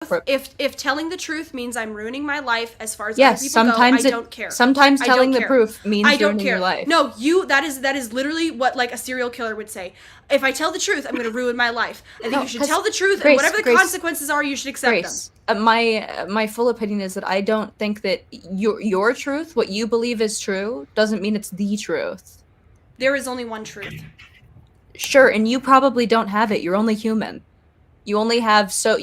If telling the truth means I'm ruining my life as far as yes, other people sometimes go, I don't care. Sometimes telling the care. truth means I don't ruining care. your life. No, that is literally what like a serial killer would say. If I tell the truth, I'm going to ruin my life. I think you should tell the truth, and whatever the consequences are, you should accept them. My full opinion is that I don't think that your truth, what you believe is true, doesn't mean it's the truth. There is only one truth. Sure, and you probably don't have it. You're only human. You only have so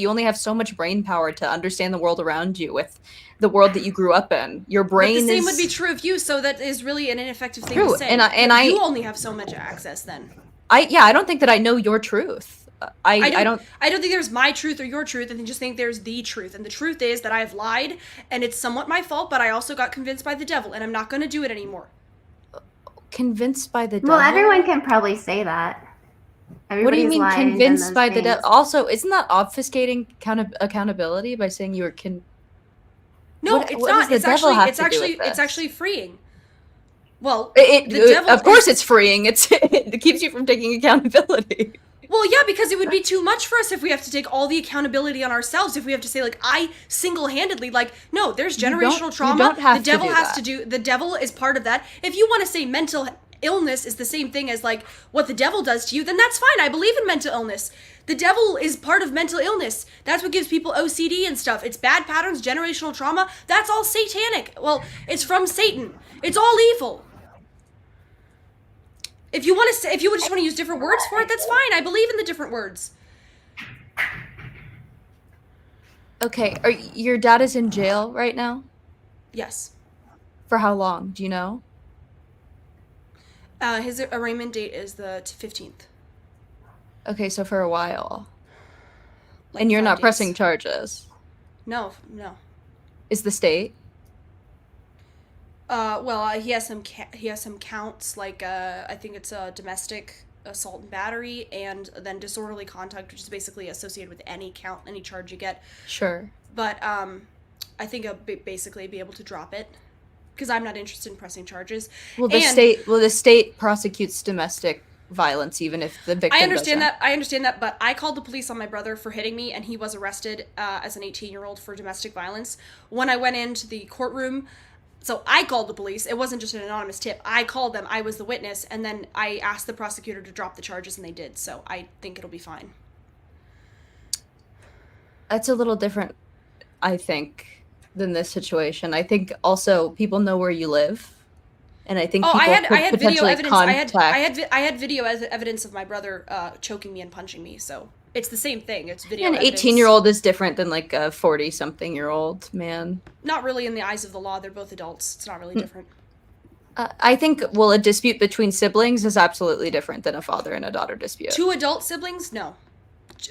much brain power to understand the world around you with the world that you grew up in. Your brain but the same would be true of you, so that is really an ineffective thing true. to say. You only have so much access then. I don't think that I know your truth. I don't think there's my truth or your truth. I just think there's the truth, and the truth is that I've lied, and it's somewhat my fault, but I also got convinced by the devil, and I'm not going to do it anymore. Convinced by the devil? Well, everyone can probably say that. What do you mean convinced by the devil? Also, isn't that obfuscating accountability by saying you were No, it's not. It's actually freeing. Well, the devil, of course it's freeing. It keeps you from taking accountability. Well, yeah, because it would be too much for us if we have to take all the accountability on ourselves. If we have to say, like, I single-handedly, like, no, there's generational trauma. The devil has to do. The devil is part of that. If you want to say mental illness is the same thing as, like, what the devil does to you, then that's fine. I believe in mental illness. The devil is part of mental illness. That's what gives people OCD and stuff. It's bad patterns, generational trauma. That's all satanic. Well, it's from Satan. It's all evil. If you just want to use different words for it, that's fine. I believe in the different words. Okay, your dad is in jail right now? Yes. For how long? Do you know? His arraignment date is the 15th. Okay, so for a while. Like, and you're not pressing charges? No. Is the state? Well, he has some counts, like, I think it's a domestic assault and battery, and then disorderly conduct, which is basically associated with any charge you get. Sure. But, I think I'll basically be able to drop it, because I'm not interested in pressing charges. Well, the state prosecutes domestic violence, even if the victim I understand that, but I called the police on my brother for hitting me, and he was arrested, as an 18-year-old for domestic violence. When I went into the courtroom, so I called the police. It wasn't just an anonymous tip. I called them. I was the witness. And then I asked the prosecutor to drop the charges, and they did. So I think it'll be fine. That's a little different, I think, than this situation. I think also people know where you live. And I think people I had video evidence. I had video evidence of my brother choking me and punching me. So it's the same thing. It's video evidence. An 18-year-old is different than like a 40-something-year-old man. Not really in the eyes of the law. They're both adults. It's not really different. I think, well, a dispute between siblings is absolutely different than a father and a daughter dispute. Two adult siblings? No.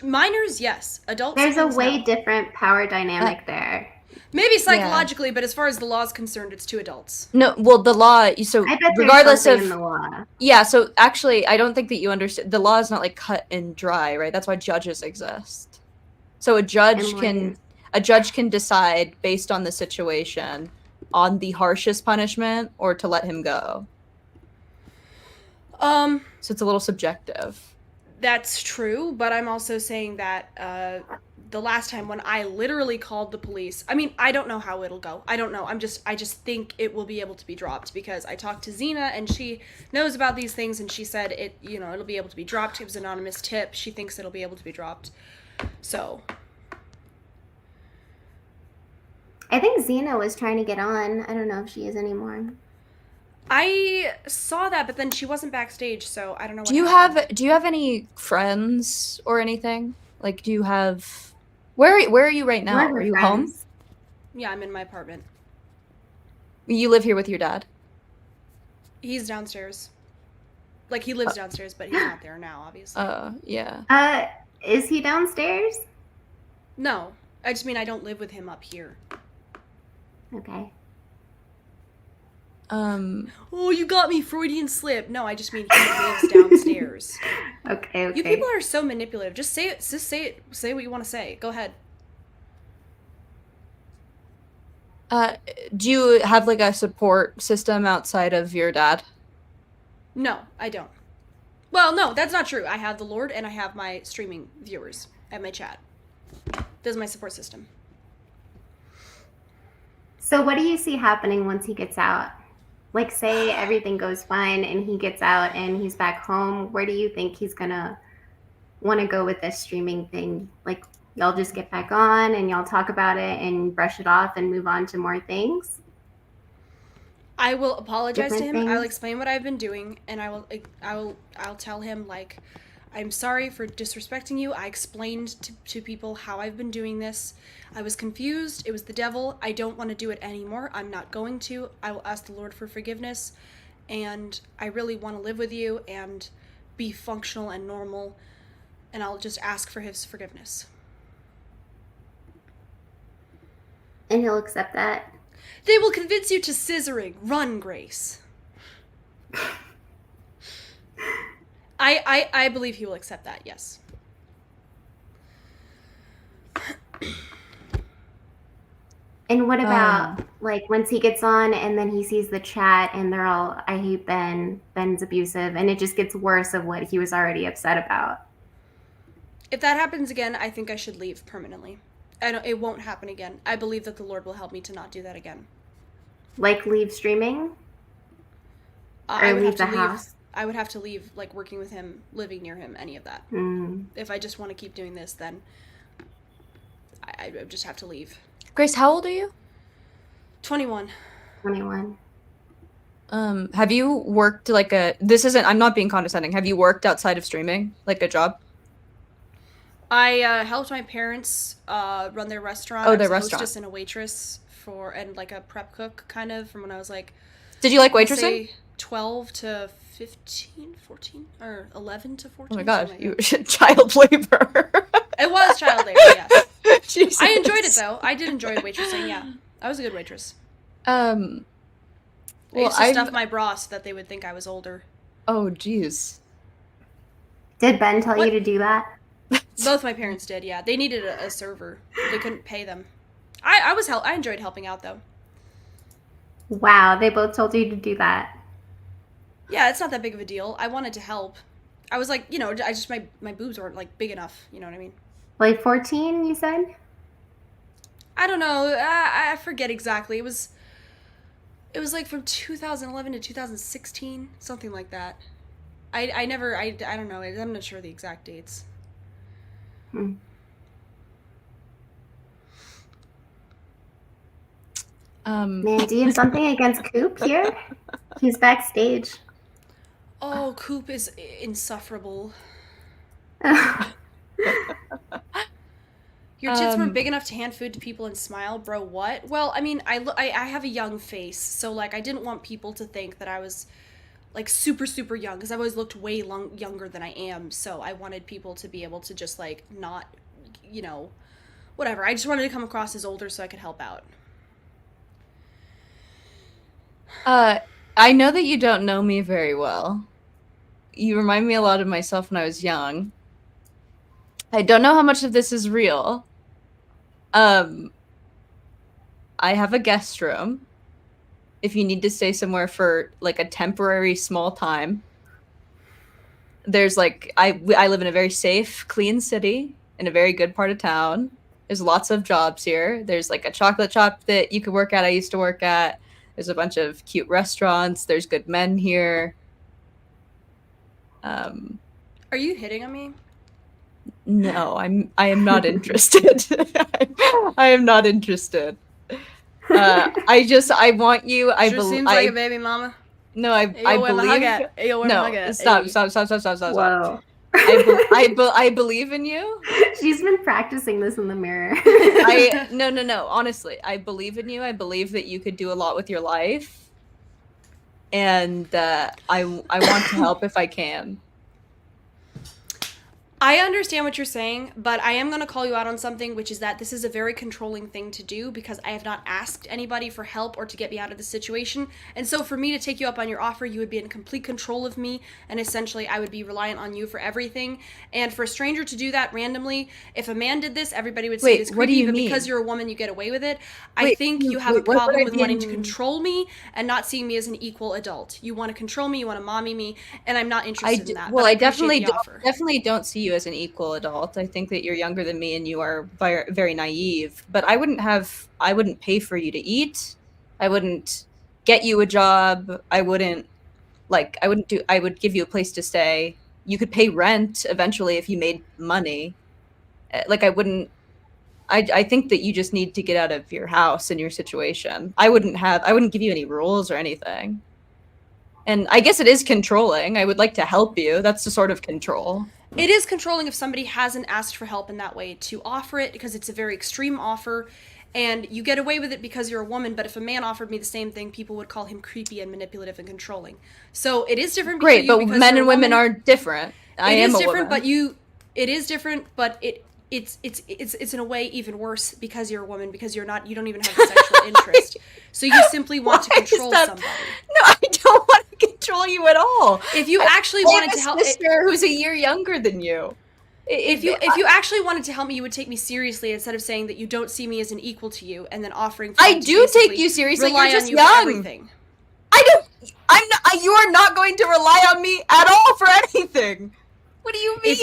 Minors? Yes. Adult siblings? There's a way no. different power dynamic there. Maybe psychologically, but as far as the law is concerned, it's two adults. No, well, the law, so I bet regardless of in the law. Yeah, so actually, I don't think that you understand. The law is not like cut and dry, right? That's why judges exist. So a judge can decide based on the situation on the harshest punishment or to let him go. So it's a little subjective. That's true, but I'm also saying that the last time when I literally called the police, I mean, I don't know how it'll go. I don't know. I just think it will be able to be dropped because I talked to Xena and she knows about these things and she said it'll be able to be dropped. It was an anonymous tip. She thinks it'll be able to be dropped. So. I think Xena was trying to get on. I don't know if she is anymore. I saw that, but then she wasn't backstage, so I don't know what Do you have any friends or anything? Like, do you have... Where are you right now? Are you home? Yeah, I'm in my apartment. You live here with your dad? He's downstairs. Like, he lives downstairs, but he's not there now, obviously. Yeah. Is he downstairs? No. I just mean I don't live with him up here. Okay. Oh, you got me, Freudian slip. No, I just mean he lives downstairs. Okay. You people are so manipulative. Just say it. Just say it. Say what you want to say. Go ahead. Do you have like a support system outside of your dad? No, I don't. Well, no, that's not true. I have the Lord and I have my streaming viewers and my chat. This is my support system. So what do you see happening once he gets out? Like, say everything goes fine and he gets out and he's back home. Where do you think he's gonna want to go with this streaming thing? Like, y'all just get back on and y'all talk about it and brush it off and move on to more things? I will apologize to Different him. I'll things? explain what I've been doing, and I'll tell him, like, I'm sorry for disrespecting you. I explained to people how I've been doing this. I was confused. It was the devil. I don't want to do it anymore. I'm not going to. I will ask the Lord for forgiveness, and I really want to live with you and be functional and normal, and I'll just ask for his forgiveness. And he'll accept that? They will convince you to scissoring. Run, Grace. I believe he will accept that, yes. And what about, like, once he gets on and then he sees the chat and they're all, I hate Ben, Ben's abusive, and it just gets worse of what he was already upset about? If that happens again, I think I should leave permanently. It won't happen again. I believe that the Lord will help me to not do that again. Like, leave streaming? I Or would leave have the to leave. house? I would have to leave, like, working with him, living near him, any of that. If I just want to keep doing this, then I just have to leave. Grace, how old are you? 21. 21. Have you worked like I'm not being condescending. Have you worked outside of streaming, like a job? I helped my parents run their restaurant. Oh, their I was a restaurant. hostess and a waitress and like a prep cook, kind of, from when I was like... Did you like I'd waitressing? say 12 to 15, 14, or 11 to 14. Oh my god, like you child labor. It was child labor, yes. Jesus. I enjoyed it, though. I did enjoy waitressing, yeah. I was a good waitress. I used to stuff my bra so that they would think I was older. Oh, jeez. Did Ben tell you to do that? Both my parents did, yeah. They needed a server. They couldn't pay them. I enjoyed helping out, though. Wow, they both told you to do that. Yeah, it's not that big of a deal. I wanted to help. I was like, my boobs weren't, like, big enough, you know what I mean? Like 14, you said? I don't know. I forget exactly. It was like from 2011 to 2016, something like that. I don't know. I'm not sure the exact dates. Man, do you have something against Coop here? He's backstage. Oh, Coop is insufferable. Your tits weren't big enough to hand food to people and smile, bro. What? Well, I mean, I have a young face, so, like, I didn't want people to think that I was, like, super, super young, because I've always looked way younger than I am, so I wanted people to be able to just, like, not, whatever. I just wanted to come across as older so I could help out. I know that you don't know me very well. You remind me a lot of myself when I was young. I don't know how much of this is real. I have a guest room. If you need to stay somewhere for, like, a temporary small time. There's, like, I live in a very safe, clean city in a very good part of town. There's lots of jobs here. There's, like, a chocolate shop that you could work at. I used to work at. There's a bunch of cute restaurants. There's good men here. Are you hitting on me? No, I am not interested. I am not interested. I want you. Seems like a baby mama. No, I believe. No, stop. Whoa. I believe in you. She's been practicing this in the mirror. No. Honestly, I believe in you. I believe that you could do a lot with your life, and I want to help if I can. I understand what you're saying, but I am going to call you out on something, which is that this is a very controlling thing to do because I have not asked anybody for help or to get me out of the situation. And so for me to take you up on your offer, you would be in complete control of me, and essentially I would be reliant on you for everything. And for a stranger to do that randomly, if a man did this, everybody would say it's creepy, what do you but mean? Because you're a woman, you get away with it. I think you have a problem with wanting to control me and not seeing me as an equal adult. You want to control me, you want to mommy me, and I'm not interested in that. Well, I definitely appreciate the offer. definitely don't see you as an equal adult. I think that you're younger than me and you are very, very naive. But I wouldn't pay for you to eat. I wouldn't get you a job. I would give you a place to stay. You could pay rent eventually if you made money. Like, I think that you just need to get out of your house and your situation. I wouldn't give you any rules or anything. And I guess it is controlling. I would like to help you. That's the sort of control. It is controlling if somebody hasn't asked for help in that way to offer it, because it's a very extreme offer, and you get away with it because you're a woman. But if a man offered me the same thing, people would call him creepy and manipulative and controlling. So it is different. Great, but men and women are different. It is different, but it's in a way even worse because you're a woman, because you don't even have a sexual interest. So you simply want to control somebody. No, I don't want to control you at all. If you actually wanted to help, sister who's a year younger than you. If you actually wanted to help me, you would take me seriously instead of saying that you don't see me as an equal to you and then offering. I do take you seriously. You're just young. You are not going to rely on me at all for anything. What do you mean?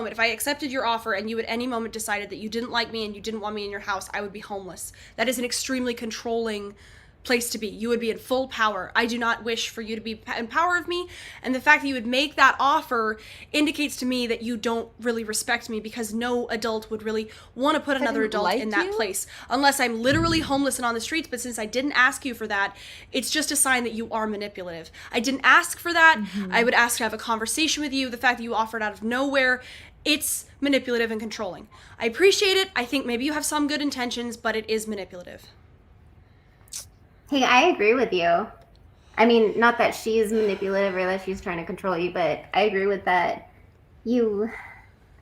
If I accepted your offer and you at any moment decided that you didn't like me and you didn't want me in your house, I would be homeless. That is an extremely controlling place to be. You would be in full power. I do not wish for you to be in power of me, and the fact that you would make that offer indicates to me that you don't really respect me, because no adult would really want to put another adult in that place unless I'm literally homeless and on the streets. But since I didn't ask you for that, it's just a sign that you are manipulative. I didn't ask for that. I would ask to have a conversation with you. The fact that you offered out of nowhere, it's manipulative and controlling. I appreciate it. I think maybe you have some good intentions, but it is manipulative. Hey, I agree with you. I mean, not that she's manipulative or that she's trying to control you, but I agree with that.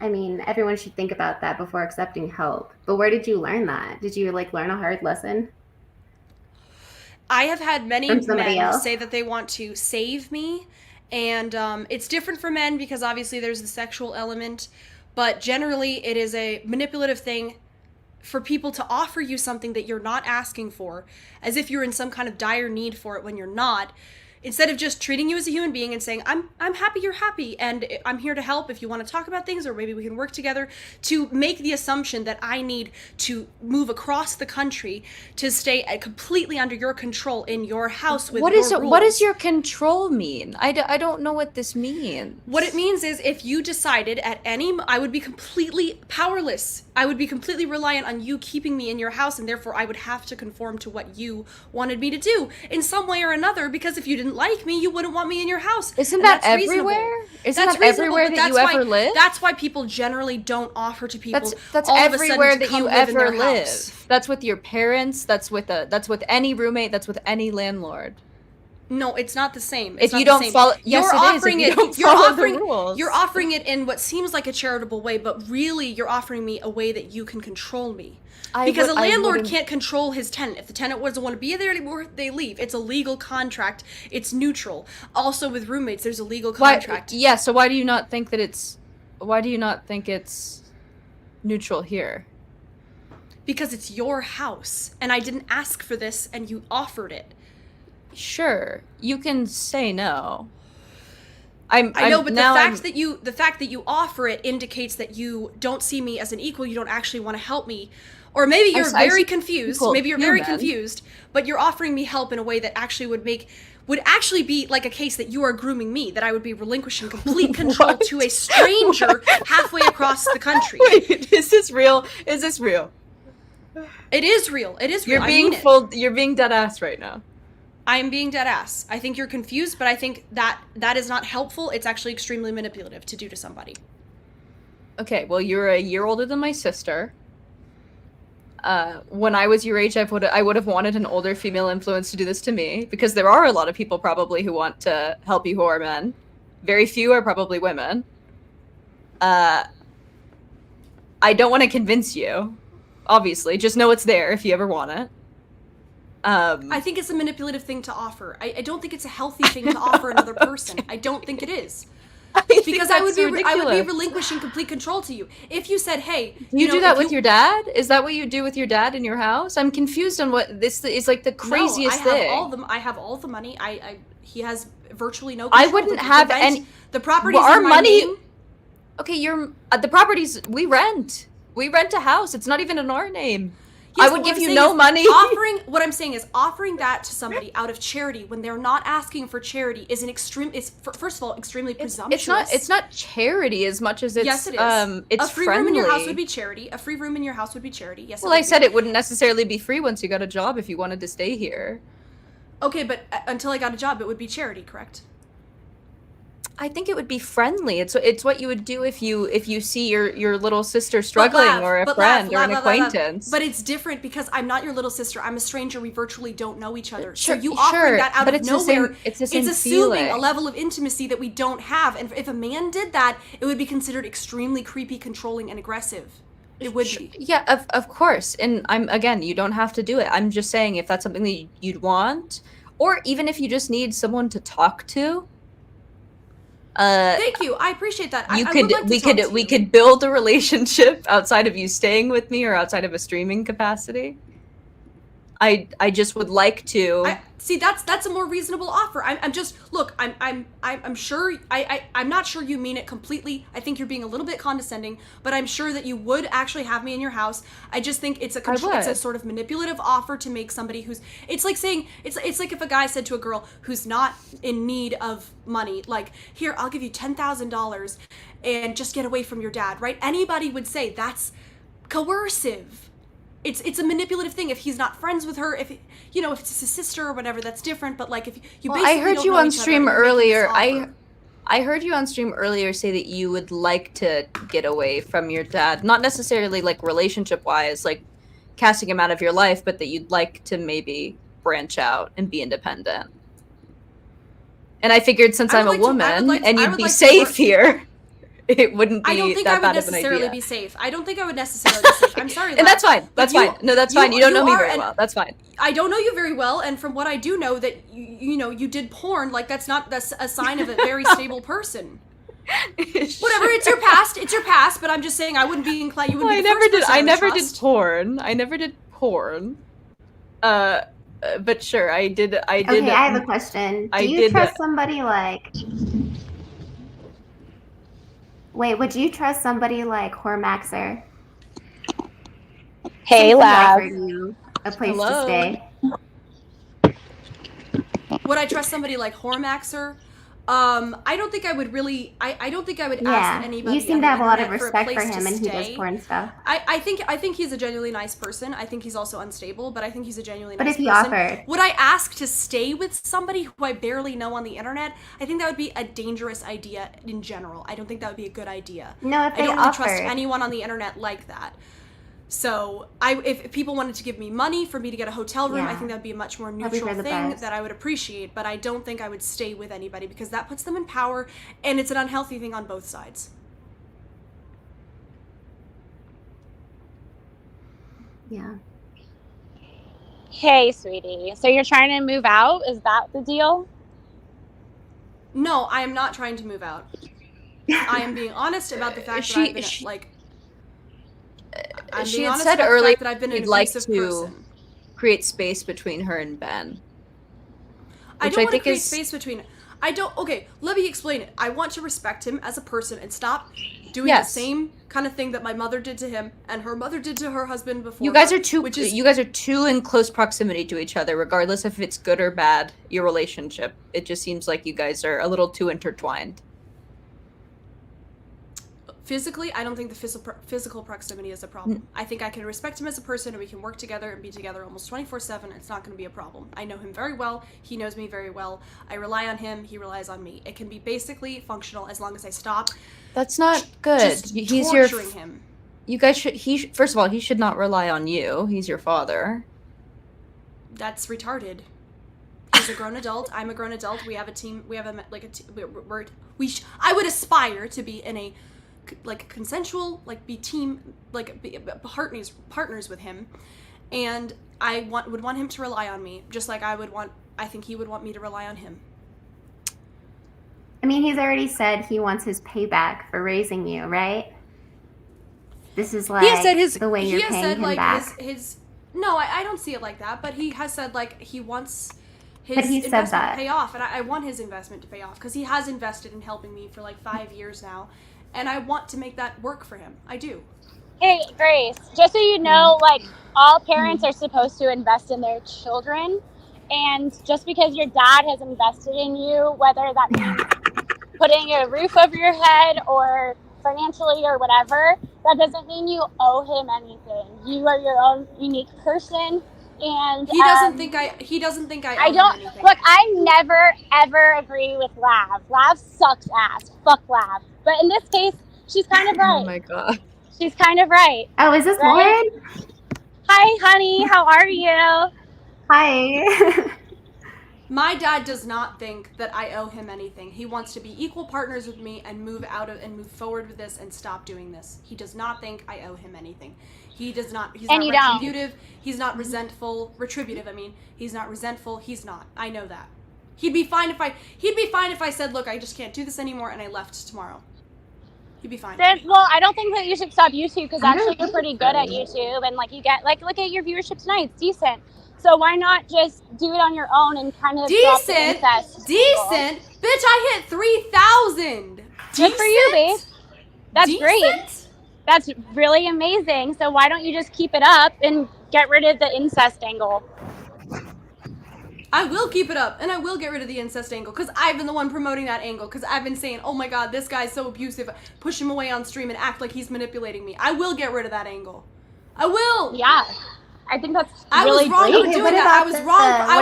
Everyone should think about that before accepting help. But where did you learn that? Did you learn a hard lesson? I have had many men say that they want to save me, and it's different for men because obviously there's the sexual element, but generally it is a manipulative thing for people to offer you something that you're not asking for, as if you're in some kind of dire need for it when you're not, instead of just treating you as a human being and saying, I'm happy you're happy, and I'm here to help if you want to talk about things, or maybe we can work together, to make the assumption that I need to move across the country to stay completely under your control in your house with your rules. What does your control mean? I don't know what this means. What it means is if you decided I would be completely powerless. I would be completely reliant on you keeping me in your house, and therefore I would have to conform to what you wanted me to do in some way or another, because if you didn't like me, you wouldn't want me in your house. Isn't that everywhere? Isn't that everywhere that you ever live? That's why people generally don't offer to people. That's everywhere that you ever live. That's with your parents. That's with any roommate. That's with any landlord. No, it's not the same. If you don't follow, yes, it is. You're offering it in what seems like a charitable way, but really you're offering me a way that you can control me. Because a landlord can't control his tenant. If the tenant doesn't want to be there anymore, they leave. It's a legal contract. It's neutral. Also with roommates, there's a legal contract. So why do you not think it's neutral here? Because it's your house, and I didn't ask for this, and you offered it. Sure, you can say no. I know, but the fact that you offer it indicates that you don't see me as an equal. You don't actually want to help me, or maybe you're very confused. Maybe you're very confused, but you're offering me help in a way that actually would actually be like a case that you are grooming me, that I would be relinquishing complete control to a stranger halfway across the country. Wait, is this real? Is this real? It is real. It is real. You're being dead ass right now. I am being dead ass. I think you're confused, but I think that is not helpful. It's actually extremely manipulative to do to somebody. Okay, well, you're a year older than my sister. When I was your age, I would have wanted an older female influence to do this to me, because there are a lot of people probably who want to help you who are men. Very few are probably women. I don't want to convince you, obviously. Just know it's there if you ever want it. I think it's a manipulative thing to offer. I don't think it's a healthy thing to offer another person. I don't think it is. Because I would be relinquishing complete control to you. If you said, "Hey, you do that with your dad? Is that what you do with your dad in your house?" I'm confused on what this is, like the craziest thing. I have all the money. He has virtually no control. I wouldn't have any. The property is in my name. Okay, the properties we rent. We rent a house. It's not even in our name. Yes, I would give you no money. What I'm saying is offering that to somebody out of charity when they're not asking for charity is first of all extremely presumptuous. It's not charity as much as it's yes, it is. It's a free friendly. room in your house would be charity. A free room in your house would be charity. Yes. Well, I said it wouldn't necessarily be free once you got a job if you wanted to stay here. Okay, but until I got a job, it would be charity, correct? I think it would be friendly. It's what you would do if you see your little sister struggling or a friend or an acquaintance. But it's different because I'm not your little sister. I'm a stranger. We virtually don't know each other. So you offering that out of nowhere, it's assuming a level of intimacy that we don't have. And if a man did that, it would be considered extremely creepy, controlling, and aggressive. It would be. Yeah, of course. And you don't have to do it. I'm just saying if that's something that you'd want, or even if you just need someone to talk to. Thank you. I appreciate that. We could build a relationship outside of you staying with me or outside of a streaming capacity. I just would like to see that's a more reasonable offer. I'm sure I'm not sure you mean it completely. I think you're being a little bit condescending, but I'm sure that you would actually have me in your house. I just think it's a sort of manipulative offer to make somebody it's like saying it's like if a guy said to a girl who's not in need of money, like, here, I'll give you $10,000 and just get away from your dad, right? Anybody would say that's coercive. It's a manipulative thing. If he's not friends with her, if it's his sister or whatever, that's different. But like if you basically I heard you on stream earlier. I heard you on stream earlier say that you would like to get away from your dad, not necessarily like relationship wise, like casting him out of your life, but that you'd like to maybe branch out and be independent. And I figured since I'm a woman and you'd be safe here. It wouldn't be that bad of an idea. I don't think I would necessarily be safe. I don't think I would necessarily be safe. I'm sorry. And that's fine. That's fine. No, that's fine. You don't know me very well. That's fine. I don't know you very well, and from what I do know, that you did porn. Like that's a sign of a very stable person. Whatever. It's your past. It's your past. But I'm just saying, I wouldn't be inclined. You wouldn't be the first person I never did porn. I never did porn. But sure, I did. Okay, I have a question. Do you trust somebody like? Wait, would you trust somebody like Hormaxer? Hey, lab. A place to stay. Would I trust somebody like Hormaxer? I don't think I would really. I don't think I would ask anybody. You seem to have a lot of respect for him, and he does porn stuff. I think he's a genuinely nice person. I think he's also unstable, but I think he's a genuinely nice person. But if he offered, would I ask to stay with somebody who I barely know on the internet? I think that would be a dangerous idea in general. I don't think that would be a good idea. No, if they I don't really trust anyone on the internet like that. So if people wanted to give me money for me to get a hotel room, I think that would be a much more neutral thing that I would appreciate. But I don't think I would stay with anybody because that puts them in power, and it's an unhealthy thing on both sides. Yeah. Hey, sweetie. So you're trying to move out? Is that the deal? No, I am not trying to move out. I am being honest about the fact that I've been she had said earlier that I've been an abusive person. Create space between her and Ben. I don't want to create space between. Okay, let me explain it. I want to respect him as a person and stop doing the same kind of thing that my mother did to him and her mother did to her husband before. You guys are too in close proximity to each other, regardless if it's good or bad, your relationship. It just seems like you guys are a little too intertwined. Physically, I don't think the physical proximity is a problem. I think I can respect him as a person and we can work together and be together almost 24/7. It's not going to be a problem. I know him very well. He knows me very well. I rely on him. He relies on me. It can be basically functional as long as I stop. That's not good. He's torturing him. You guys should, first of all, he should not rely on you. He's your father. That's retarded. He's a grown adult. I'm a grown adult. We have a team. We have I would aspire to be in a consensual, be team, be partners with him, and I would want him to rely on me, just like I think he would want me to rely on him. I mean, he's already said he wants his payback for raising you, right? This is like the way you're paying him back. No, I don't see it like that, but he has said he wants his investment to pay off, and I want his investment to pay off because he has invested in helping me for 5 years now. and I want to make that work for him. I do. Hey, Grace, just so you know, like, all parents are supposed to invest in their children. And just because your dad has invested in you, whether that means putting a roof over your head or financially or whatever, that doesn't mean you owe him anything. You are your own unique person. And he doesn't think I owe him anything. Look, I never ever agree with Lav. Lav sucks ass. Fuck Lav. But in this case, she's kind of right. Oh my god. She's kind of right. Oh, is this right? Lauren? Hi, honey. How are you? Hi. My dad does not think that I owe him anything. He wants to be equal partners with me and move forward with this and stop doing this. He does not think I owe him anything. He's not retributive. He's not resentful. Retributive, I mean. He's not resentful. He's not. I know that. He'd be fine if I said, look, I just can't do this anymore, and I left tomorrow. He'd be fine. Well, I don't think that you should stop YouTube, because actually you're pretty good at YouTube, and like you get, like, look at your viewership tonight. It's decent. So why not just do it on your own and kind of decent? Bitch, I hit 3,000. Good for you, babe. That's decent? Great. That's really amazing. So why don't you just keep it up and get rid of the incest angle? I will keep it up, and I will get rid of the incest angle, because I've been the one promoting that angle, because I've been saying, oh my god, this guy's so abusive, push him away on stream and act like he's manipulating me. I will get rid of that angle. I will! Yeah. I think that's I really was wrong great. for doing that. I was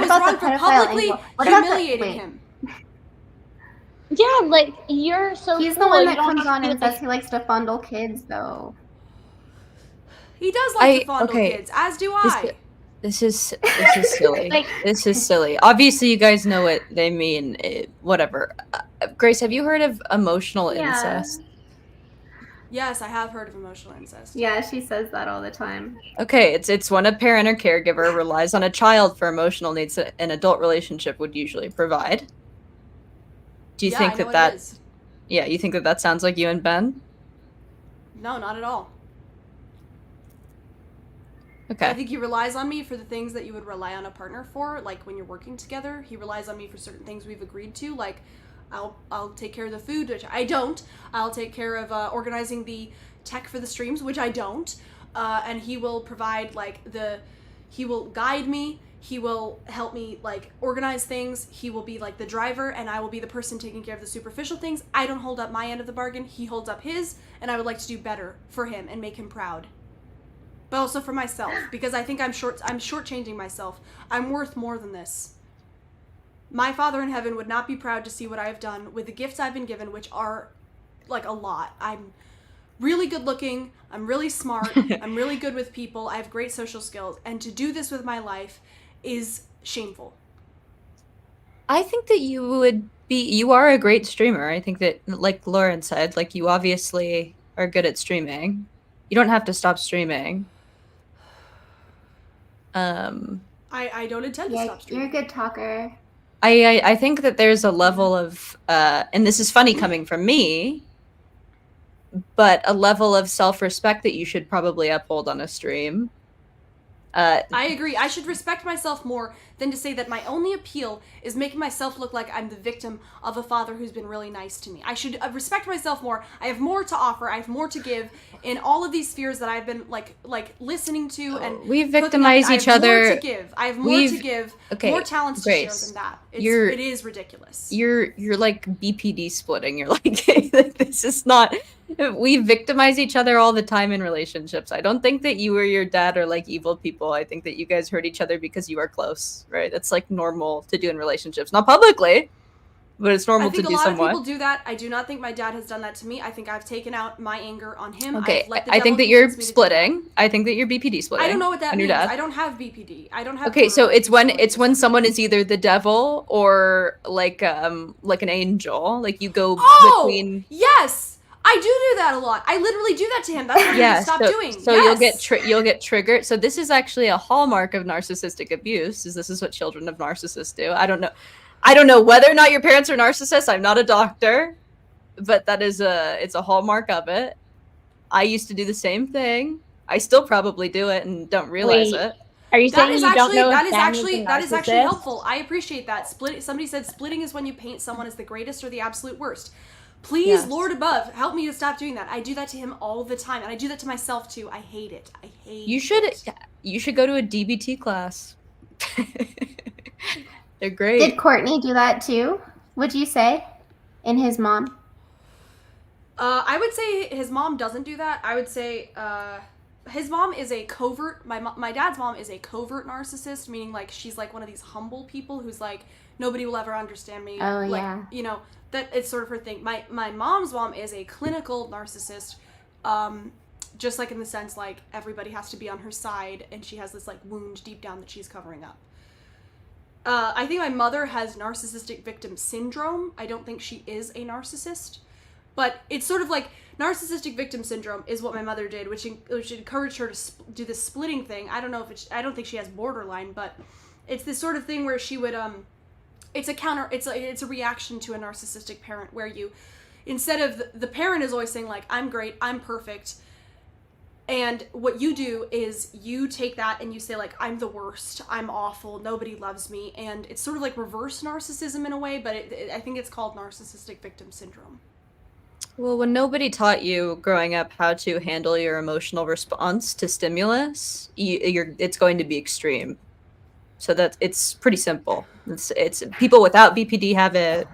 wrong for publicly humiliating him. Yeah, like, you're so He's cool. the one that comes on and says he likes to fondle kids, though. He does like to fondle kids, as do I. This is silly. This is silly. Obviously, you guys know what they mean. Whatever. Grace, have you heard of emotional incest? Yes, I have heard of emotional incest. Yeah, she says that all the time. Okay, it's when a parent or caregiver relies on a child for emotional needs that an adult relationship would usually provide. Do you think that is? Yeah, you think that sounds like you and Ben? No, not at all. Okay. I think he relies on me for the things that you would rely on a partner for, like when you're working together. He relies on me for certain things we've agreed to, like I'll take care of the food, which I don't. I'll take care of organizing the tech for the streams, which I don't. And he will provide he will guide me. He will help me like organize things. He will be like the driver, and I will be the person taking care of the superficial things. I don't hold up my end of the bargain. He holds up his, and I would like to do better for him and make him proud. But also for myself, because I think I'm shortchanging myself. I'm worth more than this. My Father in heaven would not be proud to see what I have done with the gifts I've been given, which are like a lot. I'm really good looking. I'm really smart. I'm really good with people. I have great social skills. And to do this with my life is shameful. I think that you are a great streamer. I think that, like Lauren said, like you obviously are good at streaming. You don't have to stop streaming. I don't intend to stop streaming. You're a good talker. I think that there's a level of, and this is funny coming from me, but a level of self-respect that you should probably uphold on a stream. I agree. I should respect myself more than to say that my only appeal is making myself look like I'm the victim of a father who's been really nice to me. I should respect myself more. I have more to offer. I have more to give in all of these spheres that I've been like listening to and we victimize each other. I have more to give. More talents to share than that. It is ridiculous. You're like BPD splitting. You're like this is not. We victimize each other all the time in relationships. I don't think that you or your dad are like evil people. I think that you guys hurt each other because you are close, right? That's like normal to do in relationships. Not publicly, but it's normal to do somewhat. I think a lot of people do that. I do not think my dad has done that to me. I think I've taken out my anger on him. Okay, I think that you're splitting. I think you're BPD splitting. I don't know what that means. I don't have BPD. I don't have. Okay, so it's when someone is either the devil or like an angel. Like you go between. Yes. I do that a lot. I literally do that to him. That's what I need to stop doing. So you'll get triggered. So this is actually a hallmark of narcissistic abuse. This is what children of narcissists do. I don't know whether or not your parents are narcissists. I'm not a doctor, but it's a hallmark of it. I used to do the same thing. I still probably do it and don't realize it. Are you saying you don't know that is actually helpful. I appreciate that. Somebody said splitting is when you paint someone as the greatest or the absolute worst. Please, Yes. Lord above, help me to stop doing that. I do that to him all the time, and I do that to myself too. I hate it. I hate it. You should go to a DBT class. They're great. Did Courtney do that too? Would you say? And his mom? I would say his mom doesn't do that. I would say his mom is a covert. My dad's mom is a covert narcissist, meaning like she's like one of these humble people who's like, nobody will ever understand me. Oh, like, yeah. You know, that it's sort of her thing. My mom's mom is a clinical narcissist, just like in the sense like everybody has to be on her side, and she has this like wound deep down that she's covering up. I think my mother has narcissistic victim syndrome. I don't think she is a narcissist, but it's sort of like narcissistic victim syndrome is what my mother did, which encouraged her to do this splitting thing. I don't know if I don't think she has borderline, but it's this sort of thing where she would it's a reaction to a narcissistic parent, where you, instead of the parent is always saying like, I'm great, I'm perfect, and what you do is you take that and you say like, I'm the worst, I'm awful, nobody loves me, and it's sort of like reverse narcissism in a way, but I think it's called narcissistic victim syndrome. Well, when nobody taught you growing up how to handle your emotional response to stimulus, it's going to be extreme. So that it's pretty simple. It's people without BPD have it.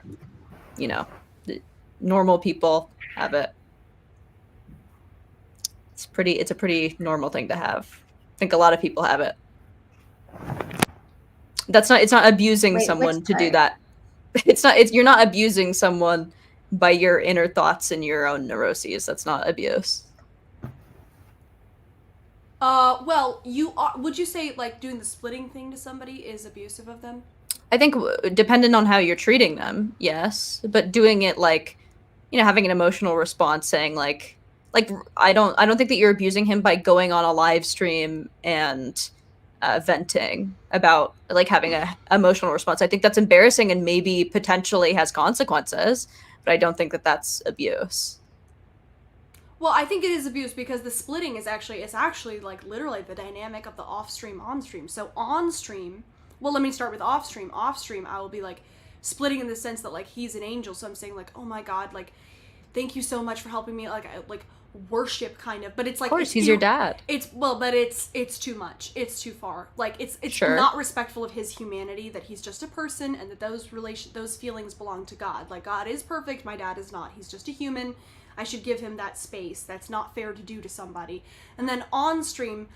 You know, normal people have it. It's a pretty normal thing to have. I think a lot of people have it. It's not abusing someone to do that. You're not abusing someone by your inner thoughts and your own neuroses. That's not abuse. Well, would you say like doing the splitting thing to somebody is abusive of them? I think depending on how you're treating them, yes, but doing it like, you know, having an emotional response, saying like I don't think that you're abusing him by going on a live stream and venting about like having a emotional response. I think that's embarrassing and maybe potentially has consequences, but I don't think that that's abuse. Well, I think it is abuse because the splitting is actually like literally the dynamic of the off-stream, on-stream. So on-stream, well, let me start with off-stream. Off-stream, I will be like splitting in the sense that like he's an angel. So I'm saying like, oh my God, like, thank you so much for helping me. Like, worship kind of, but it's like, of course, he's your dad. But it's too much. It's too far. Like it's sure. Not respectful of his humanity, that he's just a person and that those feelings belong to God. Like God is perfect. My dad is not. He's just a human. I should give him that space. That's not fair to do to somebody. And then on stream,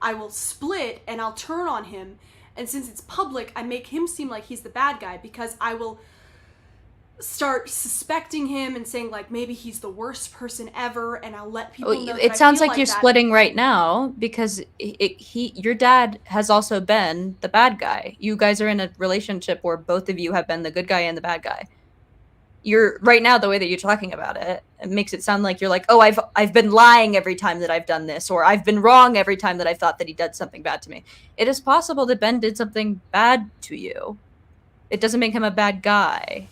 I will split and I'll turn on him. And since it's public, I make him seem like he's the bad guy because I will start suspecting him and saying like maybe he's the worst person ever, and I'll let people know. It sounds like you're splitting right now because your dad has also been the bad guy. You guys are in a relationship where both of you have been the good guy and the bad guy. You're right now, the way that you're talking about it makes it sound like you're like, oh, I've been lying every time that I've done this, or I've been wrong every time that I've thought that he did something bad to me. It is possible that Ben did something bad to you. It doesn't make him a bad guy.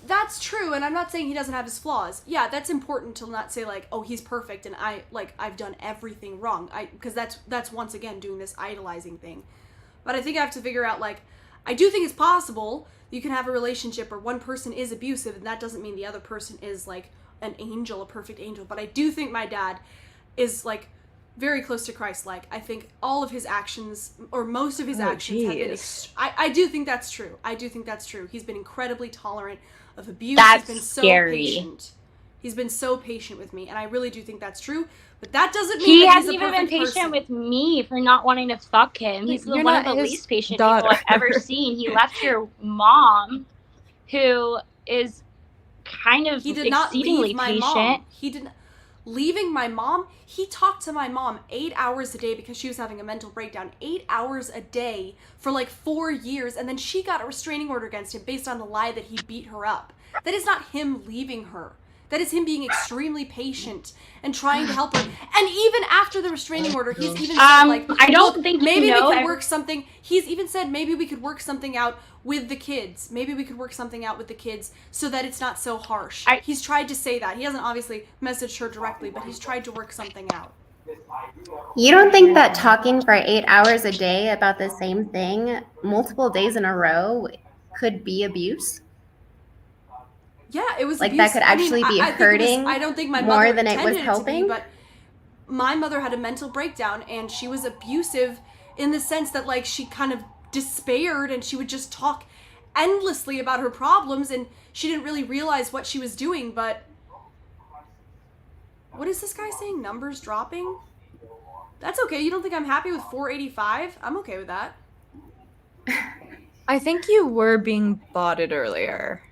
That's true, and I'm not saying he doesn't have his flaws. Yeah, that's important to not say like, oh, he's perfect and I've done everything wrong. Because that's once again doing this idolizing thing. But I think I have to figure out like, I do think it's possible you can have a relationship where one person is abusive and that doesn't mean the other person is like an angel, a perfect angel. But I do think my dad is like very close to Christ-like. I think all of his actions, or most of his actions have been I do think that's true. I do think that's true. He's been incredibly tolerant of abuse. That's He's been so scary. patient. He's been so patient with me, and I really do think that's true. But that doesn't mean he that hasn't he's a even been perfect patient person. with me for not wanting to fuck him. He's You're one of not the his least patient daughter. people I've ever seen. He left your mom, who is kind of He did not exceedingly leave my patient. mom. He didn't. Leaving my mom, he talked to my mom 8 hours a day because she was having a mental breakdown. 8 hours a day for like 4 years, and then she got a restraining order against him based on the lie that he beat her up. That is not him leaving her. That is him being extremely patient and trying to help her. And even after the restraining order, he's even said like, I don't look, think maybe you know, we could work something. He's even said maybe we could work something out with the kids. Maybe we could work something out with the kids so that it's not so harsh. He's tried to say that. He hasn't obviously messaged her directly, but he's tried to work something out. You don't think that talking for 8 hours a day about the same thing multiple days in a row could be abuse? Yeah, it was like abuse. that could actually be hurting. I don't think my more mother than it was intended helping. to be, but my mother had a mental breakdown, and she was abusive in the sense that like she kind of despaired, and she would just talk endlessly about her problems, and she didn't really realize what she was doing. But what is this guy saying? Numbers dropping? That's okay. You don't think I'm happy with 485? I'm okay with that. I think you were being botted earlier.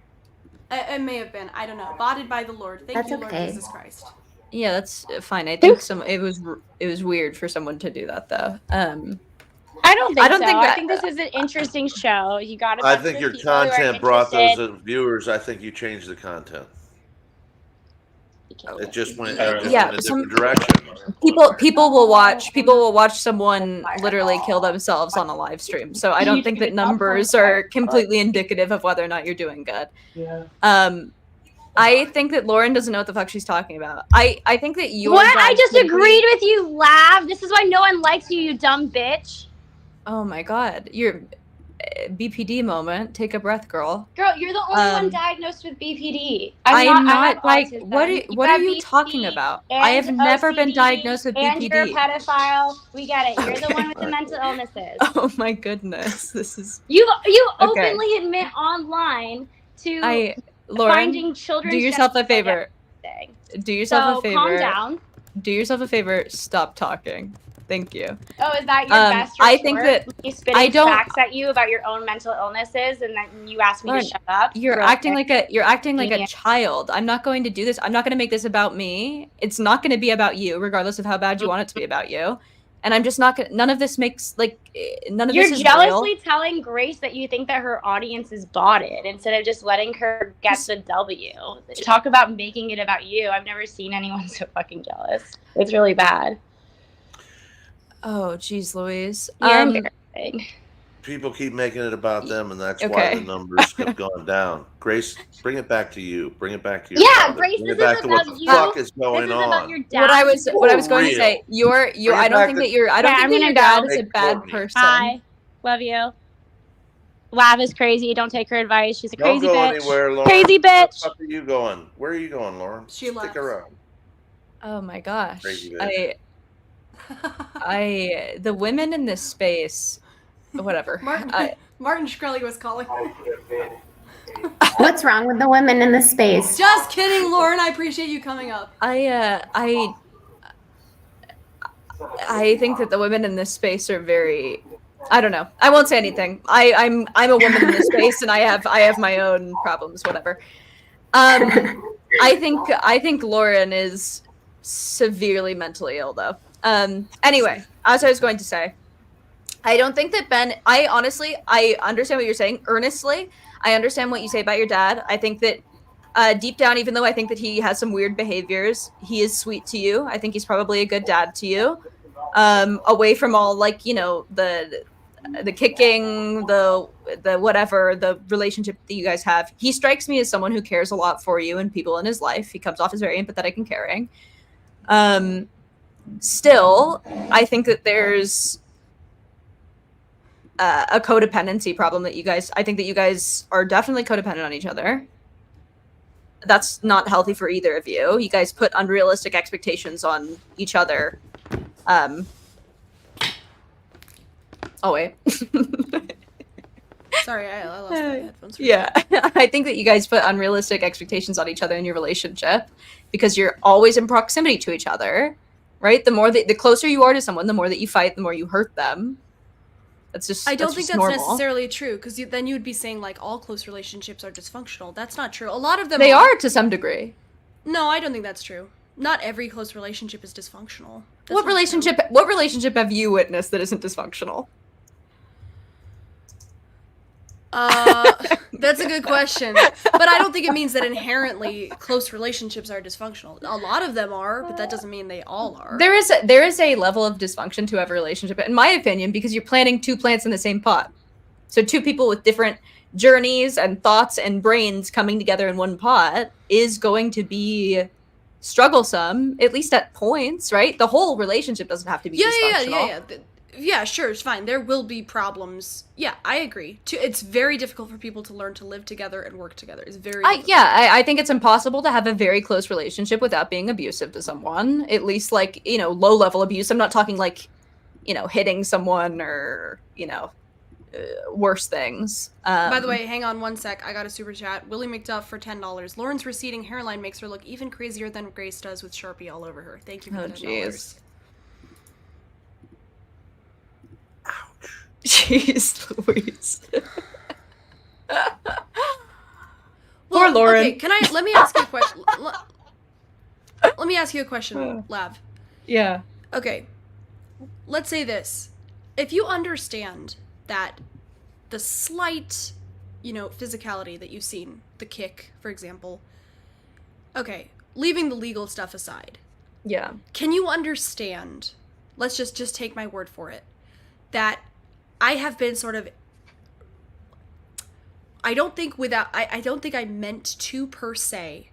It may have been. I don't know. Botted by the Lord. Thank you, Lord Jesus Christ. Yeah, that's fine. I think it was weird for someone to do that though. I don't think so. I think this is an interesting show. You got to. I think your content brought those viewers. I think you changed the content. It just went in a different direction. People will watch someone literally kill themselves on a live stream. So I don't think that numbers are completely indicative of whether or not you're doing good. Yeah. I think that Lauren doesn't know what the fuck she's talking about. I think that you. What? I just agreed with you, Lav. This is why no one likes you, you dumb bitch. Oh my god, your BPD moment. Take a breath, girl. Girl, you're the only one diagnosed with BPD. I'm not like what are you talking about? I have never been diagnosed with BPD. And you're a pedophile. We get it. You're the one with the mental illnesses. Oh my goodness, this is you openly admit online to Lauren, finding children. Do yourself a favor. Do yourself a favor. Calm down. Do yourself a favor. Stop talking. Thank you. Oh, is that your best retort? I think that me spitting facts at you about your own mental illnesses, and then you ask me to shut up. You're acting like a child. I'm not going to do this. I'm not going to make this about me. It's not going to be about you, regardless of how bad you want it to be about you. And I'm just not gonna. None of this makes none of this is real. You're jealously telling Grace that you think that her audience is botted instead of just letting her get the W. Talk about making it about you. I've never seen anyone so fucking jealous. It's really bad. Oh, geez, Louise. You're embarrassing. People keep making it about them, and that's why the numbers have gone down. Grace, bring it back to you. Bring it back to your father. Grace, bring it back to what the fuck is going on. About your dad. What I was going to say. I don't think that your dad is a bad person. Hi, love you. Lav is crazy. Don't take her advice. She's a crazy bitch. Don't go anywhere, Lauren. Crazy bitch. Where the fuck are you going? Where are you going, Lauren? Stick around. Oh my gosh. Crazy bitch. The women in this space, whatever. Martin Shkreli was calling. What's wrong with the women in this space? Just kidding, Lauren. I appreciate you coming up. I think that the women in this space are very. I don't know. I won't say anything. I'm a woman in this space, and I have my own problems. Whatever. I think Lauren is severely mentally ill, though. Anyway, as I was going to say, I don't think that Ben, I understand what you're saying. Earnestly, I understand what you say about your dad. I think that deep down, even though I think that he has some weird behaviors, he is sweet to you. I think he's probably a good dad to you. Away from all the kicking, the whatever, the relationship that you guys have. He strikes me as someone who cares a lot for you and people in his life. He comes off as very empathetic and caring. Still, I think that there's a codependency problem that I think that you guys are definitely codependent on each other. That's not healthy for either of you. You guys put unrealistic expectations on each other. Oh, wait. Sorry, I lost my headphones. Yeah, I think that you guys put unrealistic expectations on each other in your relationship because you're always in proximity to each other. Right, the closer you are to someone, the more that you fight, the more you hurt them. That's just. I don't think that's normal. necessarily true because then you would be saying like all close relationships are dysfunctional. That's not true. A lot of them. They are to some degree. No, I don't think that's true. Not every close relationship is dysfunctional. What relationship have you witnessed that isn't dysfunctional? That's a good question. But I don't think it means that inherently close relationships are dysfunctional. A lot of them are, but that doesn't mean they all are. There is a level of dysfunction to every relationship, in my opinion, because you're planting two plants in the same pot. So two people with different journeys and thoughts and brains coming together in one pot is going to be strugglesome, at least at points, right? The whole relationship doesn't have to be dysfunctional. Yeah. Yeah, sure, it's fine. There will be problems. Yeah, I agree. It's very difficult for people to learn to live together and work together. It's very difficult. I think it's impossible to have a very close relationship without being abusive to someone. At least, like, you know, low-level abuse. I'm not talking, like, you know, hitting someone or, you know, worse things. By the way, hang on one sec. I got a super chat. Willie McDuff for $10. Lauren's receding hairline makes her look even crazier than Grace does with Sharpie all over her. Thank you for $10. Jeez. Jeez Louise. Poor Lauren. Okay, let me ask you a question. Let me ask you a question, Lav. Yeah. Okay. Let's say this. If you understand that the slight, you know, physicality that you've seen, the kick, for example. Okay, leaving the legal stuff aside. Yeah. Can you understand, let's just take my word for it, that I have been sort of, I don't think I meant to per se,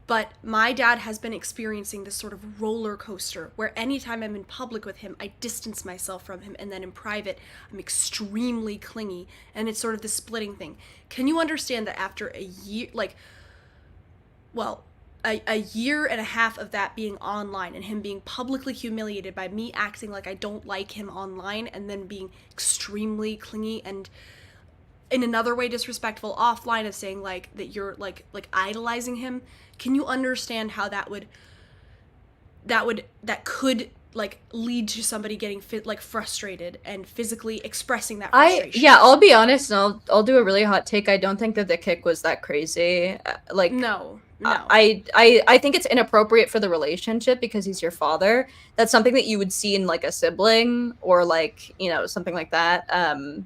but my dad has been experiencing this sort of roller coaster where anytime I'm in public with him, I distance myself from him, and then in private, I'm extremely clingy, and it's sort of this splitting thing. Can you understand that after a year, like, well, a year and a half of that being online and him being publicly humiliated by me acting like I don't like him online and then being extremely clingy and in another way disrespectful offline of saying like that you're like idolizing him? Can you understand how that could like lead to somebody getting frustrated and physically expressing that frustration? I'll be honest, and I'll do a really hot take. I don't think that the kick was that crazy. No. I think it's inappropriate for the relationship because he's your father. That's something that you would see in like a sibling or like, you know, something like that. I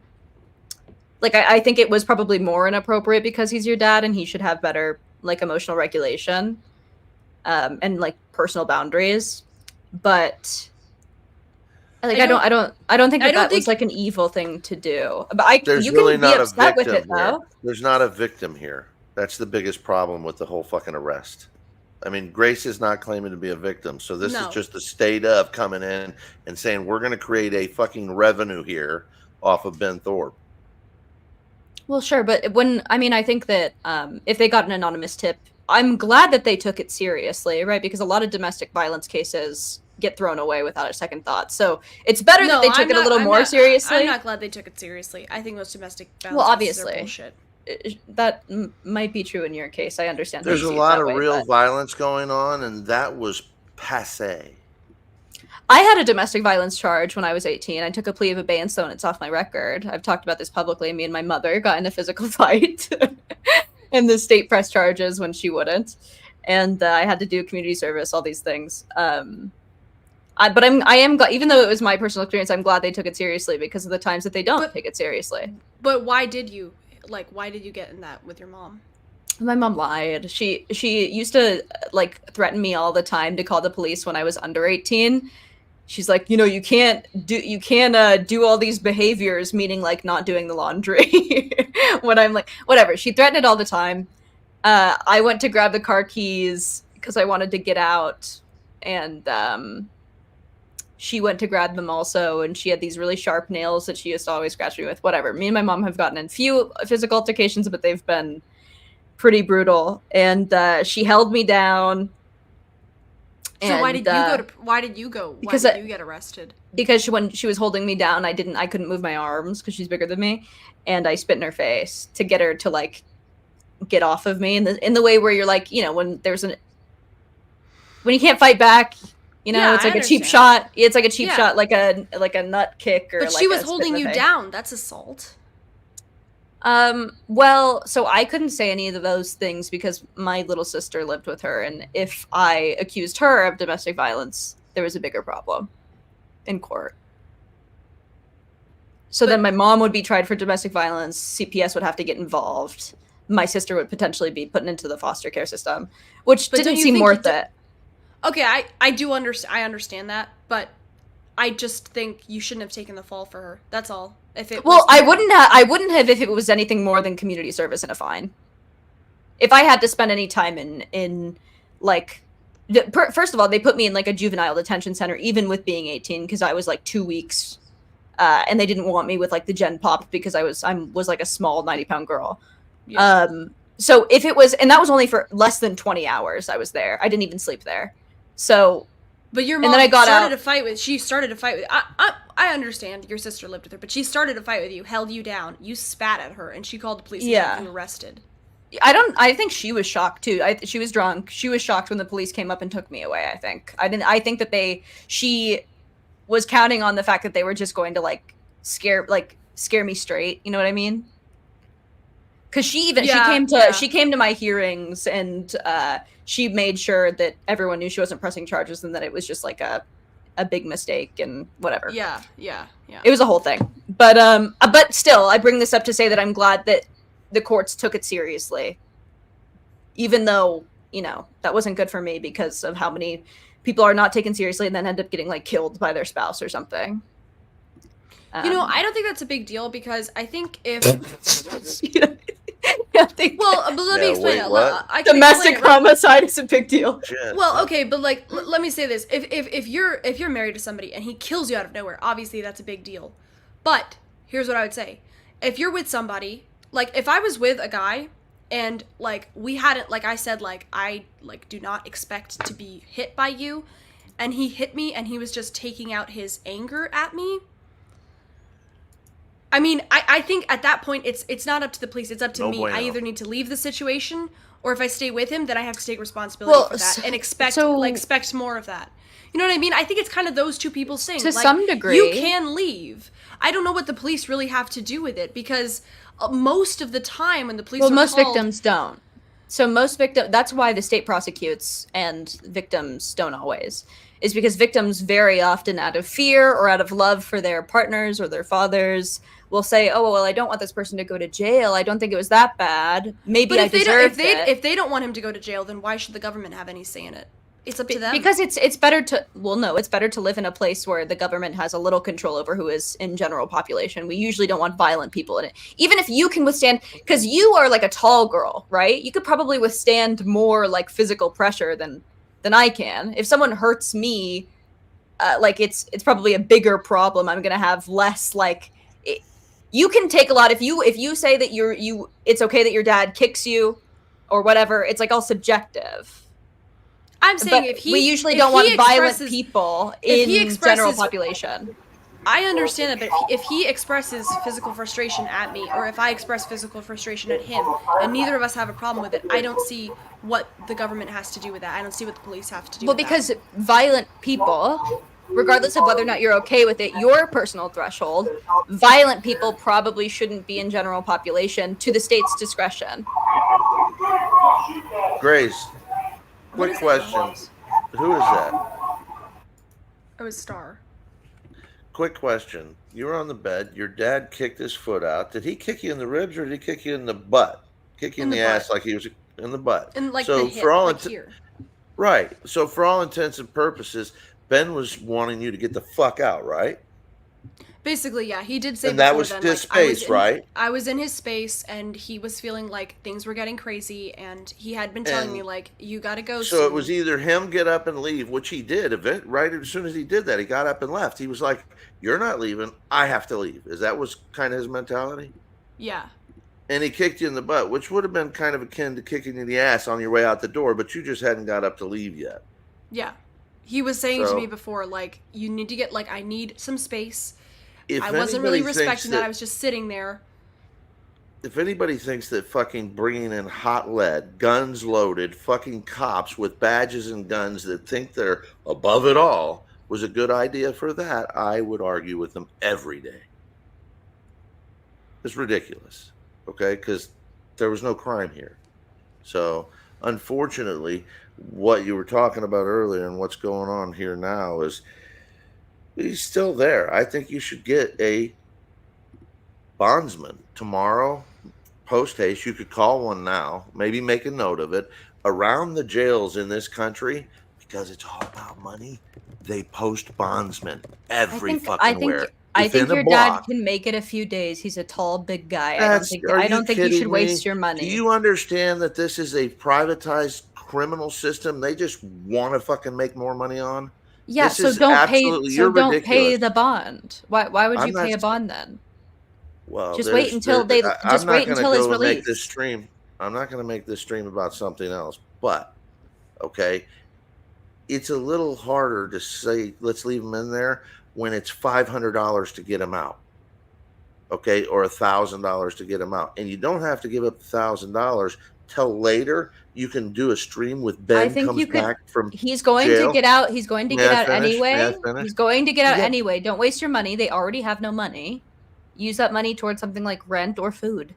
think it was probably more inappropriate because he's your dad and he should have better like emotional regulation and like personal boundaries. But like I don't think that was like an evil thing to do. But you really can be upset with it though. There's not a victim here. That's the biggest problem with the whole fucking arrest. I mean, Grace is not claiming to be a victim. So this is just the state of coming in and saying, we're going to create a fucking revenue here off of Ben Thorp. Well, sure. But I think that if they got an anonymous tip, I'm glad that they took it seriously, right? Because a lot of domestic violence cases get thrown away without a second thought. So it's better that they took it a little more seriously. I'm not glad they took it seriously. I think most domestic violence cases are bullshit. That might be true in your case. I understand. There's a lot of real violence going on, and that was passé. I had a domestic violence charge when I was 18. I took a plea of abeyance, though, and it's off my record. I've talked about this publicly. Me and my mother got in a physical fight, and the state pressed charges when she wouldn't, and I had to do community service, all these things. But I am glad, even though it was my personal experience, I'm glad they took it seriously because of the times that they don't take it seriously. But why did you get in that with your mom? My mom lied. She used to like threaten me all the time to call the police when I was under 18. She's like, you know, you can't do all these behaviors, meaning like not doing the laundry. When I'm like, whatever. She threatened it all the time. I went to grab the car keys because I wanted to get out, and she went to grab them also, and she had these really sharp nails that she used to always scratch me with. Whatever. Me and my mom have gotten in few physical altercations, but they've been pretty brutal. And she held me down. So why did you get arrested? Because when she was holding me down, I couldn't move my arms because she's bigger than me, and I spit in her face to get her to like get off of me in the way where you're like, you know, when you can't fight back, you know, it's like a cheap shot. It's like a cheap shot, like a nut kick or. But she was holding you down. That's assault. Well, so I couldn't say any of those things because my little sister lived with her, and if I accused her of domestic violence, there was a bigger problem in court. So then my mom would be tried for domestic violence, CPS would have to get involved, my sister would potentially be put into the foster care system, which didn't seem worth it. Okay, I understand that, but I just think you shouldn't have taken the fall for her. That's all. I wouldn't have if it was anything more than community service and a fine. If I had to spend any time in like, first of all, they put me in like a juvenile detention center, even with being 18, because I was like 2 weeks and they didn't want me with like the gen pop because I was like a small 90-pound girl. Yeah. So if it was, and that was only for less than 20 hours I was there. I didn't even sleep there. So, but your mom started a fight with, I understand your sister lived with her, but she started a fight with you, held you down, you spat at her, and she called the police and got you arrested. I think she was shocked too. She was drunk. She was shocked when the police came up and took me away, I think. I think that she was counting on the fact that they were just going to like scare me straight. You know what I mean? Because she came to my hearings, and she made sure that everyone knew she wasn't pressing charges and that it was just like a big mistake and whatever. Yeah. It was a whole thing. But still, I bring this up to say that I'm glad that the courts took it seriously, even though, you know, that wasn't good for me because of how many people are not taken seriously and then end up getting like killed by their spouse or something. You know, I don't think that's a big deal because I think if well, but let me explain it. Domestic homicide is a big deal. Well, okay, but like, let me say this: if you're married to somebody and he kills you out of nowhere, obviously that's a big deal. But here's what I would say: if you're with somebody, like if I was with a guy and like we hadn't, like I said, like I like do not expect to be hit by you, and he hit me and he was just taking out his anger at me. I mean, I think at that point it's not up to the police, it's up to me. Bueno. I either need to leave the situation, or if I stay with him, then I have to take responsibility for that and expect more of that. You know what I mean? I think it's kind of those two people's thing. To some degree. You can leave. I don't know what the police really have to do with it, because most of the time when the police most victims don't. So that's why the state prosecutes and victims don't always. Is because victims very often, out of fear or out of love for their partners or their fathers, will say, "Oh, well, I don't want this person to go to jail. I don't think it was that bad. Maybe I deserved it." If they don't want him to go to jail, then why should the government have any say in it? It's up to them. Because it's better to it's better to live in a place where the government has a little control over who is in general population. We usually don't want violent people in it. Even if you can withstand, because you are like a tall girl, right? You could probably withstand more like physical pressure than I can. If someone hurts me, like it's probably a bigger problem. I'm gonna have less like. You can take a lot if you say that it's okay that your dad kicks you, or whatever. It's like all subjective. I'm saying we usually don't want violent people in general population. I understand that, but if he expresses physical frustration at me, or if I express physical frustration at him, and neither of us have a problem with it, I don't see what the government has to do with that. I don't see what the police have to do with that. Well, because violent people, regardless of whether or not you're okay with it, your personal threshold, violent people probably shouldn't be in general population to the state's discretion. Grace, quick question. Who is that? It was Star. Quick question. You were on the bed. Your dad kicked his foot out. Did he kick you in the ribs or did he kick you in the butt? Kick you in the ass like he was in the butt. And like so the hip, for all like here. Right. So for all intents and purposes, Ben was wanting you to get the fuck out, right? Basically, yeah. He did say and that was his space, right? I was in his space, and he was feeling like things were getting crazy, and he had been telling me, like, you gotta go soon. So it was either him get up and leave, which he did. Right as soon as he did that, he got up and left. He was like, you're not leaving. I have to leave. That was kind of his mentality? Yeah. And he kicked you in the butt, which would have been kind of akin to kicking you in the ass on your way out the door, but you just hadn't got up to leave yet. Yeah. He was saying to me before, like, you need to get, like, I need some space. I wasn't really respecting that. I was just sitting there. If anybody thinks that fucking bringing in hot lead, guns loaded, fucking cops with badges and guns that think they're above it all was a good idea for that, I would argue with them every day. It's ridiculous, okay? Because there was no crime here. So, unfortunately, what you were talking about earlier and what's going on here now is he's still there. I think you should get a bondsman tomorrow, post haste. You could call one now, maybe make a note of it. Around the jails in this country, because it's all about money, they post bondsmen everywhere. I think your dad can make it a few days. He's a tall, big guy. I don't think you should waste your money. Do you understand that this is a privatized criminal system they just want to fucking make more money on? Yeah, This so is don't pay. absolutely, So you're don't pay ridiculous. the bond. Why would I'm you not. pay a bond then? Well, Just wait until I'm Just not wait going to until it's go and make this released. stream. I'm not going to make this stream about something else. But okay, it's a little harder to say let's leave him in there when it's $500 to get him out. Okay, or $1,000 to get him out, and you don't have to give up $1,000 till later. You can do a stream with I Ben think comes you could. back from He's going to jail. get out. He's going to May get I out finish? May I anyway. finish? He's going to get out Yeah. anyway. Don't waste your money. They already have no money. Use that money towards something like rent or food.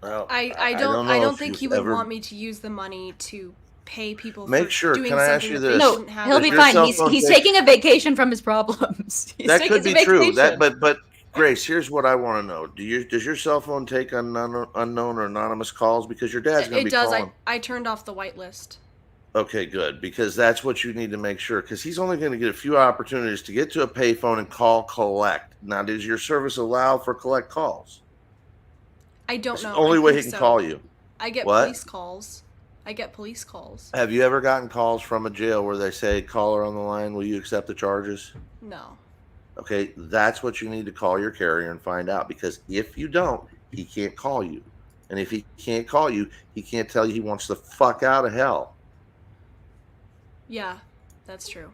Well, I don't think he would want me to use the money to pay people Make for sure, doing can I ask something you that they this? No, shouldn't have. he'll be your fine. cell He's phone he's take- taking a vacation from his problems. He's That taking could be a true. vacation. But Grace, here's what I want to know: does your cell phone take unknown or anonymous calls? Because your dad's going to be It does. calling. I turned off the whitelist. Okay, good, because that's what you need to make sure. Because he's only going to get a few opportunities to get to a payphone and call collect. Now, does your service allow for collect calls? I don't It's know. the only I way he think can so. call you. I get What? police calls. Have you ever gotten calls from a jail where they say, caller on the line, will you accept the charges? No. Okay, that's what you need to call your carrier and find out, because if you don't, he can't call you. And if he can't call you, he can't tell you he wants the fuck out of hell. Yeah, that's true.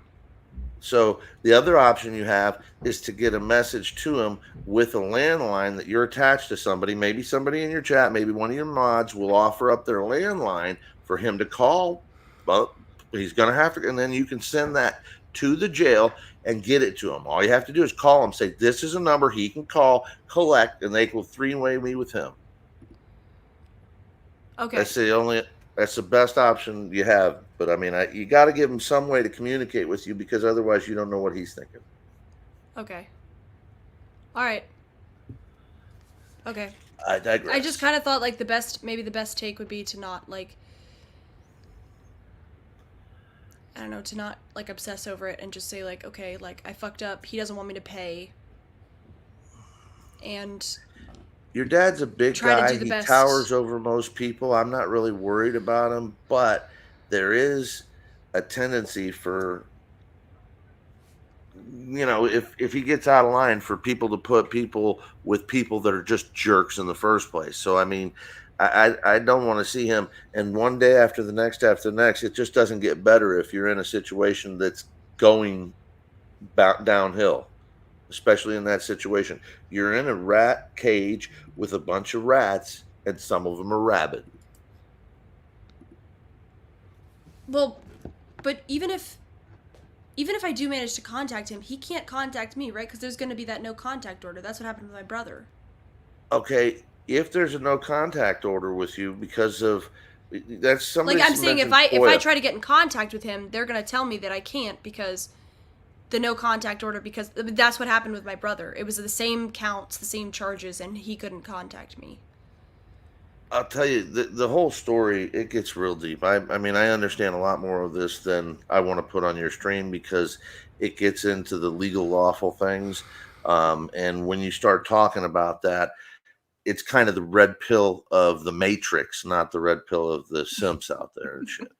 So the other option you have is to get a message to him with a landline that you're attached to somebody. Maybe somebody in your chat, maybe one of your mods will offer up their landline for him to call. Well, he's going to have to, and then you can send that to the jail and get it to him. All you have to do is call him, say, this is a number he can call, collect, and they will three-way me with him. Okay. That's the best option you have. But I mean, you got to give him some way to communicate with you, because otherwise you don't know what he's thinking. Okay. All right. Okay. I digress. I just kind of thought like the best take would be to not like, I don't know, to not like obsess over it and just say like, okay, like I fucked up. He doesn't want me to pay. And your dad's a big guy. He best. towers over most people. I'm not really worried about him, but there is a tendency for, if he gets out of line, for people to put people with people that are just jerks in the first place. So, I mean, I don't want to see him. And one day after the next, it just doesn't get better if you're in a situation that's going downhill. Especially in that situation, you're in a rat cage with a bunch of rats, and some of them are rabid. Well, but even if I do manage to contact him, he can't contact me, right? Because there's going to be that no contact order. That's what happened with my brother. Okay, if there's a no contact order with you because of that's somebody. Like I'm saying, if I try to get in contact with him, they're going to tell me that I can't because the no contact order, because that's what happened with my brother. It was the same counts, the same charges, and he couldn't contact me. I'll tell you, the whole story, it gets real deep. I mean, I understand a lot more of this than I want to put on your stream, because it gets into the legal, lawful things. And when you start talking about that, it's kind of the red pill of the Matrix, not the red pill of the simps out there and shit.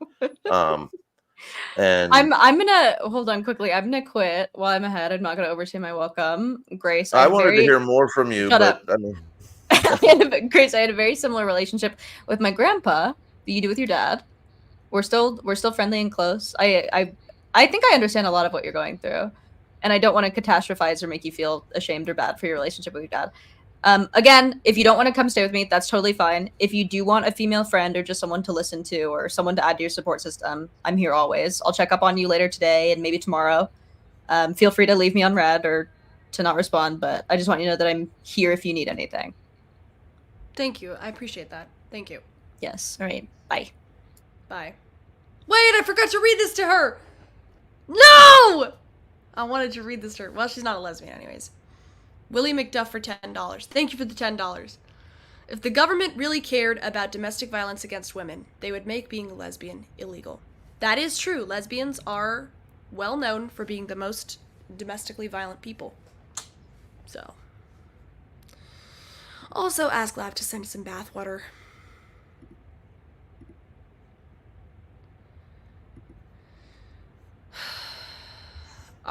And I'm gonna hold on quickly. I'm gonna quit while I'm ahead. I'm not gonna overstay my welcome, Grace. I wanted to hear more from you. Shut up. I mean, Grace, I had a very similar relationship with my grandpa that you do with your dad. We're still friendly and close. I think I understand a lot of what you're going through, and I don't want to catastrophize or make you feel ashamed or bad for your relationship with your dad. Again, if you don't want to come stay with me, that's totally fine. If you do want a female friend or just someone to listen to or someone to add to your support system, I'm here always. I'll check up on you later today and maybe tomorrow. Feel free to leave me on red or to not respond, but I just want you to know that I'm here if you need anything. Thank you. I appreciate that. Thank you. Yes. All right. Bye. Bye. Wait, I forgot to read this to her. No! I wanted to read this to her. Well, she's not a lesbian anyways. Willie McDuff for $10. Thank you for the $10. If the government really cared about domestic violence against women, they would make being a lesbian illegal. That is true. Lesbians are well known for being the most domestically violent people. So. Also, ask Lav to send some bathwater.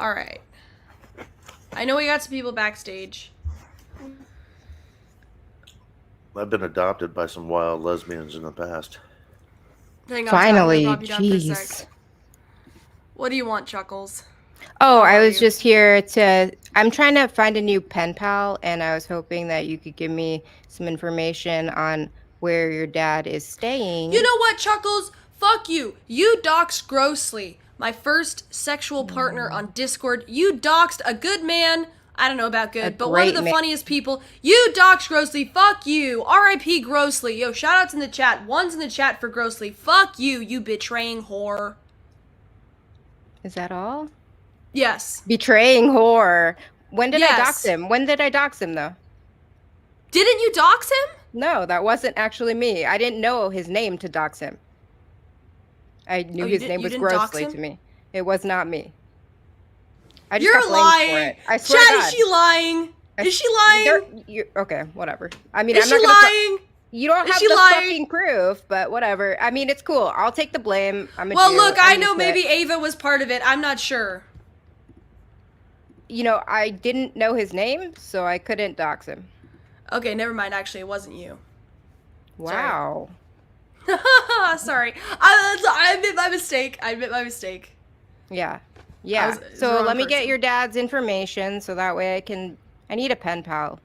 All right. I know we got some people backstage. I've been adopted by some wild lesbians in the past. Hang on, Finally, I'm gonna drop you down for a jeez. sec. What do you want, Chuckles? Oh, How I are was you? just here to. I'm trying to find a new pen pal, and I was hoping that you could give me some information on where your dad is staying. You know what, Chuckles? Fuck you. You doxed Grossly, my first sexual partner on Discord. You doxed a good man. I don't know about good, but one of great the man. funniest people. You doxed Grossly. Fuck you. R.I.P. Grossly. Yo, shout outs in the chat. One's in the chat for Grossly. Fuck you, you betraying whore. Is that all? Yes. Betraying whore. When did I dox Yes. him? When did I dox him, though? Didn't you dox him? No, that wasn't actually me. I didn't know his name to dox him. I knew Oh, you his didn't- name you was didn't dox Grossly him? to me. It was not me. I just You're got blamed for lying. it. I swear to Chad, God. is she lying? Is she lying? Okay, whatever. I mean, Is I'm she not gonna. lying? You don't Is have she the lying? fucking proof, but whatever. I mean, it's cool. I'll take the blame. I'm a Well, Jew. look, I'm I know used to maybe it. Ava was part of it. I'm not sure. You know, I didn't know his name, so I couldn't dox him. Okay, never mind. Actually, it wasn't you. Wow. Sorry. I admit my mistake. Yeah. Yeah. was the So wrong let me get person. your dad's information so that way I need a pen pal.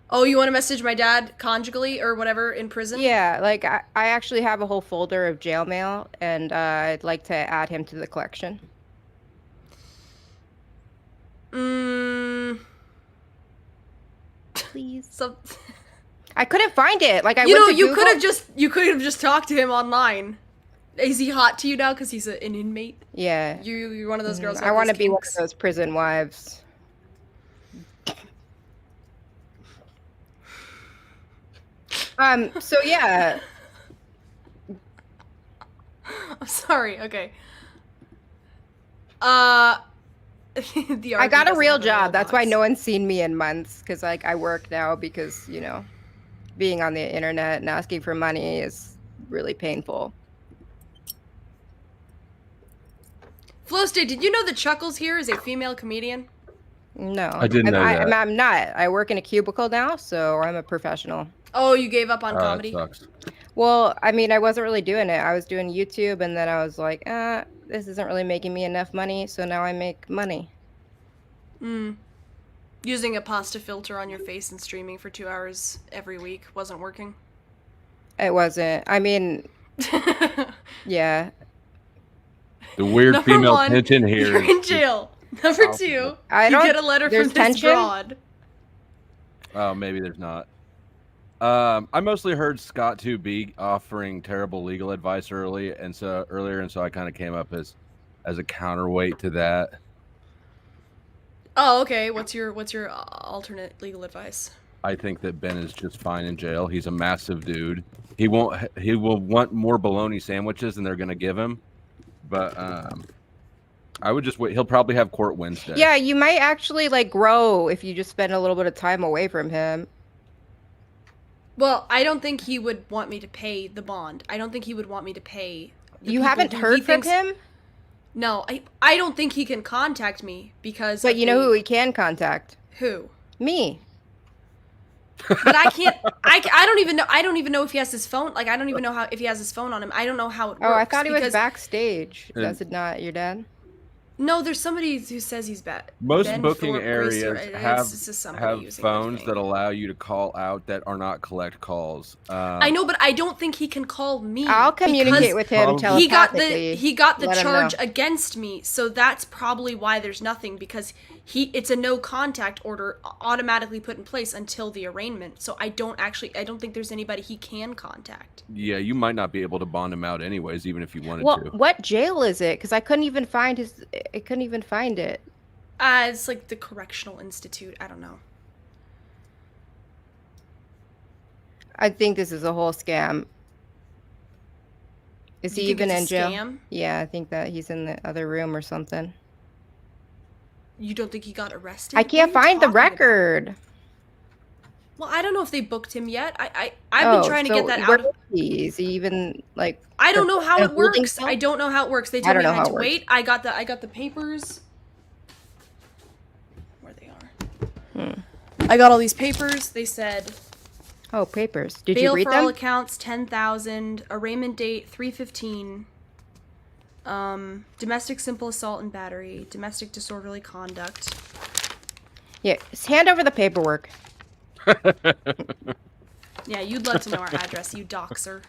Oh, you want to message my dad conjugally or whatever in prison? Yeah, like I actually have a whole folder of jail mail, and I'd like to add him to the collection. Please. So, I couldn't find it. Like I you went know, to you Google. could have just talked to him online. Is he hot to you now because he's an inmate? Yeah. You're one of those girls. I want to be one of those prison wives. So yeah. I'm sorry. Okay. The I RP got a doesn't real have job. That's why mailbox. no one's seen me in months. Because like I work now because, you know, being on the internet and asking for money is really painful. Flo State, did you know that Chuckles here is a female comedian? No. I didn't know that. I'm not. I work in a cubicle now, so I'm a professional. Oh, you gave up on Oh, comedy? that sucks. Well, I mean, I wasn't really doing it. I was doing YouTube, and then I was like, this isn't really making me enough money, so now I make money. Using a pasta filter on your face and streaming for 2 hours every week wasn't working? It wasn't. I mean, yeah. The weird Number female one, tension here. You're in is- jail. Number two, I you don't- get a letter there's from this tension? broad. Oh, maybe there's not. I mostly heard Scott 2B offering terrible legal advice earlier, and so I kind of came up as a counterweight to that. Oh, okay. What's your alternate legal advice? I think that Ben is just fine in jail. He's a massive dude. He will want more bologna sandwiches than they're gonna give him. But I would just wait. He'll probably have court Wednesday. Yeah, you might actually like grow if you just spend a little bit of time away from him. Well, I don't think he would want me to pay the bond. I don't think he would want me to pay. the You people haven't who heard he from thinks- him? No, I don't think he can contact me because. But of you know the- who he can contact? Who? Me. But I can't. I don't even know. I don't even know if he has his phone. Like I don't even know if he has his phone on him. I don't know how it works. Oh, I thought he was because- backstage. And- That's not your dad? No, there's somebody who says he's bad. Most Ben booking Thorp, areas Gracer, have it's just somebody using my phones name. that allow you to call out that are not collect calls. I know, but I don't think he can call me. I'll communicate because with him Probably- he got telepathically. the Let him charge know. against me, so that's probably why there's nothing, because it's a no contact order automatically put in place until the arraignment. So I don't think there's anybody he can contact. Yeah, you might not be able to bond him out anyways, even if you wanted Well, to. what jail is it? Because I couldn't even find I couldn't even find it. It's like the Correctional Institute. I don't know. I think this is a whole scam. Is You he think even it's a in jail? scam? Yeah, I think that he's in the other room or something. You don't think he got arrested? I What can't are you find the talking about? record. Well, I don't know if they booked him yet. I've been trying to get that where out of. is he? Is he even like? I don't know how in a it holding works. cell? I don't know how it works. They I told don't me I know had how to it works. wait. I got the papers. I got all these papers. They said, Oh, papers. Did bail you read for them? all accounts, 10,000. Arraignment date, 3/15. Domestic simple assault and battery. Domestic disorderly conduct. Yeah, just hand over the paperwork. Yeah, you'd love to know our address, you doxer.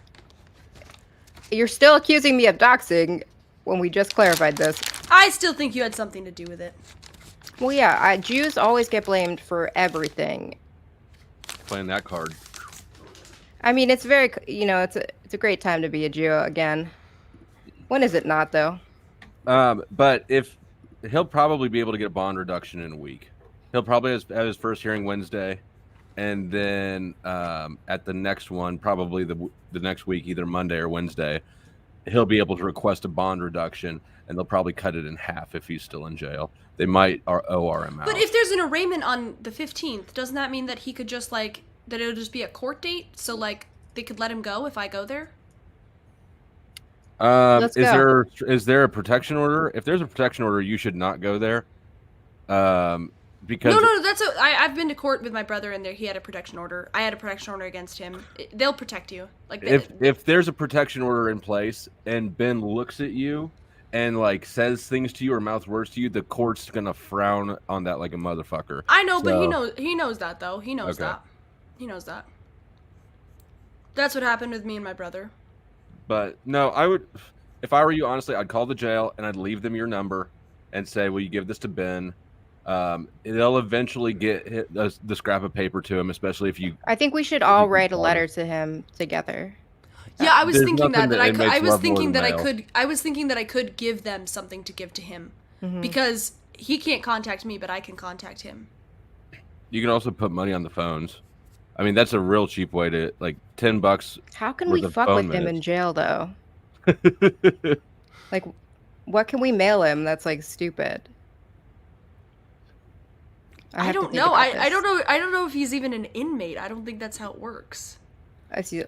You're still accusing me of doxing when we just clarified this. I still think you had something to do with it. Well, yeah, Jews always get blamed for everything. Playing that card. I mean, it's very, it's a great time to be a Jew again. When is it not, though? But if he'll probably be able to get a bond reduction in a week. He'll probably have his first hearing Wednesday, and then at the next one, probably the next week, either Monday or Wednesday, he'll be able to request a bond reduction, and they'll probably cut it in half if he's still in jail. They might OR him out. But if there's an arraignment on the 15th, doesn't that mean that he could just, like, that it'll just be a court date? So, like, they could let him go if I go there? Let's go. Is there a protection order? If there's a protection order, you should not go there. Because No, that's I've been to court with my brother and he had a protection order. I had a protection order against him. They'll protect you. Like if there's a protection order in place and Ben looks at you and like says things to you or mouths words to you, the court's gonna frown on that like a motherfucker. I know, but he knows that though. He knows that. He knows that. That's what happened with me and my brother. But no, I would, if I were you, honestly, I'd call the jail and I'd leave them your number and say, will you give this to Ben? They'll eventually get the scrap of paper to him, especially if you. I think we should all write a letter to him together. Yeah, I was thinking that I was thinking that I could give them something to give to him because he can't contact me, but I can contact him. You can also put money on the phones. I mean, that's a real cheap way to, like, $10. How can we fuck with him in jail, though? Like, what can we mail him that's, like, stupid? I don't know. I don't know. I don't know if he's even an inmate. I don't think that's how it works. I see.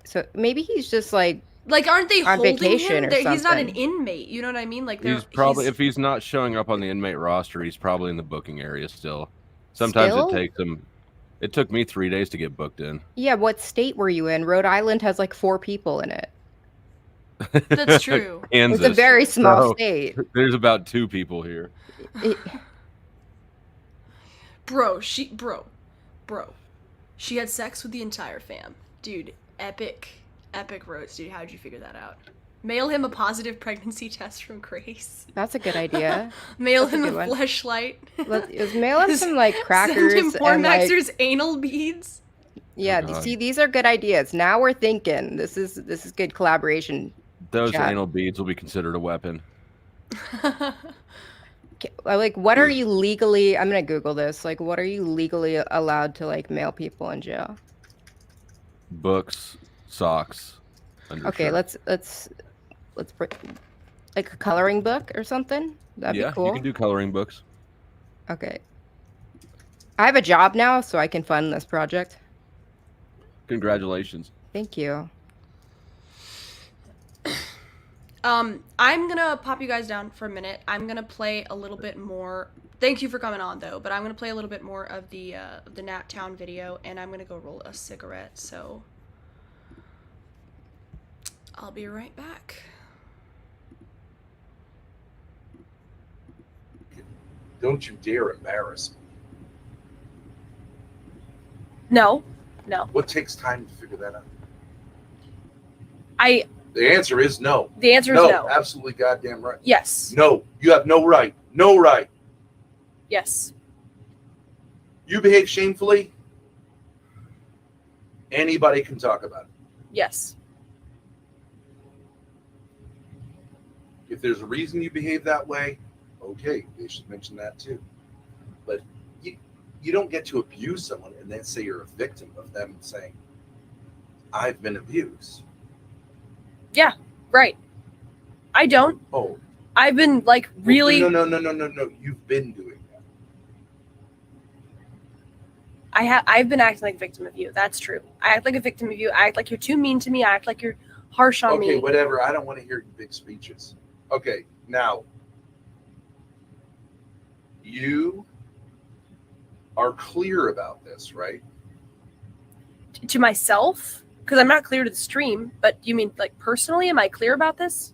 So maybe he's just, like aren't they on holding vacation him? or something? He's not an inmate. You know what I mean? Like, he's probably, if he's not showing up on the inmate roster, he's probably in the booking area still. Sometimes it takes him. It took me 3 days to get booked in. Yeah, what state were you in? Rhode Island has like 4 people in it. That's true. Kansas. It's a very small state. There's about 2 people here. Bro, she had sex with the entire fam. Dude, epic roast, dude. How'd you figure that out? Mail him a positive pregnancy test from Grace. That's a good idea. Mail him a fleshlight. Let's mail him some like crackers. Send him Porn and Maxer's anal beads. Yeah, see, these are good ideas. Now we're thinking. This is good collaboration. Those anal beads will be considered a weapon. Like, what are you legally? I'm gonna Google this. Like, what are you legally allowed to like mail people in jail? Books, socks. Okay, let's like a coloring book or something. That'd be cool. You can do coloring books. Okay. I have a job now, so I can fund this project. Congratulations. Thank you. I'm gonna pop you guys down for a minute. I'm gonna play a little bit more. Thank you for coming on, though. But I'm gonna play a little bit more of the Nat Town video, and I'm gonna go roll a cigarette. So I'll be right back. Don't you dare embarrass me. No. What takes time to figure that out? The answer is no. The answer is no. Absolutely goddamn right. Yes. No, you have no right. No right. Yes. You behave shamefully, anybody can talk about it. Yes. If there's a reason you behave that way, okay, they should mention that too. But you don't get to abuse someone and then say you're a victim of them saying, I've been abused. Yeah, right. I don't. Oh. I've been like really. No. You've been doing that. I've been acting like a victim of you. That's true. I act like a victim of you. I act like you're too mean to me. I act like you're harsh on me. Okay, whatever. I don't want to hear big speeches. Okay, now you are clear about this, right? To myself? Because I'm not clear to the stream, but you mean like personally? Am I clear about this?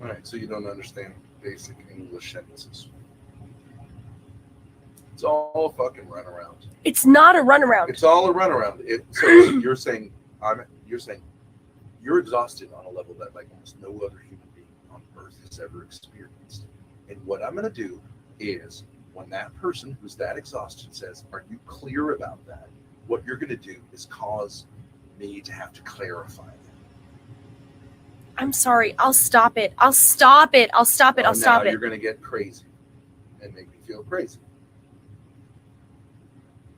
All right, so you don't understand basic English sentences. It's all a fucking runaround. It's not a runaround. It's all a runaround. So you're saying you're exhausted on a level that like almost no other human being on earth has ever experienced. And what I'm going to do is, when that person who's that exhausted says, "Are you clear about that?" What you're going to do is cause me to have to clarify that. I'm sorry. I'll stop it. I'll stop it. I'll stop it. I'll stop it. You're going to get crazy and make me feel crazy.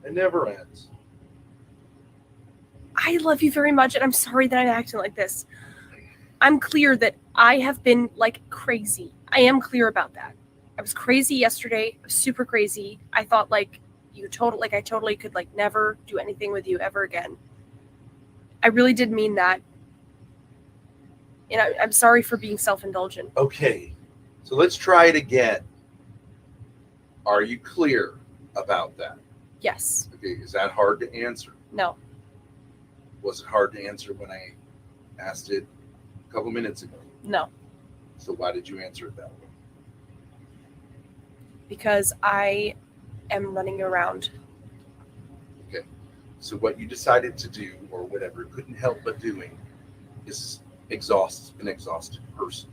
It never ends. I love you very much, and I'm sorry that I'm acting like this. I'm clear that I have been like crazy. I am clear about that. I was crazy yesterday. I was super crazy. I thought like I totally could like never do anything with you ever again. I really did mean that. And I'm sorry for being self-indulgent. Okay, so let's try it again. Are you clear about that? Yes. Okay, is that hard to answer? No. Was it hard to answer when I asked it a couple minutes ago? No. So why did you answer it that way? Because I am running around. Okay, so what you decided to do, or whatever, couldn't help but doing, is exhaust an exhausted person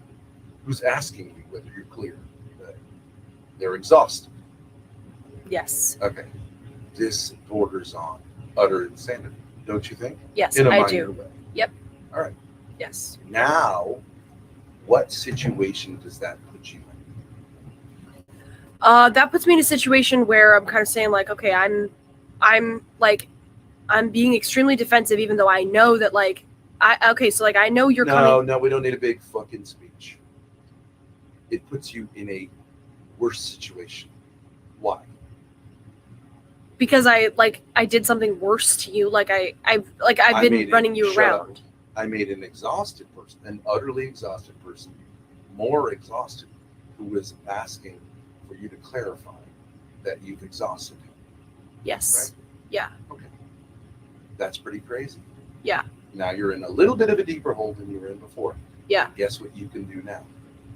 who's asking you whether you're clear. They're exhausted. Yes. Okay, this borders on utter insanity, don't you think? Yes, In a I minor do. way. Yep. All right. Yes. Now, what situation does that put you in? That puts me in a situation where I'm kind of saying like, okay, I'm being extremely defensive, even though I know that like, I know you're coming. No, we don't need a big fucking speech. It puts you in a worse situation. Why? Because I did something worse to you. Like I've been running you around. I made an exhausted person, an utterly exhausted person, more exhausted, who was asking for you to clarify that you've exhausted him. Yes. Right? Yeah. Okay. That's pretty crazy. Yeah. Now you're in a little bit of a deeper hole than you were in before. Yeah. Guess what you can do now?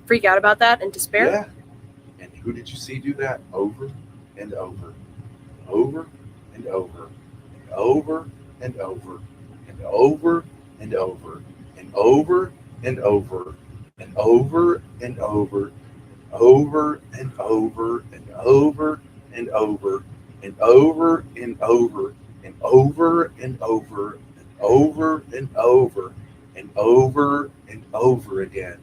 Freak out about that and despair? Yeah. And who did you see do that over and over, over and over, and over and over, and over and over, and over and over, and over and over, over and over, and over and over, and over and over, and over and over, over and over and over and over again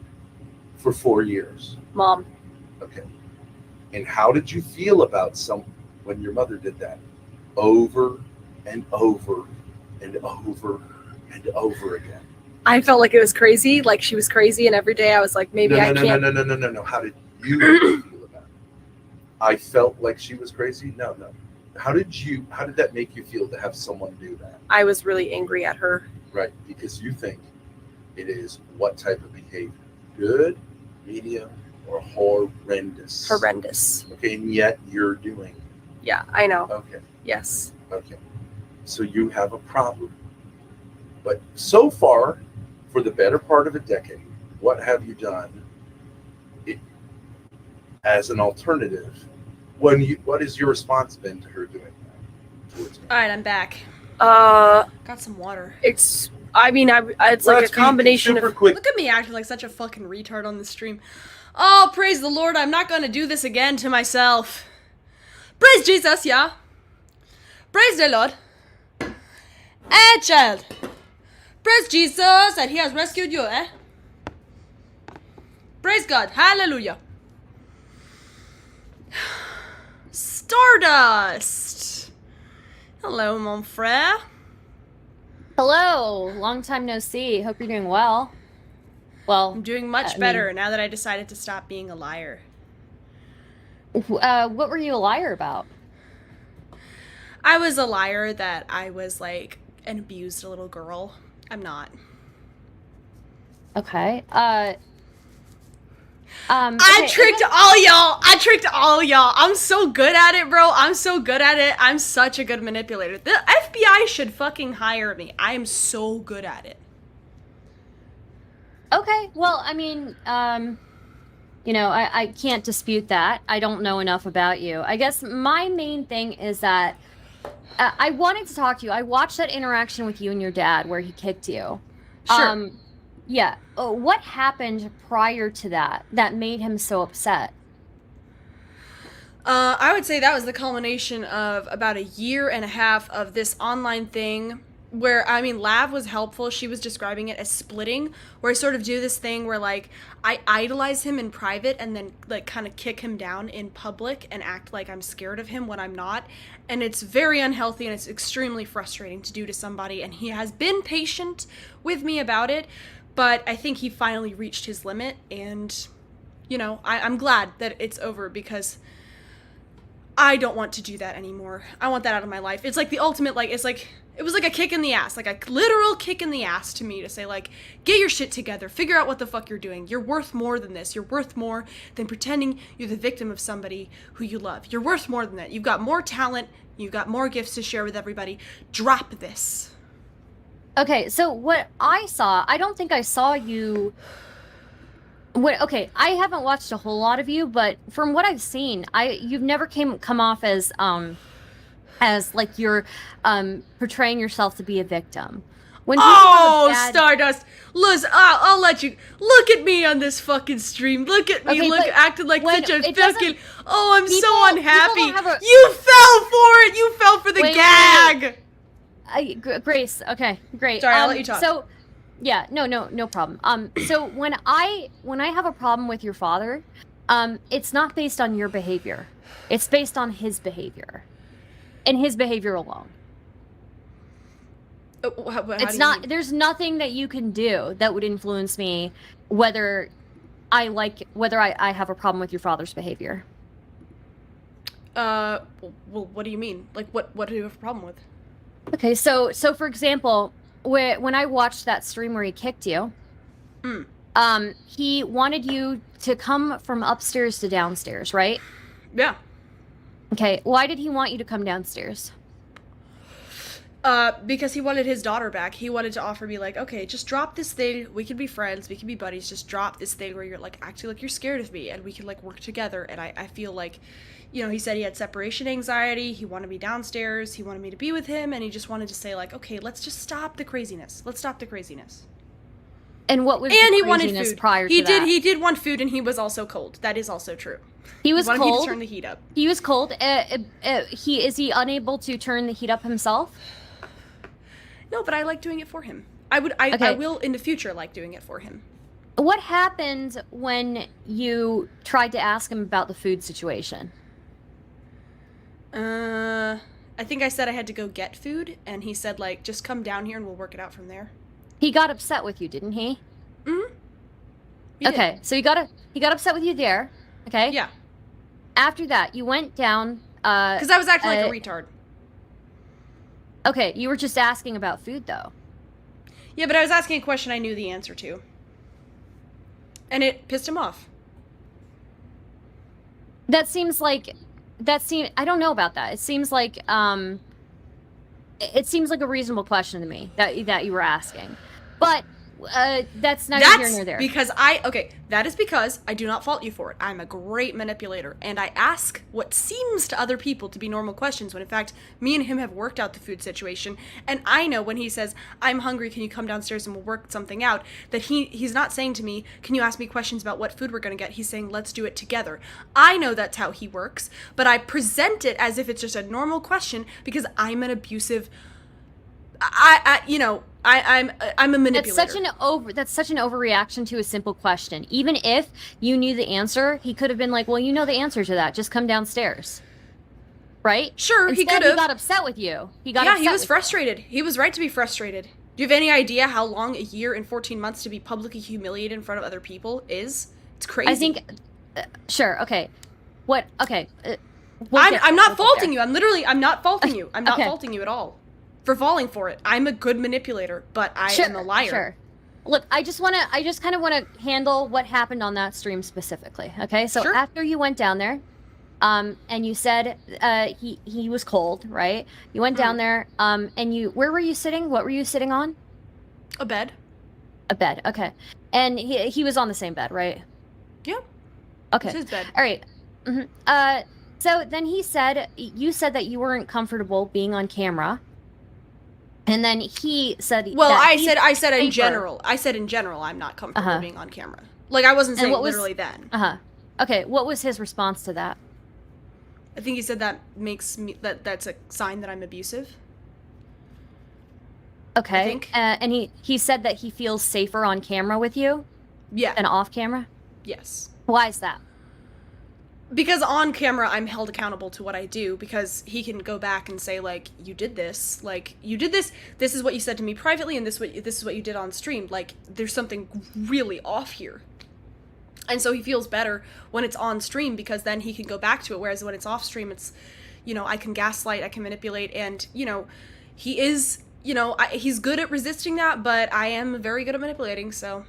for 4 years. Mom. Okay. And how did you feel about when your mother did that? Over and over and over and over again. I felt like it was crazy, like she was crazy, and every day I was like, maybe I can't. No. How did you feel about it? I felt like she was crazy? No. How did that make you feel to have someone do that? I was really angry at her. Right, because you think it is what type of behavior? Good, medium, or horrendous? Horrendous. Okay, and yet you're doing it. Yeah, I know. Okay. Yes. Okay. So you have a problem. But so far, for the better part of a decade, what have you done as an alternative? What has your response been to her doing that towards me? All right, I'm back. Got some water. It's like a combination of. Quick. Look at me acting like such a fucking retard on the stream. Oh, praise the Lord, I'm not gonna do this again to myself. Praise Jesus, yeah. Praise the Lord. Eh, child. Praise Jesus that he has rescued you, eh? Praise God. Hallelujah. Stardust. Hello, mon frere. Hello. Long time no see. Hope you're doing well. Well, I'm doing much better now that I decided to stop being a liar. What were you a liar about? I was a liar that I was like an abused little girl. I'm not. Okay. I tricked all y'all. I tricked all y'all. I'm so good at it, bro. I'm so good at it. I'm such a good manipulator. The FBI should fucking hire me. I am so good at it. Okay, well, I mean, you know, I can't dispute that. I don't know enough about you. I guess my main thing is that I wanted to talk to you. I watched that interaction with you and your dad where he kicked you. Sure. Yeah. What happened prior to that made him so upset? I would say that was the culmination of about 1.5 years of this online thing where, I mean, Lav was helpful. She was describing it as splitting, where I sort of do this thing where, like, I idolize him in private and then, like, kind of kick him down in public and act like I'm scared of him when I'm not. And it's very unhealthy and it's extremely frustrating to do to somebody. And he has been patient with me about it, but I think he finally reached his limit. And, you know, I'm glad that it's over because I don't want to do that anymore. I want that out of my life. It's like the ultimate, like, it's like, it was like a kick in the ass, like a literal kick in the ass to me to say, like, get your shit together, figure out what the fuck you're doing. You're worth more than this. You're worth more than pretending you're the victim of somebody who you love. You're worth more than that. You've got more talent. You've got more gifts to share with everybody. Drop this. Okay, so what I saw, I don't think I saw you... Okay, I haven't watched a whole lot of you, but from what I've seen, you've never come off as like you're portraying yourself to be a victim. When Stardust! Liz, I'll let you look at me on this fucking stream. Look at me, acting like such a fucking. Oh, I'm so unhappy. You fell for it. You fell for the gag. Grace, okay, great. Sorry, I'll let you talk. So, yeah, no problem. So when I have a problem with your father, it's not based on your behavior. It's based on his behavior. And his behavior alone. It's not. There's nothing that you can do that would influence me whether I have a problem with your father's behavior. Well, what do you mean? Like, what do you have a problem with? Okay, so for example, when I watched that stream where he kicked you, he wanted you to come from upstairs to downstairs, right? Yeah. Okay, why did he want you to come downstairs? Because he wanted his daughter back. He wanted to offer me, like, okay, just drop this thing. We can be friends. We can be buddies. Just drop this thing where you're, like, acting like you're scared of me, and we can, like, work together. And I feel like, you know, he said he had separation anxiety. He wanted me downstairs. He wanted me to be with him, and he just wanted to say, like, okay, let's just stop the craziness. Let's stop the craziness. And what was the craziness prior to that? He did want food, and he was also cold. That is also true. He was cold. He wanted me to turn the heat up. He was cold. Is he unable to turn the heat up himself? No, but I like doing it for him. I will in the future like doing it for him. What happened when you tried to ask him about the food situation? I think I said I had to go get food, and he said, like, just come down here and we'll work it out from there. He got upset with you, didn't he? Mm-hmm. Okay, so he got upset with you there. Okay. Yeah. After that, you went down. Because I was acting like a retard. Okay, you were just asking about food, though. Yeah, but I was asking a question I knew the answer to. And it pissed him off. I don't know about that. It seems like a reasonable question to me that you were asking. But that's neither here nor there. That is because I do not fault you for it. I'm a great manipulator, and I ask what seems to other people to be normal questions when in fact me and him have worked out the food situation, and I know when he says, I'm hungry, can you come downstairs and we'll work something out, that he's not saying to me, can you ask me questions about what food we're going to get? He's saying, let's do it together. I know that's how he works, but I present it as if it's just a normal question because I'm an abusive I'm a manipulator. That's such an overreaction to a simple question. Even if you knew the answer, he could have been like, well, you know the answer to that. Just come downstairs. Right? Sure, Instead, he could have. He got upset with you. He was frustrated. He was right to be frustrated. Do you have any idea how long 1 year and 14 months to be publicly humiliated in front of other people is? It's crazy. I think, sure, okay. Okay. I'm not faulting you. I'm not faulting you. I'm not faulting you at all for falling for it. I'm a good manipulator, but I am a liar. Sure. look, I just kind of want to handle what happened on that stream specifically. Okay, so Sure. after you went down there, and you said he was cold, right? You went down there, and where were you sitting? What were you sitting on? A bed. A bed. Okay, and he was on the same bed, right? Yeah. Okay. It's his bed. All right. So then you said that you weren't comfortable being on camera. And then he said, "Well, I said in general. I said in general, I'm not comfortable being on camera. Like I wasn't saying literally then. Okay. What was his response to that? I think he said that makes me that's a sign that I'm abusive. Okay. I think. And he said that he feels safer on camera with you. Yeah. Than off camera. Yes. Why is that? Because on camera, I'm held accountable to what I do, because he can go back and say, like, you did this, this is what you said to me privately, and this is what you did on stream, like, there's something really off here. And so he feels better when it's on stream, because then he can go back to it, whereas when it's off stream, it's, I can gaslight, I can manipulate, and, he is, he's good at resisting that, but I am very good at manipulating, so.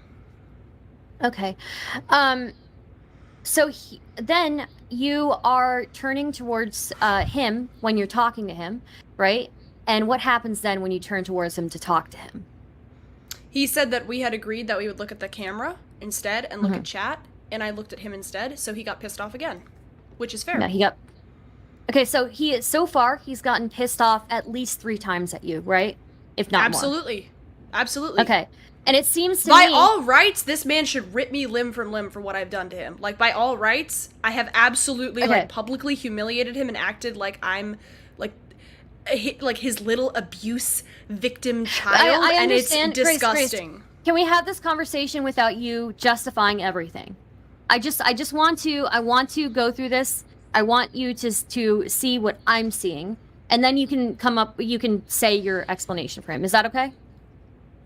Okay. So then you are turning towards him when you're talking to him, right? And what happens then when you turn towards him to talk to him? He said that we had agreed that we would look at the camera instead and look at chat, and I looked at him instead, so he got pissed off again, which is fair. No, Okay, so far he's gotten pissed off at least 3 times at you, right? If not more. Absolutely. Okay. And it seems to by me... all rights, this man should rip me limb from limb for what I've done to him. Like, by all rights, I have absolutely, like, publicly humiliated him and acted like I'm, like his little abuse victim child, I and it's understand. disgusting. Grace, can we have this conversation without you justifying everything? I want to go through this. I want you to see what I'm seeing, and then you can say your explanation for him. Is that okay?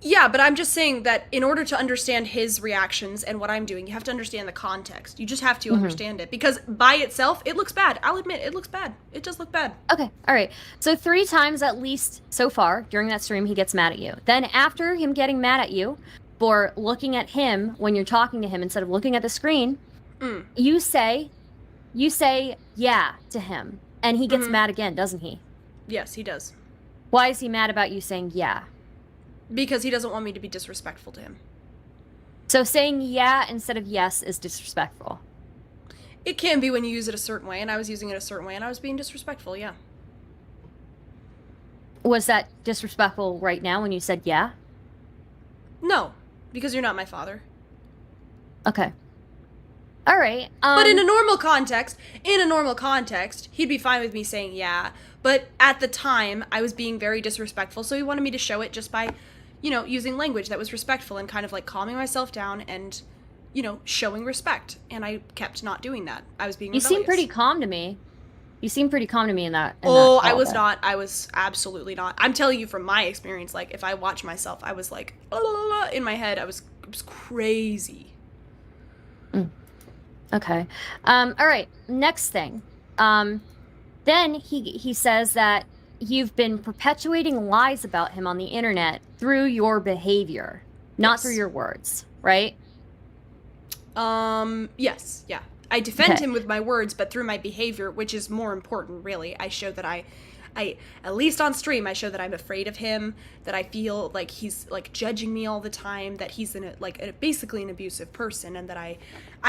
Yeah, but I'm just saying that in order to understand his reactions and what I'm doing, you have to understand the context. You just have to understand it, because by itself, it looks bad. I'll admit, it looks bad. It does look bad. Okay, all right. So 3 times at least so far during that stream, he gets mad at you. Then after him getting mad at you for looking at him when you're talking to him instead of looking at the screen, you say yeah to him, and he gets mad again, doesn't he? Yes, he does. Why is he mad about you saying yeah? Because he doesn't want me to be disrespectful to him. So saying yeah instead of yes is disrespectful. It can be when you use it a certain way, and I was using it a certain way, and I was being disrespectful, yeah. Was that disrespectful right now when you said yeah? No, because you're not my father. Okay. All right. But in a normal context, he'd be fine with me saying yeah. But at the time, I was being very disrespectful, so he wanted me to show it just by, using language that was respectful and kind of like calming myself down and, showing respect. And I kept not doing that. I was being rebellious. You seem pretty calm to me. In that. I was not. I was absolutely not. I'm telling you from my experience, like, if I watch myself, I was like, in my head, it was crazy. Okay. All right. Next thing. Then he says that you've been perpetuating lies about him on the internet through your behavior, not through your words, right? Yes. Yeah. I defend him with my words, but through my behavior, which is more important, really. I show that I at least on stream, I show that I'm afraid of him, that I feel like he's like judging me all the time, that he's basically an abusive person, and that I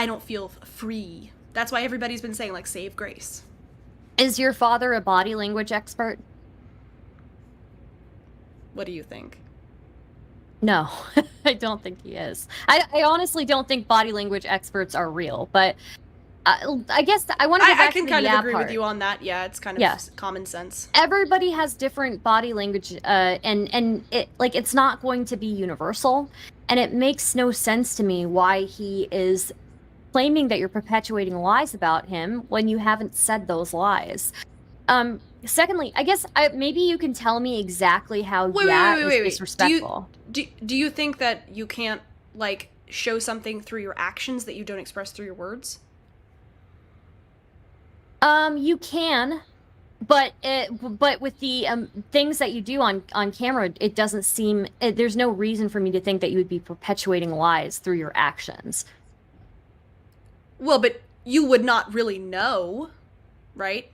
don't feel free. That's why everybody's been saying, like, save Grace. Is your father a body language expert? What do you think? No, I don't think he is. I honestly don't think body language experts are real, but I guess I want to go back to the I can kind of agree part. with you on that. Yeah, it's kind of common sense. Everybody has different body language, and it's not going to be universal, and it makes no sense to me why he is claiming that you're perpetuating lies about him when you haven't said those lies. Secondly, I guess maybe you can tell me exactly how is disrespectful. Do you think that you can't, like, show something through your actions that you don't express through your words? You can, But with the things that you do on camera, it doesn't seem there's no reason for me to think that you would be perpetuating lies through your actions. Well, but you would not really know, right?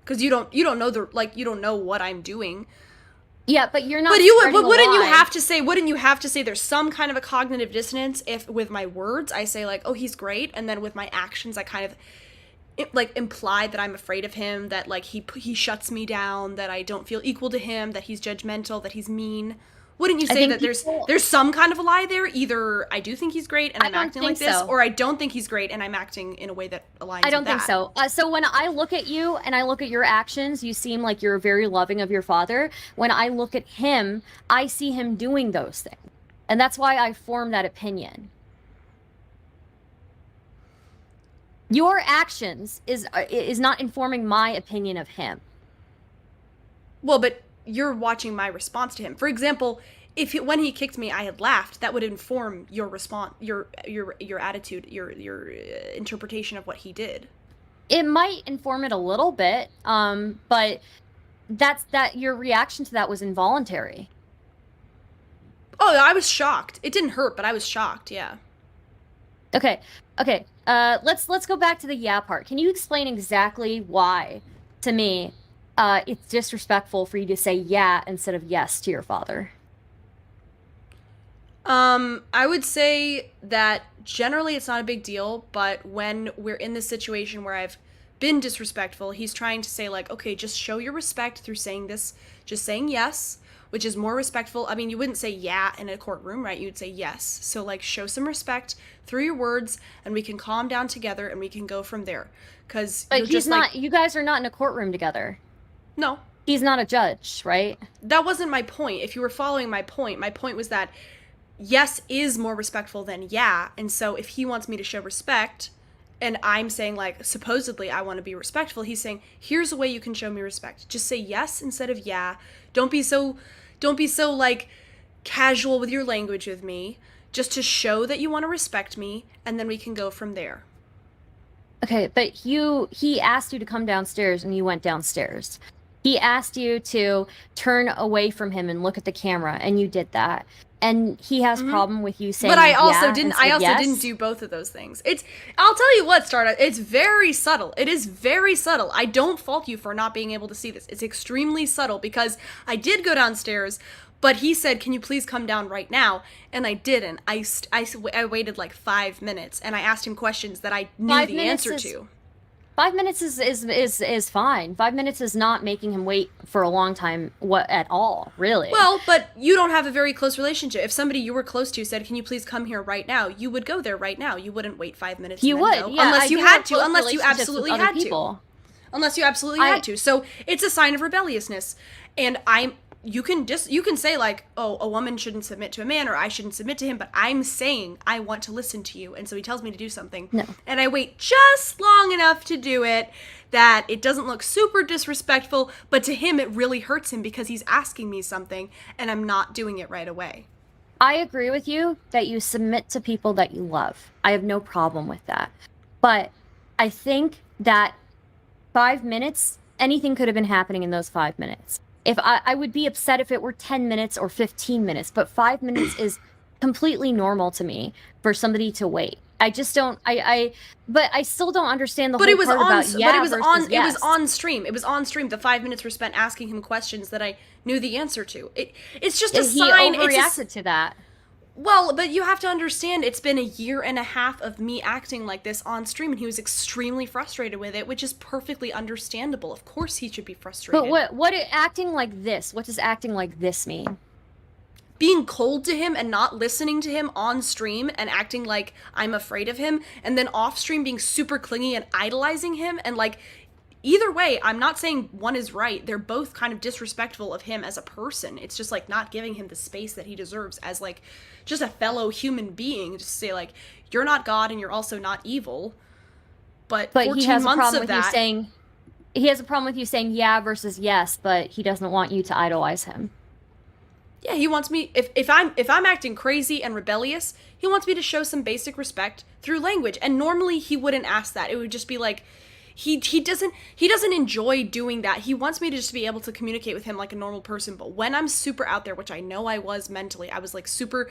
Because you don't know you don't know what I'm doing. Yeah, but you're not. But wouldn't you have to say? Wouldn't you have to say there's some kind of a cognitive dissonance if with my words I say like, oh, he's great, and then with my actions I kind of like imply that I'm afraid of him, that like he shuts me down, that I don't feel equal to him, that he's judgmental, that he's mean. Wouldn't you say that there's some kind of a lie there? Either I do think he's great and I'm acting like this, or I don't think he's great and I'm acting in a way that aligns with that. I don't think so. So when I look at you and I look at your actions, you seem like you're very loving of your father. When I look at him, I see him doing those things. And that's why I formed that opinion. Your actions is not informing my opinion of him. Well, but you're watching my response to him. For example, when he kicked me, I had laughed. That would inform your response, your attitude, your interpretation of what he did. It might inform it a little bit, but your reaction to that was involuntary. Oh, I was shocked. It didn't hurt, but I was shocked. Yeah. Okay. Let's go back to the yeah part. Can you explain exactly why, to me, it's disrespectful for you to say yeah instead of yes to your father? I would say that generally it's not a big deal, but when we're in this situation where I've been disrespectful, he's trying to say like, okay, just show your respect through saying this, just saying yes, which is more respectful. I mean, you wouldn't say yeah in a courtroom, right? You'd say yes. So like show some respect through your words and we can calm down together and we can go from there. Cause you guys are not in a courtroom together. No. He's not a judge, right? That wasn't my point. If you were following my point was that yes is more respectful than yeah. And so if he wants me to show respect and I'm saying like, supposedly I want to be respectful, he's saying, here's a way you can show me respect. Just say yes instead of yeah. Don't be so like casual with your language with me, just to show that you want to respect me. And then we can go from there. Okay. But he asked you to come downstairs and you went downstairs. He asked you to turn away from him and look at the camera, and you did that. And he has problem with you saying, but I also didn't do both of those things. I'll tell you what, Startup, it's very subtle. It is very subtle. I don't fault you for not being able to see this. It's extremely subtle because I did go downstairs, but he said, can you please come down right now? And I didn't. I waited like 5 minutes and I asked him questions that I knew the answer to. 5 minutes is fine. 5 minutes is not making him wait for a long time at all, really. Well, but you don't have a very close relationship. If somebody you were close to said, can you please come here right now? You would go there right now. You wouldn't wait 5 minutes. You would, yeah. Unless you had to, unless you absolutely had to. Unless you absolutely had to. So it's a sign of rebelliousness. And you can say like, oh, a woman shouldn't submit to a man or I shouldn't submit to him, but I'm saying I want to listen to you. And so he tells me to do something. No. And I wait just long enough to do it that it doesn't look super disrespectful, but to him it really hurts him because he's asking me something and I'm not doing it right away. I agree with you that you submit to people that you love. I have no problem with that. But I think that 5 minutes, anything could have been happening in those 5 minutes. If I would be upset if it were 10 minutes or 15 minutes, but 5 minutes is completely normal to me for somebody to wait. I just don't. But I still don't understand the whole part about yeah versus yes. It was on stream. It was on stream. The 5 minutes were spent asking him questions that I knew the answer to. It's just a sign. He overreacted to that. Well, but you have to understand, it's been 1.5 years of me acting like this on stream, and he was extremely frustrated with it, which is perfectly understandable. Of course he should be frustrated. But what acting like this? What does acting like this mean? Being cold to him and not listening to him on stream and acting like I'm afraid of him, and then off stream being super clingy and idolizing him, and like, either way, I'm not saying one is right. They're both kind of disrespectful of him as a person. It's just like not giving him the space that he deserves as like just a fellow human being. Just say like, you're not God and you're also not evil. But 14 he has months a problem of that. He has a problem with you saying yeah versus yes, but he doesn't want you to idolize him. Yeah, he wants me, if I'm acting crazy and rebellious, he wants me to show some basic respect through language. And normally he wouldn't ask that. It would just be like, he doesn't enjoy doing that. He wants me to just be able to communicate with him like a normal person. But when I'm super out there, which I know I was mentally, I was like super,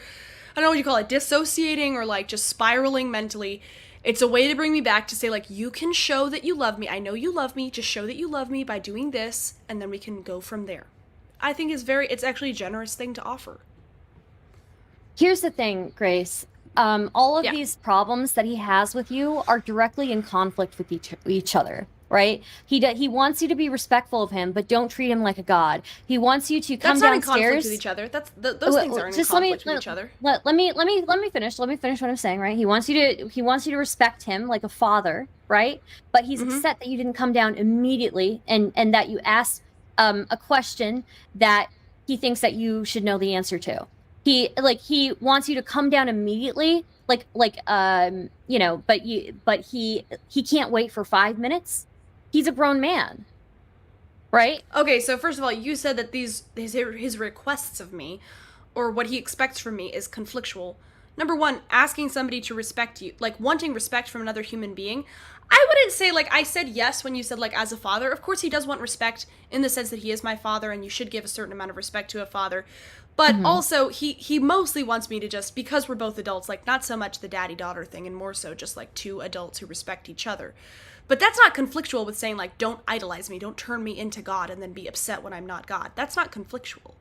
I don't know what you call it, dissociating or like just spiraling mentally. It's a way to bring me back to say, like, you can show that you love me. I know you love me. Just show that you love me by doing this, and then we can go from there. I think it's actually a generous thing to offer. Here's the thing, Grace. All of these problems that he has with you are directly in conflict with each other, right? He wants you to be respectful of him, but don't treat him like a god. He wants you to come downstairs. That's not in conflict with each other. Those things aren't in conflict with each other. Let me finish. Let me finish what I'm saying, right? He wants you to respect him like a father, right? But he's upset that you didn't come down immediately and that you asked a question that he thinks that you should know the answer to. He wants you to come down immediately, but he can't wait for 5 minutes. He's a grown man, right? Okay, so first of all, you said that his requests of me, or what he expects from me, is conflictual. Number one, asking somebody to respect you, like wanting respect from another human being. I wouldn't say, like, I said yes when you said, like, as a father. Of course he does want respect in the sense that he is my father and you should give a certain amount of respect to a father. But also, he mostly wants me to just, because we're both adults, like, not so much the daddy-daughter thing, and more so just, like, two adults who respect each other. But that's not conflictual with saying, like, don't idolize me, don't turn me into God and then be upset when I'm not God. That's not conflictual.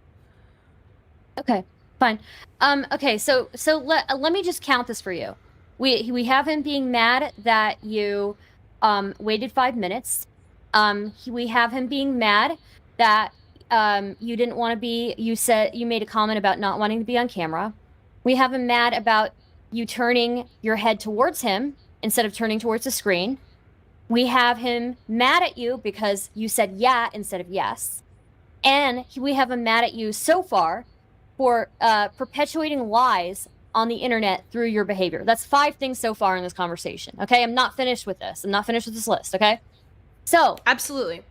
Okay, fine. Okay, so let me just count this for you. We have him being mad that you waited 5 minutes. We have him being mad that you didn't want to be, you made a comment about not wanting to be on camera. We have him mad about you turning your head towards him instead of turning towards the screen. We have him mad at you because you said yeah instead of yes. And we have him mad at you so far for perpetuating lies on the internet through your behavior. That's 5 things so far in this conversation. Okay, I'm not finished with this. I'm not finished with this list, okay? So, absolutely.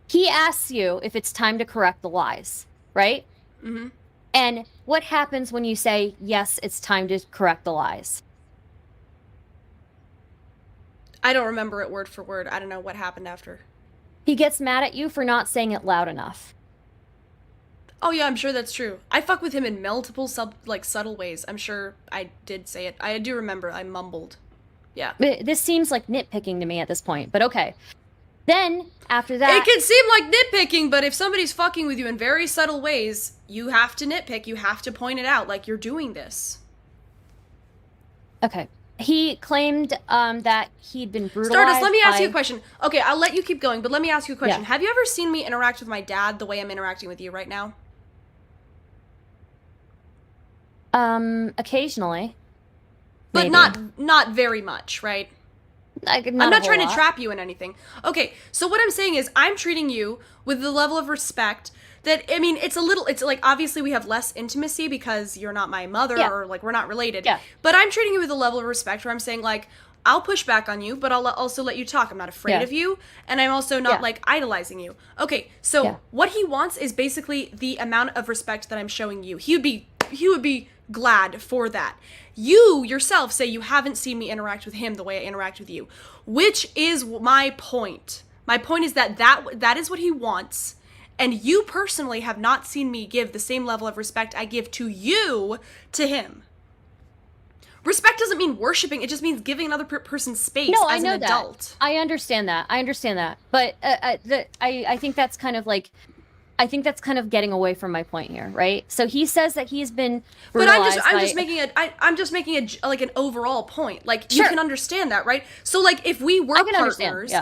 He asks you if it's time to correct the lies, right? Mm-hmm. And what happens when you say, yes, it's time to correct the lies? I don't remember it word for word. I don't know what happened after. He gets mad at you for not saying it loud enough. Oh yeah, I'm sure that's true. I fuck with him in multiple subtle ways. I'm sure I did say it. I do remember I mumbled. Yeah. This seems like nitpicking to me at this point, but okay. Then, after that... It can seem like nitpicking, but if somebody's fucking with you in very subtle ways, you have to nitpick. You have to point it out, like, you're doing this. Okay. He claimed that he'd been brutalized. Stardust, let me ask you a question. Okay, I'll let you keep going, but let me ask you a question. Yeah. Have you ever seen me interact with my dad the way I'm interacting with you right now? Occasionally. But maybe. not very much, right? I'm not trying to trap you in anything. Okay, so what I'm saying is I'm treating you with the level of respect that, I mean, it's like, obviously we have less intimacy because you're not my mother or, like, we're not related. Yeah. But I'm treating you with a level of respect where I'm saying, like, I'll push back on you, but I'll also let you talk. I'm not afraid of you, and I'm also not, like, idolizing you. Okay, so what he wants is basically the amount of respect that I'm showing you. He would be glad for that. You yourself say you haven't seen me interact with him the way I interact with you, which is my point. My point is that is what he wants, and you personally have not seen me give the same level of respect I give to you to him. Respect doesn't mean worshiping, it just means giving another person space as an adult. I understand that. But I think that's kind of like, I think that's kind of getting away from my point here, right? So he says that he's been brutalized. But I'm just making like an overall point. Like, you can understand that, right? So, like, if we were partners,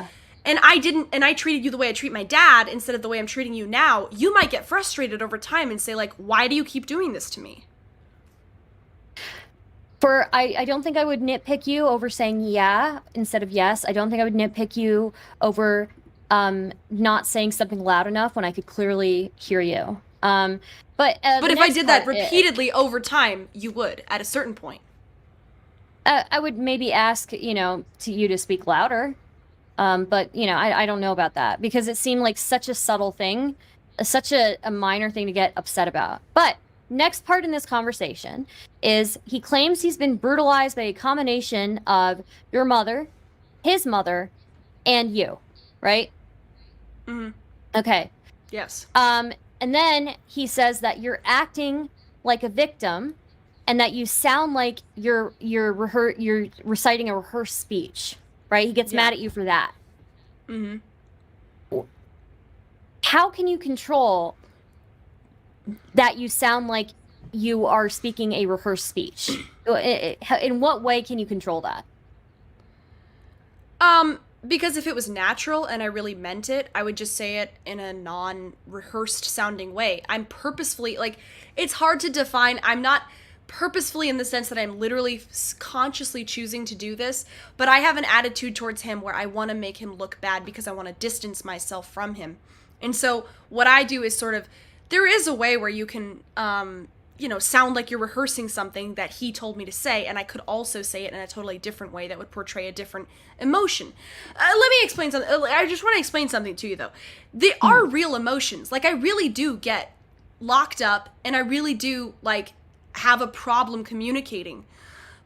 and I treated you the way I treat my dad instead of the way I'm treating you now, you might get frustrated over time and say, like, why do you keep doing this to me? I don't think I would nitpick you over saying yeah instead of yes. I don't think I would nitpick you over not saying something loud enough when I could clearly hear you. But if I did that repeatedly over time, you would at a certain point. I would maybe ask, to you to speak louder. But I don't know about that because it seemed like such a subtle thing, such a minor thing to get upset about. But next part in this conversation is he claims he's been brutalized by a combination of your mother, his mother, and you, right? Mm-hmm. Okay. Yes. And then he says that you're acting like a victim, and that you sound like you're reciting a rehearsed speech, right? He gets mad at you for that. Mm-hmm. How can you control that you sound like you are speaking a rehearsed speech? In what way can you control that? Because if it was natural and I really meant it, I would just say it in a non-rehearsed sounding way. I'm purposefully, like, it's hard to define. I'm not purposefully in the sense that I'm literally consciously choosing to do this, but I have an attitude towards him where I want to make him look bad because I want to distance myself from him. And so what I do is sort of, there is a way where you can, sound like you're rehearsing something that he told me to say, and I could also say it in a totally different way that would portray a different emotion. Let me explain something. I just want to explain something to you, though. They are real emotions. Like, I really do get locked up, and I really do, like, have a problem communicating.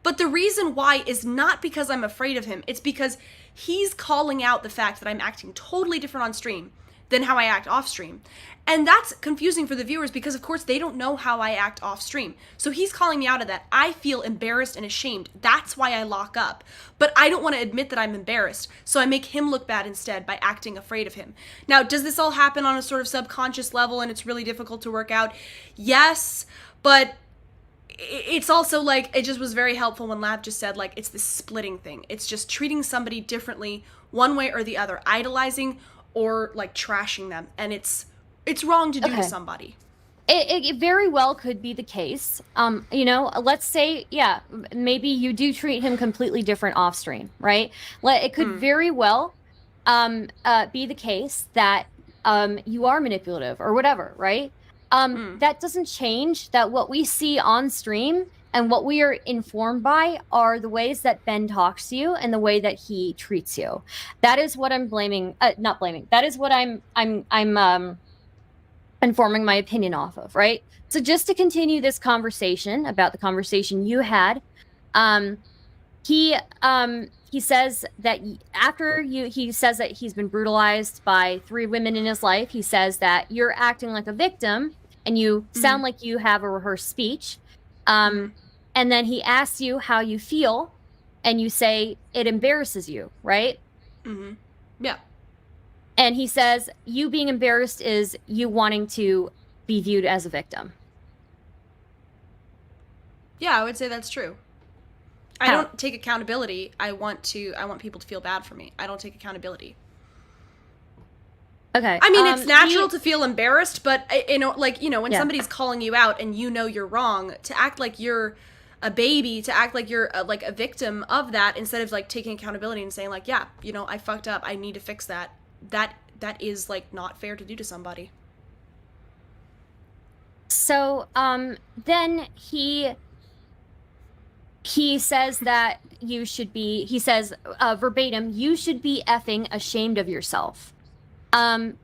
But the reason why is not because I'm afraid of him. It's because he's calling out the fact that I'm acting totally different on stream than how I act off stream. And that's confusing for the viewers because, of course, they don't know how I act off stream. So he's calling me out of that. I feel embarrassed and ashamed. That's why I lock up. But I don't want to admit that I'm embarrassed. So I make him look bad instead by acting afraid of him. Now, does this all happen on a sort of subconscious level and it's really difficult to work out? Yes, but it's also like, it just was very helpful when Lav just said, like, it's this splitting thing. It's just treating somebody differently one way or the other, idolizing or like trashing them. And it's wrong to do to somebody. It very well could be the case. Let's say, maybe you do treat him completely different off stream, right? It could very well be the case that you are manipulative or whatever, right? That doesn't change that what we see on stream and what we are informed by are the ways that Ben talks to you and the way that he treats you. That is what I'm blaming. Not blaming. That is what I'm informing my opinion off of, right? So just to continue this conversation about the conversation you had, he says that he says that he's been brutalized by 3 women in his life. He says that you're acting like a victim and you sound like you have a rehearsed speech. And then he asks you how you feel and you say it embarrasses you, right? Yeah. And he says you being embarrassed is you wanting to be viewed as a victim. Yeah, I would say that's true. I don't take accountability. I want people to feel bad for me. I don't take accountability. Okay. I mean, it's natural to feel embarrassed, but when somebody's calling you out and you know you're wrong, to act like you're a baby, to act like you're a victim of that instead of like taking accountability and saying like, yeah, I fucked up. I need to fix that. That is like not fair to do to somebody. So then he says that you should be, he says verbatim, you should be effing ashamed of yourself. And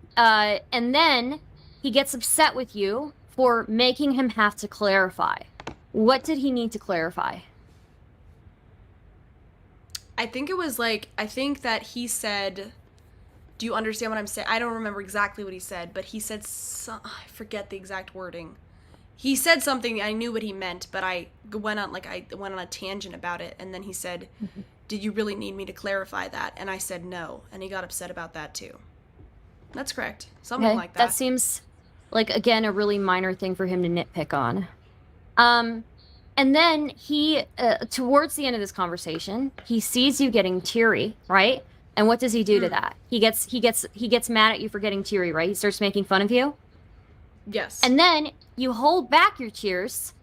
then he gets upset with you for making him have to clarify. What did he need to clarify? I think that he said, do you understand what I'm saying? I don't remember exactly what he said, but he said, I forget the exact wording. He said something, I knew what he meant, but I went on a tangent about it, and then he said, did you really need me to clarify that? And I said no, and he got upset about that too. That's correct. Something like that. That seems like, again, a really minor thing for him to nitpick on. And then he, towards the end of this conversation, he sees you getting teary, right? And what does he do to that? He gets mad at you for getting teary, right? He starts making fun of you. Yes. And then you hold back your tears,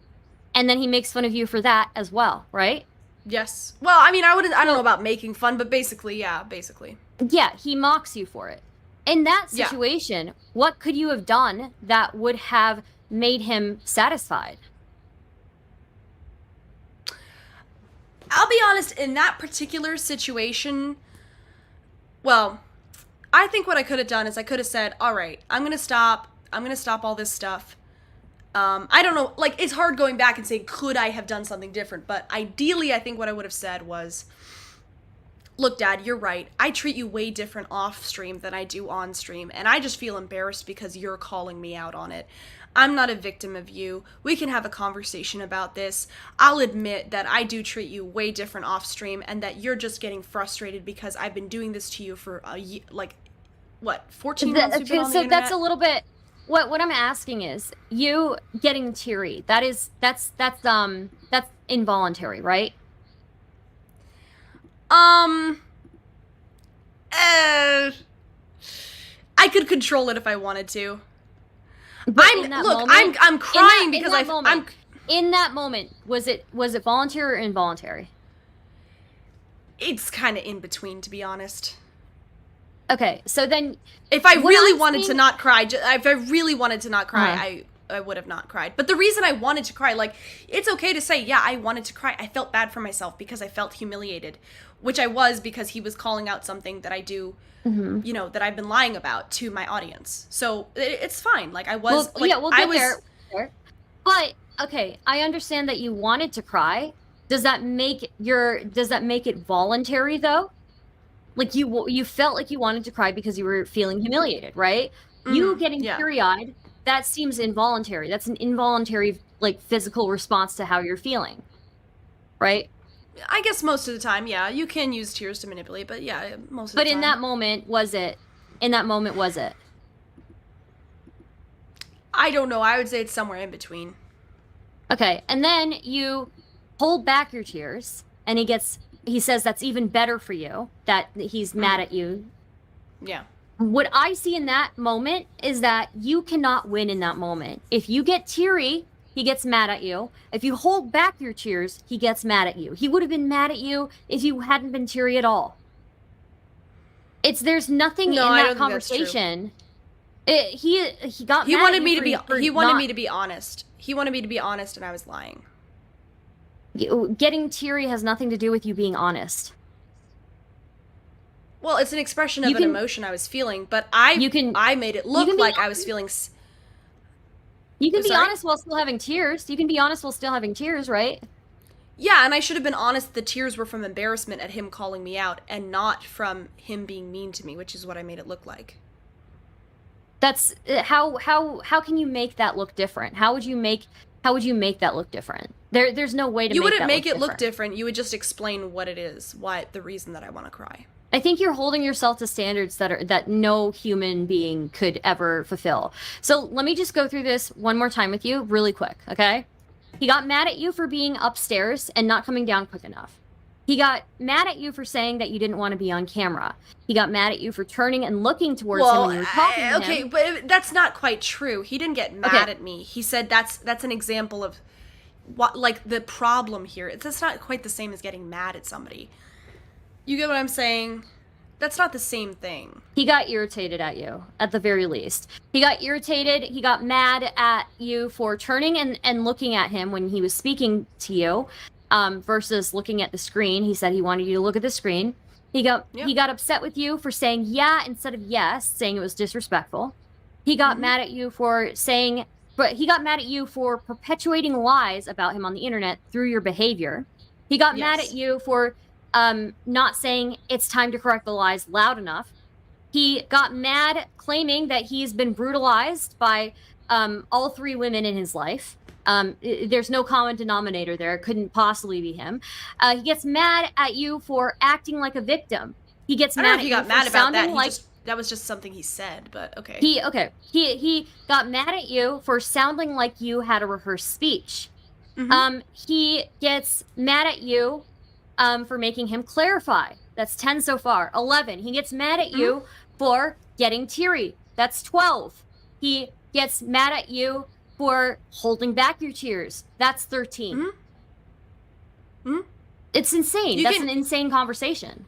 and then he makes fun of you for that as well, right? Yes. Well, I mean, I don't know about making fun, but basically. Yeah, he mocks you for it. In that situation, what could you have done that would have made him satisfied? I'll be honest, in that particular situation, well, I think what I could have done is I could have said, all right, I'm going to stop all this stuff. I don't know, like, it's hard going back and saying, could I have done something different? But ideally, I think what I would have said was, Look, Dad, you're right. I treat you way different off stream than I do on stream, and I just feel embarrassed because you're calling me out on it. I'm not a victim of you. We can have a conversation about this. I'll admit that I do treat you way different off stream, and that you're just getting frustrated because I've been doing this to you for 14 months we've been on the internet? That's a little bit. What I'm asking is, you getting teary. That's involuntary, right? I could control it if I wanted to. But I'm crying because I'm in that moment. Was it voluntary or involuntary? It's kind of in between, to be honest. Okay, so then if I really wanted to not cry, I would have not cried. But the reason I wanted to cry, like, it's okay to say, yeah, I wanted to cry. I felt bad for myself because I felt humiliated, which I was because he was calling out something that I do, you know, that I've been lying about to my audience. So it's fine. Like, I was, we'll get there. But okay, I understand that you wanted to cry. Does that make it voluntary though? Like, you felt like you wanted to cry because you were feeling humiliated, right? You getting teary-eyed, that seems involuntary. That's an involuntary, like, physical response to how you're feeling, right? I guess most of the time, yeah. You can use tears to manipulate, but yeah, most of the time. But in that moment, was it? I don't know. I would say it's somewhere in between. Okay, and then you hold back your tears, and he says that's even better for you, that he's mad at you. Yeah. What I see in that moment is that you cannot win in that moment. If you get teary, he gets mad at you. If you hold back your tears, he gets mad at you. He would have been mad at you if you hadn't been teary at all. There's nothing in that conversation. He got mad at me he wanted me to be honest. He wanted me to be honest, and I was lying. Getting teary has nothing to do with you being honest. Well, it's an expression of an emotion I was feeling, but I made it look like I was feeling. You can be honest while still having tears. You can be honest while still having tears, right? Yeah, and I should have been honest. The tears were from embarrassment at him calling me out, and not from him being mean to me, which is what I made it look like. That's how can you make that look different? How would you make that look different? There's no way to. You wouldn't make it look different. You would just explain what it is, the reason that I want to cry. I think you're holding yourself to standards that no human being could ever fulfill. So let me just go through this one more time with you really quick, okay? He got mad at you for being upstairs and not coming down quick enough. He got mad at you for saying that you didn't want to be on camera. He got mad at you for turning and looking towards him when you were talking to him. Okay, but that's not quite true. He didn't get mad at me. He said that's an example of what, like, the problem here. That's not quite the same as getting mad at somebody. You get what I'm saying? That's not the same thing. He got irritated at you, at the very least. He got irritated. He got mad at you for turning and looking at him when he was speaking to you, versus looking at the screen. He said he wanted you to look at the screen. He got upset with you for saying yeah instead of yes, saying it was disrespectful. He got mad at you for perpetuating lies about him on the internet through your behavior. He got mad at you for not saying it's time to correct the lies loud enough. He got mad claiming that he's been brutalized by all three women in his life. There's no common denominator there. It couldn't possibly be him. He gets mad at you for acting like a victim. He gets mad at you for sounding like... That was just something he said, but okay. He got mad at you for sounding like you had a rehearsed speech. He gets mad at you for making him clarify. That's 10 so far. 11. He gets mad at you for getting teary. That's 12. He gets mad at you for holding back your tears. That's 13. It's insane. That's an insane conversation.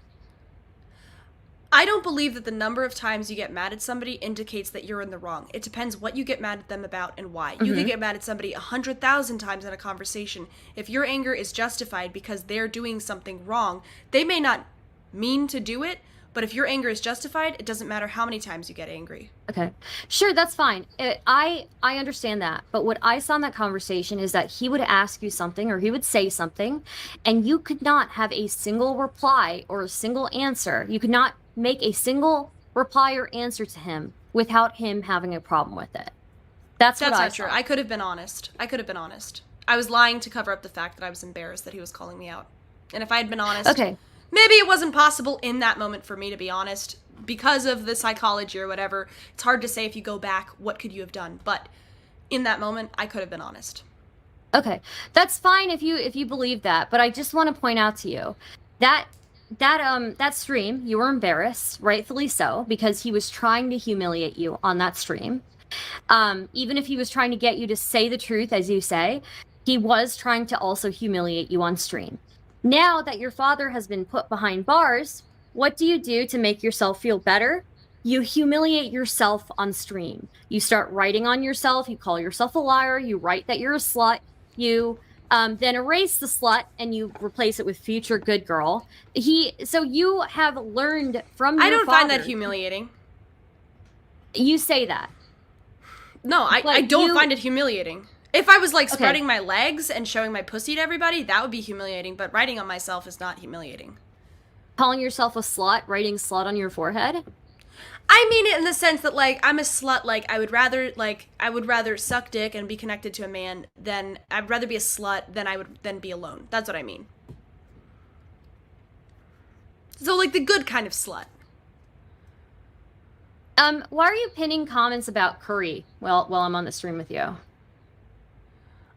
I don't believe that the number of times you get mad at somebody indicates that you're in the wrong. It depends what you get mad at them about and why. You can get mad at somebody 100,000 times in a conversation. If your anger is justified because they're doing something wrong, they may not mean to do it, But if your anger is justified, it doesn't matter how many times you get angry. Okay. Sure, that's fine. I understand that. But what I saw in that conversation is that he would ask you something or he would say something, and you could not have a single reply or a single answer. You could not make a single reply or answer to him without him having a problem with it. That's not true. I could have been honest. I was lying to cover up the fact that I was embarrassed that he was calling me out. And if I had been honest, okay, maybe it wasn't possible in that moment for me to be honest because of the psychology or whatever. It's hard to say if you go back, what could you have done? But in that moment, I could have been honest. Okay, that's fine if you believe that. But I just want to point out to you that that stream, you were embarrassed, rightfully so, because he was trying to humiliate you on that stream. Even if he was trying to get you to say the truth, as you say, he was trying to also humiliate you on stream. Now that your father has been put behind bars, what do you do to make yourself feel better? You humiliate yourself on stream. You start writing on yourself. You call yourself a liar. You write that you're a slut. You then erase the slut and you replace it with future good girl. So you have learned from your father. I don't find that humiliating. You say that. No, I don't find it humiliating. If I was, like, spreading my legs and showing my pussy to everybody, that would be humiliating, but writing on myself is not humiliating. Calling yourself a slut, writing slut on your forehead? I mean it in the sense that, like, I'm a slut, like, I would rather suck dick and be connected to a man than, I'd rather be a slut than be alone. That's what I mean. So, like, the good kind of slut. Why are you pinning comments about curry while I'm on the stream with you?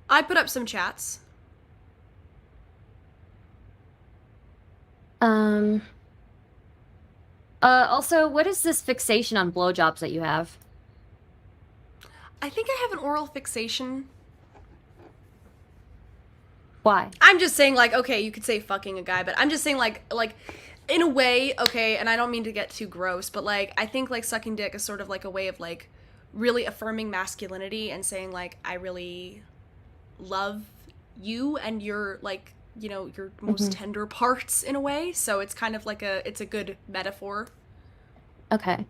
I put up some chats. Also, what is this fixation on blowjobs that you have? I think I have an oral fixation. Why? I'm just saying, like, okay, you could say fucking a guy, but I'm just saying, like, in a way, okay, and I don't mean to get too gross, but, like, I think, like, sucking dick is sort of, like, a way of, like, really affirming masculinity and saying, like, I really love you and your, like, you know, your most tender parts in a way. So it's kind of like it's a good metaphor. Okay.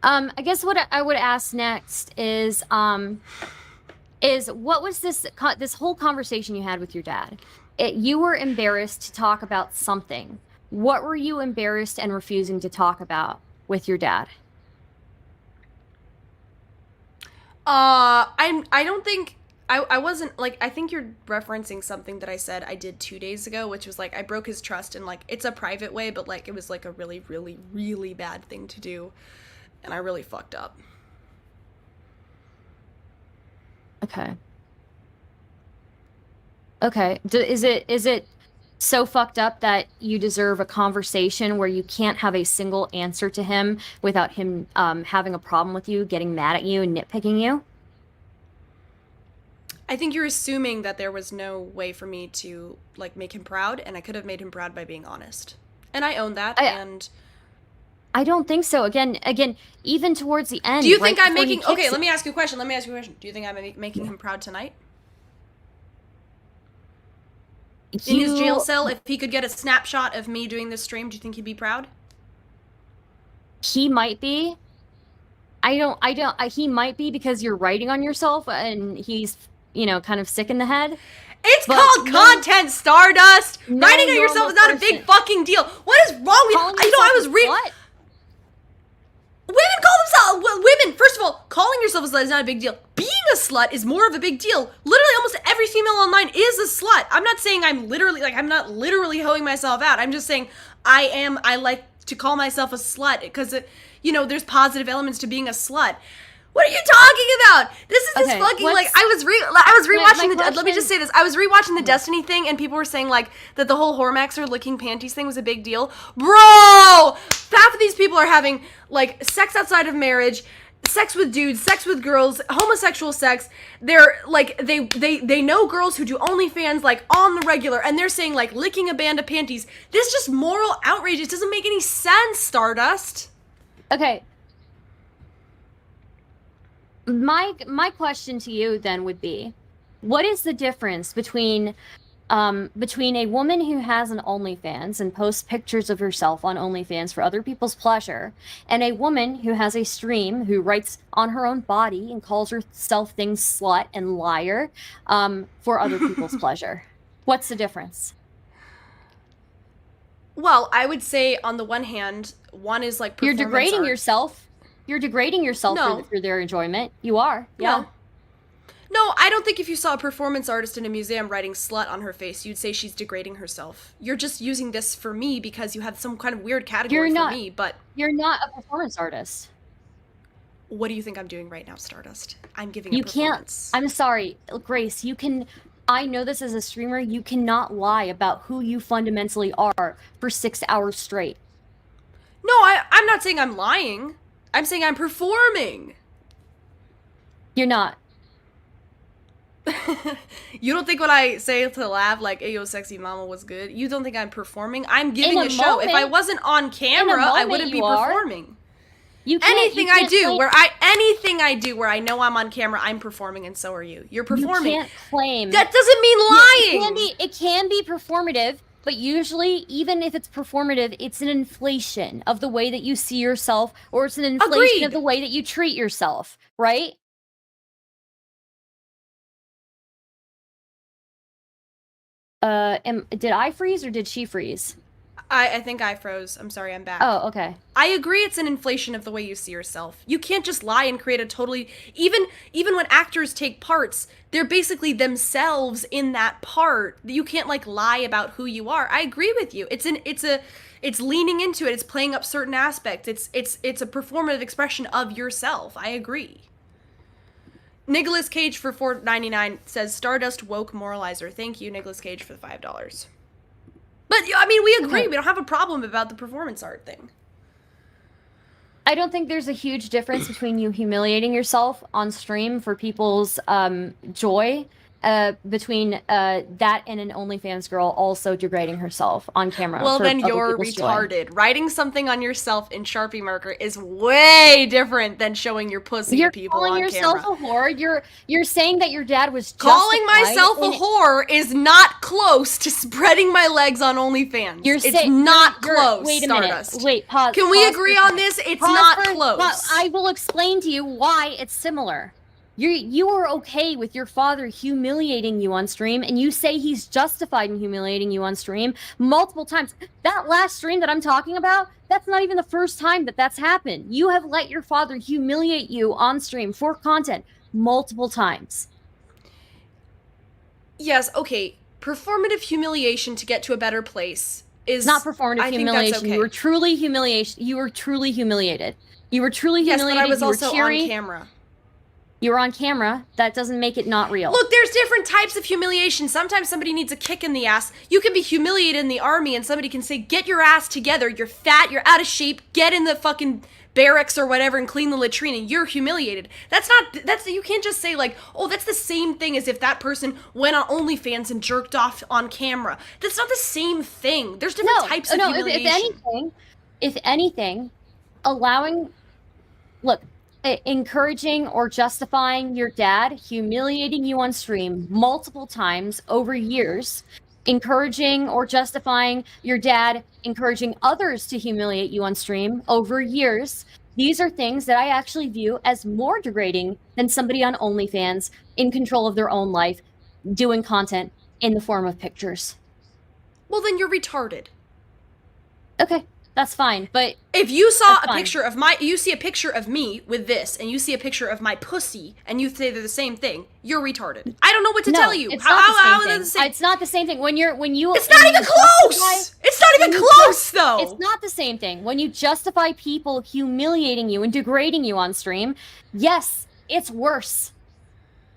I guess what I would ask next is what was this whole conversation you had with your dad? You were embarrassed to talk about something. What were you embarrassed and refusing to talk about with your dad? I don't think I wasn't, like, I think you're referencing something that I said I did 2 days ago, which was, like, I broke his trust in, like, it's a private way, but, like, it was, like, a really, really, really bad thing to do, and I really fucked up. Okay. Okay. Is it so fucked up that you deserve a conversation where you can't have a single answer to him without him having a problem with you, getting mad at you, and nitpicking you? I think you're assuming that there was no way for me to, like, make him proud, and I could have made him proud by being honest. And I own that, and... I don't think so. Again, even towards the end... Do you think I'm making... Okay, let me ask you a question. Do you think I'm making him proud tonight? In his jail cell, if he could get a snapshot of me doing this stream, do you think he'd be proud? He might be. He might be because you're writing on yourself, and he's... kind of sick in the head. It's called content, Stardust! Writing on yourself is not a big fucking deal. What is wrong with you? I was reading... Women call themselves... Women, first of all, calling yourself a slut is not a big deal. Being a slut is more of a big deal. Literally, almost every female online is a slut. I'm not saying I'm not literally hoeing myself out. I'm just saying I like to call myself a slut because, there's positive elements to being a slut. What are you talking about? This is this fucking, like, I was rewatching let me just say this. I was rewatching the Destiny thing, and people were saying, like, that the whole Hormaxer licking panties thing was a big deal. Bro! Half of these people are having, like, sex outside of marriage, sex with dudes, sex with girls, homosexual sex. They're, like, they know girls who do OnlyFans, like, on the regular, and they're saying, like, licking a band of panties. This is just moral outrage. It doesn't make any sense, Stardust. Okay. My question to you then would be, what is the difference between between a woman who has an OnlyFans and posts pictures of herself on OnlyFans for other people's pleasure, and a woman who has a stream who writes on her own body and calls herself things slut and liar for other people's pleasure. What's the difference? Well, I would say on the one hand, one is like you're degrading yourself. You're degrading yourself for their enjoyment. You are. Yeah. No, I don't think if you saw a performance artist in a museum writing slut on her face, you'd say she's degrading herself. You're just using this for me because you have some kind of weird category for me, but... You're not a performance artist. What do you think I'm doing right now, Stardust? I'm giving a performance. I'm sorry, Grace, you can... I know this as a streamer, you cannot lie about who you fundamentally are for 6 hours straight. No, I'm not saying I'm lying. I'm saying I'm performing. You're not. You don't think when I say to laugh like, "Hey, yo, sexy mama, what's good?" You don't think I'm performing? I'm giving a show. If I wasn't on camera, I wouldn't be performing. Anything I do where I know I'm on camera, I'm performing, and so are you. You're performing. You can't claim. That doesn't mean lying. It can be performative, but usually, even if it's performative, it's an inflation of the way that you see yourself, or it's an inflation of the way that you treat yourself, right? Did I freeze or did she freeze? I think I froze. I'm sorry, I'm back. Oh, okay. I agree it's an inflation of the way you see yourself. You can't just lie and create a totally... Even when actors take parts, they're basically themselves in that part. You can't, like, lie about who you are. I agree with you. It's leaning into it. It's playing up certain aspects. It's a performative expression of yourself. I agree. Nicholas Cage for $4.99 says, Stardust woke moralizer. Thank you, Nicholas Cage, for the $5. But, I mean, we agree. Okay. We don't have a problem about the performance art thing. I don't think there's a huge difference between you humiliating yourself on stream for people's joy, between that and an OnlyFans girl also degrading herself on camera. Well, then you're retarded. Writing something on yourself in Sharpie marker is way different than showing your pussy to people on camera. You're calling yourself a whore. You're saying that your dad was calling myself a whore is not close to spreading my legs on OnlyFans. It's not close. Wait a Stardust. minute. Wait. Pause. Can we agree on this? It's not close. I will explain to you why it's similar. You are okay with your father humiliating you on stream, and you say he's justified in humiliating you on stream multiple times. That last stream that I'm talking about, that's not even the first time that that's happened. You have let your father humiliate you on stream for content multiple times. Yes, okay. Performative humiliation to get to a better place is not performative humiliation. Okay. You were truly humiliated. You were truly humiliated. Yes, but I was also on camera. You were on camera. That doesn't make it not real. Look, there's different types of humiliation. Sometimes somebody needs a kick in the ass. You can be humiliated in the army and somebody can say, get your ass together. You're fat. You're out of shape. Get in the fucking barracks or whatever and clean the latrine, and you're humiliated. You can't just say like, oh, that's the same thing as if that person went on OnlyFans and jerked off on camera. That's not the same thing. There's different types of humiliation. If anything, encouraging or justifying your dad humiliating you on stream multiple times over years, encouraging or justifying your dad encouraging others to humiliate you on stream over years, these are things that I actually view as more degrading than somebody on OnlyFans in control of their own life doing content in the form of pictures. Well, then you're retarded. Okay. That's fine, but if you saw a picture of you see a picture of me with this, and you see a picture of my pussy, and you say they're the same thing, you're retarded. I don't know what to tell you. It's not the same thing. When you it's not even close. It's not even close, though. It's not the same thing. When you justify people humiliating you and degrading you on stream, yes, it's worse.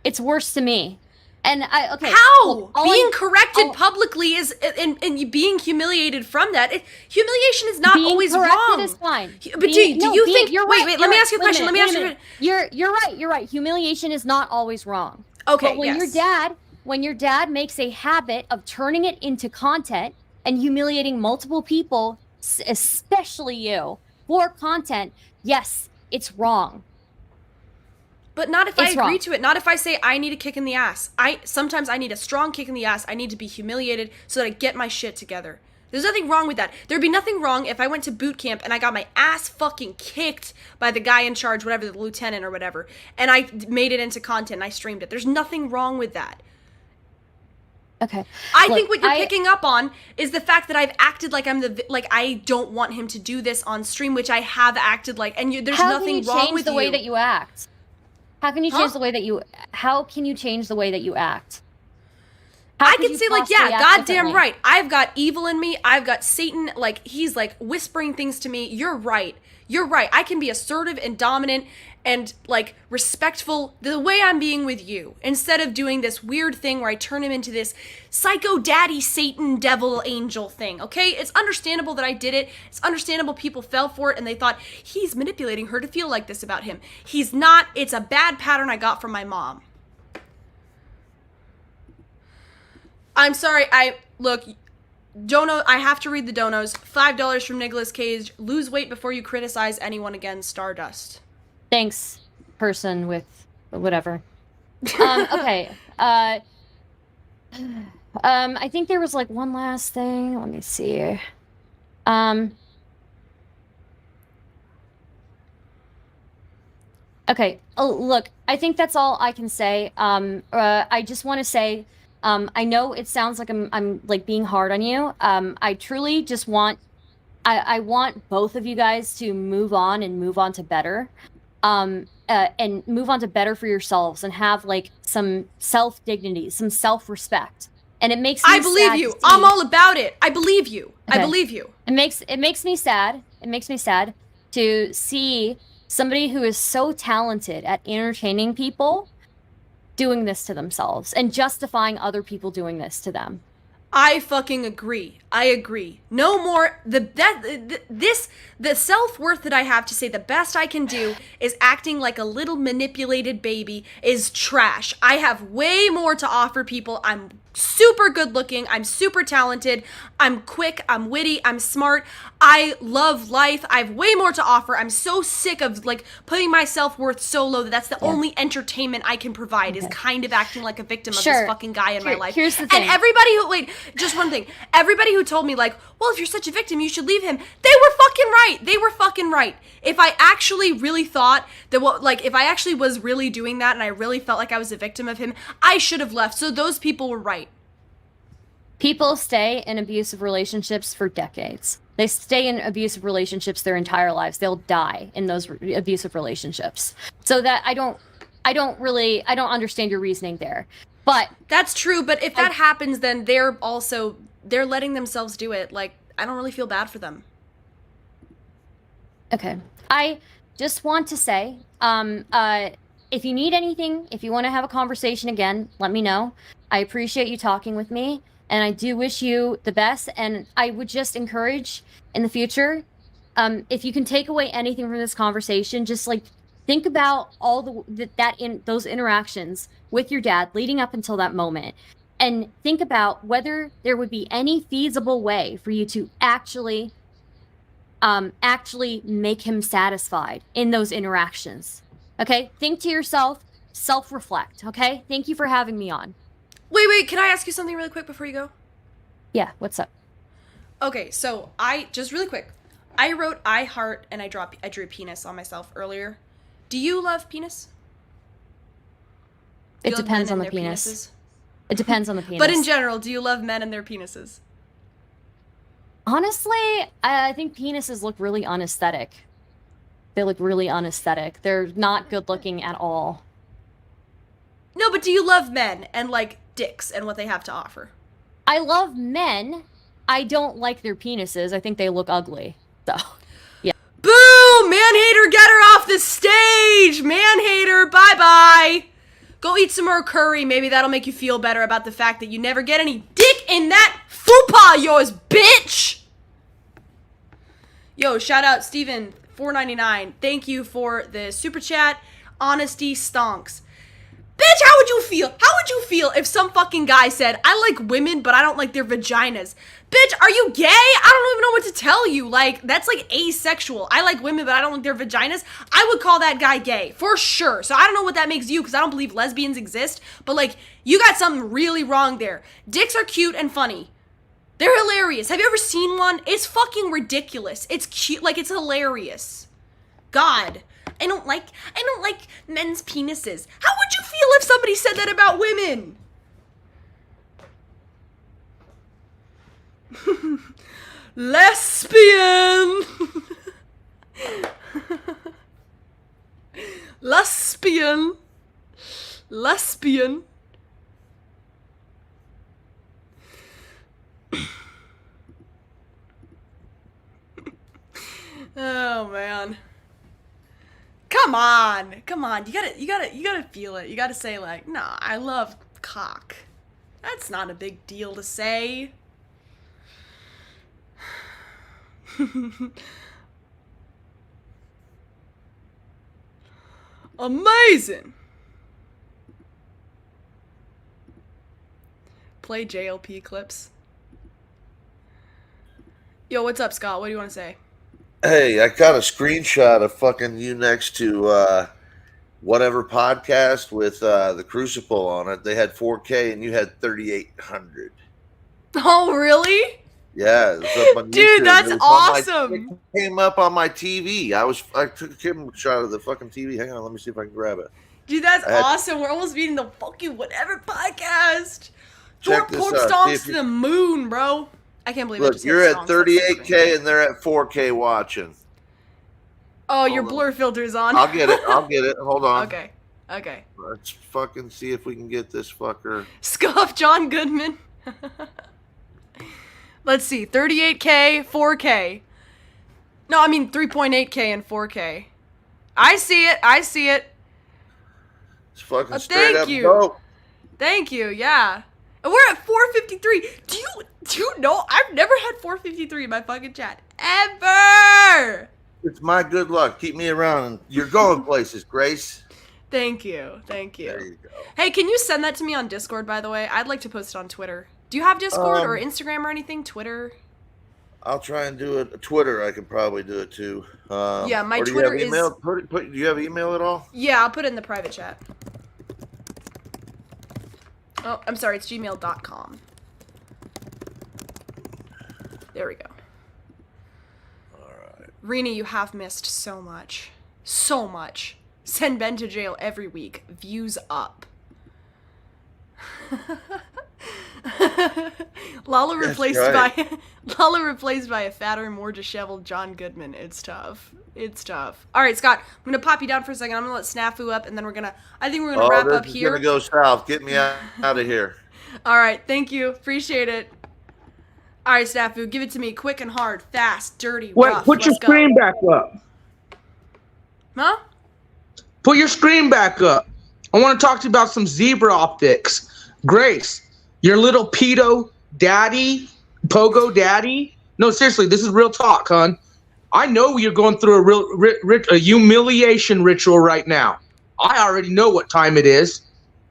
It's worse to me. And how being corrected publicly is and being humiliated from that humiliation is not always wrong. Is fine. But do you think? Wait. Let me ask you a question. You're right. Humiliation is not always wrong. Okay. But when your dad makes a habit of turning it into content and humiliating multiple people, especially you, for content, yes, it's wrong. But not if I agree to it. Not if I say I need a kick in the ass. Sometimes I need a strong kick in the ass. I need to be humiliated so that I get my shit together. There's nothing wrong with that. There'd be nothing wrong if I went to boot camp and I got my ass fucking kicked by the guy in charge, whatever, the lieutenant or whatever, and I made it into content and I streamed it. There's nothing wrong with that. Okay. I think what you're picking up on is the fact that I've acted like I don't want him to do this on stream, which I have acted like, and there's nothing wrong with the way that you act? How can you change the way that you? How can you change the way that you act? I can say like, yeah, goddamn right. I've got evil in me. I've got Satan. Like he's like whispering things to me. You're right. You're right. I can be assertive and dominant and like respectful the way I'm being with you, instead of doing this weird thing where I turn him into this psycho daddy Satan devil angel thing. Okay, it's understandable that I did it. It's understandable people fell for it and they thought he's manipulating her to feel like this about him. He's not. It's a bad pattern I got from my mom. I'm sorry. Dono, I have to read the donos. $5 from Nicholas Cage. Lose weight before you criticize anyone again. Stardust. Thanks, person with whatever. Okay. I think there was like one last thing. Let me see. Okay. Oh, look, I think that's all I can say. I just want to say, I know it sounds like I'm like being hard on you. I truly just want, I want both of you guys to move on and move on to better. And move on to better for yourselves and have like some self-dignity, some self-respect. And it makes me I believe you. I'm all about it. I believe you. Okay. I believe you. It makes me sad. It makes me sad to see somebody who is so talented at entertaining people doing this to themselves and justifying other people doing this to them. I fucking agree. I agree. No more. The self-worth that I have to say the best I can do is acting like a little manipulated baby is trash. I have way more to offer people. I'm super good looking. I'm super talented. I'm quick. I'm witty. I'm smart. I love life. I have way more to offer. I'm so sick of like putting my self-worth so low that that's the only entertainment I can provide is kind of acting like a victim of this fucking guy in my life. Here's the thing. And everybody who, wait, just one thing. Everybody who told me like, well, if you're such a victim, you should leave him. They were fucking right. They were fucking right. If I actually really thought that if I actually was really doing that and I really felt like I was a victim of him, I should have left. So those people were right. People stay in abusive relationships for decades. They stay in abusive relationships their entire lives. They'll die in those abusive relationships. So that I don't understand your reasoning there. But that's true. But if that happens, then they're letting themselves do it. Like, I don't really feel bad for them. Okay. I just want to say, if you need anything, if you want to have a conversation again, let me know. I appreciate you talking with me. And I do wish you the best. And I would just encourage in the future, if you can take away anything from this conversation, just like think about all those interactions with your dad leading up until that moment. And think about whether there would be any feasible way for you to actually make him satisfied in those interactions. Okay? Think to yourself, self-reflect. Okay? Thank you for having me on. Wait, can I ask you something really quick before you go? Yeah, what's up? Okay, so just really quick. I wrote I heart and I drew penis on myself earlier. Do you love penis? It depends on the penis. Penises? It depends on the penis. But in general, do you love men and their penises? Honestly, I think penises look really unaesthetic. They look really unaesthetic. They're not good looking at all. No, but do you love men and like dicks and what they have to offer? I love men. I don't like their penises. I think they look ugly. So, yeah. Boo! Man-hater, get her off the stage! Man-hater, bye-bye! Go eat some more curry. Maybe that'll make you feel better about the fact that you never get any dick in that fupa of yours, bitch! Yo, shout out Steven, $4.99. Thank you for the super chat. Honesty stonks. Bitch, Bitch, how would you feel? How would you feel if some fucking guy said, I like women, but I don't like their vaginas? Bitch, are you gay? I don't even know what to tell you. Like, that's like asexual. I like women, but I don't like their vaginas. I would call that guy gay, for sure. So I don't know what that makes you, because I don't believe lesbians exist. But like, you got something really wrong there. Dicks are cute and funny. They're hilarious. Have you ever seen one? It's fucking ridiculous. It's cute, like it's hilarious. God. I don't like men's penises. How would you feel if somebody said that about women? Lesbian. Lesbian. Lesbian. Oh man. Come on. You gotta feel it. You gotta say like, nah, I love cock. That's not a big deal to say. Amazing. Play JLP clips. Yo, what's up, Scott? What do you want to say? Hey, I got a screenshot of fucking you next to whatever podcast with the Crucible on it. They had 4K and you had 3,800. Oh, really? Yeah, it was up on dude, YouTube. that's awesome. It came up on my TV. I took a camera shot of the fucking TV. Hang on, let me see if I can grab it. Dude, that's awesome. We're almost beating the fucking whatever podcast. Thorp stomps to the moon, bro. I can't believe it. Look, you're at 38K and they're at 4K watching. Oh, your blur filter's on. I'll get it. Hold on. Okay. Let's fucking see if we can get this fucker. Scuff John Goodman. Let's see. 38K, 4K. No, I mean 3.8K and 4K. I see it. It's fucking straight up. Thank you. Yeah. And we're at 453. Do you know? I've never had 453 in my fucking chat. Ever. It's my good luck. Keep me around. You're going places, Grace. Thank you. There you go. Hey, can you send that to me on Discord, by the way? I'd like to post it on Twitter. Do you have Discord or Instagram or anything? Twitter? I'll try and do it. Twitter, I can probably do it too. Yeah, my Twitter is... Do you have email at all? Yeah, I'll put it in the private chat. Oh, I'm sorry, it's gmail.com. There we go. Alright. Rini, you have missed so much. So much. Send Ben to jail every week. Views up. Lala replaced by a fatter, more disheveled John Goodman. It's tough. All right, Scott, I'm gonna pop you down for a second. I'm gonna let Snafu up, and then I think we're gonna wrap up here. Gonna go south. Get me out of here. All right, thank you. Appreciate it. All right, Snafu, give it to me, quick and hard, fast, dirty, rough. Put your screen back up. Huh? Put your screen back up. I want to talk to you about some zebra optics. Grace, your little pedo daddy, pogo daddy. No, seriously, this is real talk, hon. I know you're going through a humiliation ritual right now. I already know what time it is.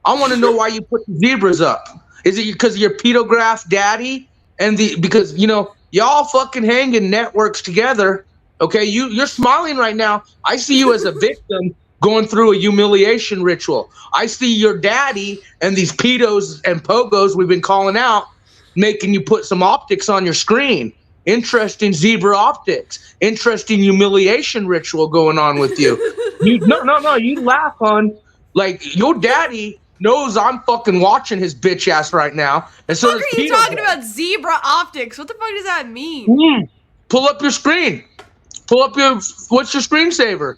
I want to know why you put the zebras up. Is it because of your pedograph daddy? Because y'all fucking hang in networks together. Okay, you're smiling right now. I see you as a victim going through a humiliation ritual. I see your daddy and these pedos and pogos we've been calling out making you put some optics on your screen. Interesting zebra optics. Interesting humiliation ritual going on with you. No, you laugh, hon. Like, your daddy knows I'm fucking watching his bitch ass right now. And so what are you talking about zebra optics? What the fuck does that mean? Pull up your screen. What's your screensaver?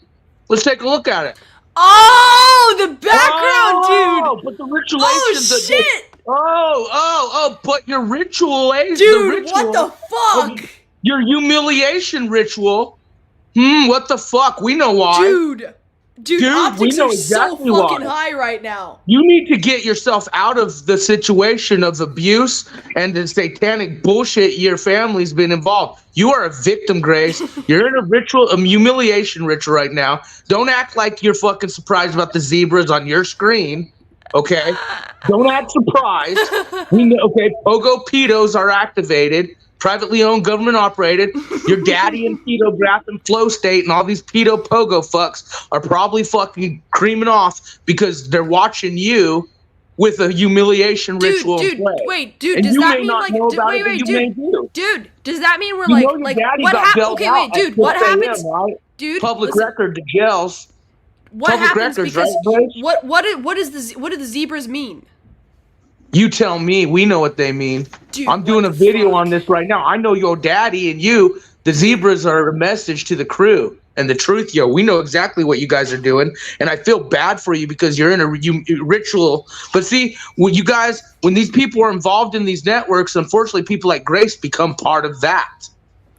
Let's take a look at it. Oh, the background, dude. But the ritual. Oh, shit. But your ritual, dude, what the fuck? Your humiliation ritual. What the fuck? We know why. Dude, optics are exactly so fucking high right now. You need to get yourself out of the situation of abuse and the satanic bullshit your family's been involved. You are a victim, Grace. You're in a humiliation ritual right now. Don't act like you're fucking surprised about the zebras on your screen. Okay, don't act surprised. We know. Okay, pogo pedos are activated, privately owned, government operated. Your daddy and pedo graph and flow state and all these pedo pogo fucks are probably fucking creaming off because they're watching you with a humiliation ritual. Wait, dude, and does you that may mean not like know about it, but you may do. Dude, does that mean we're You like know your daddy what got happens? bailed Okay, out wait, at dude, what 6 a.m., happens? right? Dude, Public listen, record to jails. what Public happens records, because right, Grace? what do the zebras mean? You tell me. We know what they mean. Dude, I'm doing a video on this right now. I know your daddy and you, the zebras, are a message to the crew and the truth, yo. We know exactly what you guys are doing, and I feel bad for you because you're in a ritual. But see, when you guys, when these people are involved in these networks, unfortunately, people like Grace become part of that.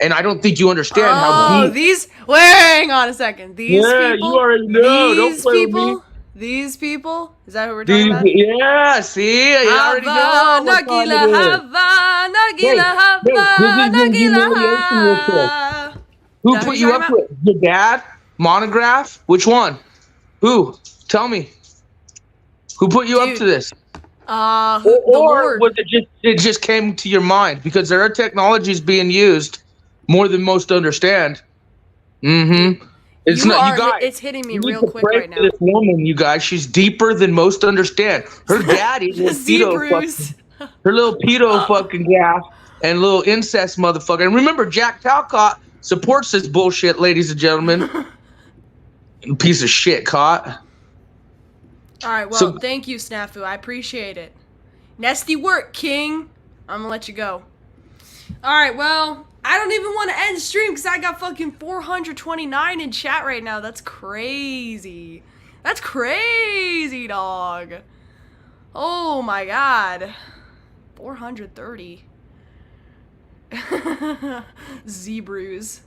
And I don't think you understand how deep. These. Wait, hang on a second. These Yeah, people. you already know. Don't These play with me. people. These people. Is that who we're talking about? Yeah, see, you already know what time it is. This is humiliation ritual. Who put you up to it? Your dad? Monograph? Which one? Who? Tell me. Who put you up to this? Or was it just came to your mind? Because there are technologies being used more than most understand. Mm-hmm. It's not you guys. It's hitting me You real need to quick pray right for now. this woman, you guys. She's deeper than most understand. Her daddy, The Zebrus. her little pedo fucking gas and little incest motherfucker. And remember, Jack Talcott supports this bullshit, ladies and gentlemen. Piece of shit, caught. All right, well, thank you, Snafu. I appreciate it. Nasty work, King. I'm gonna let you go. All right, well, I don't even want to end the stream because I got fucking 429 in chat right now. That's crazy. That's crazy, dog. Oh my god. 430. Zebrus.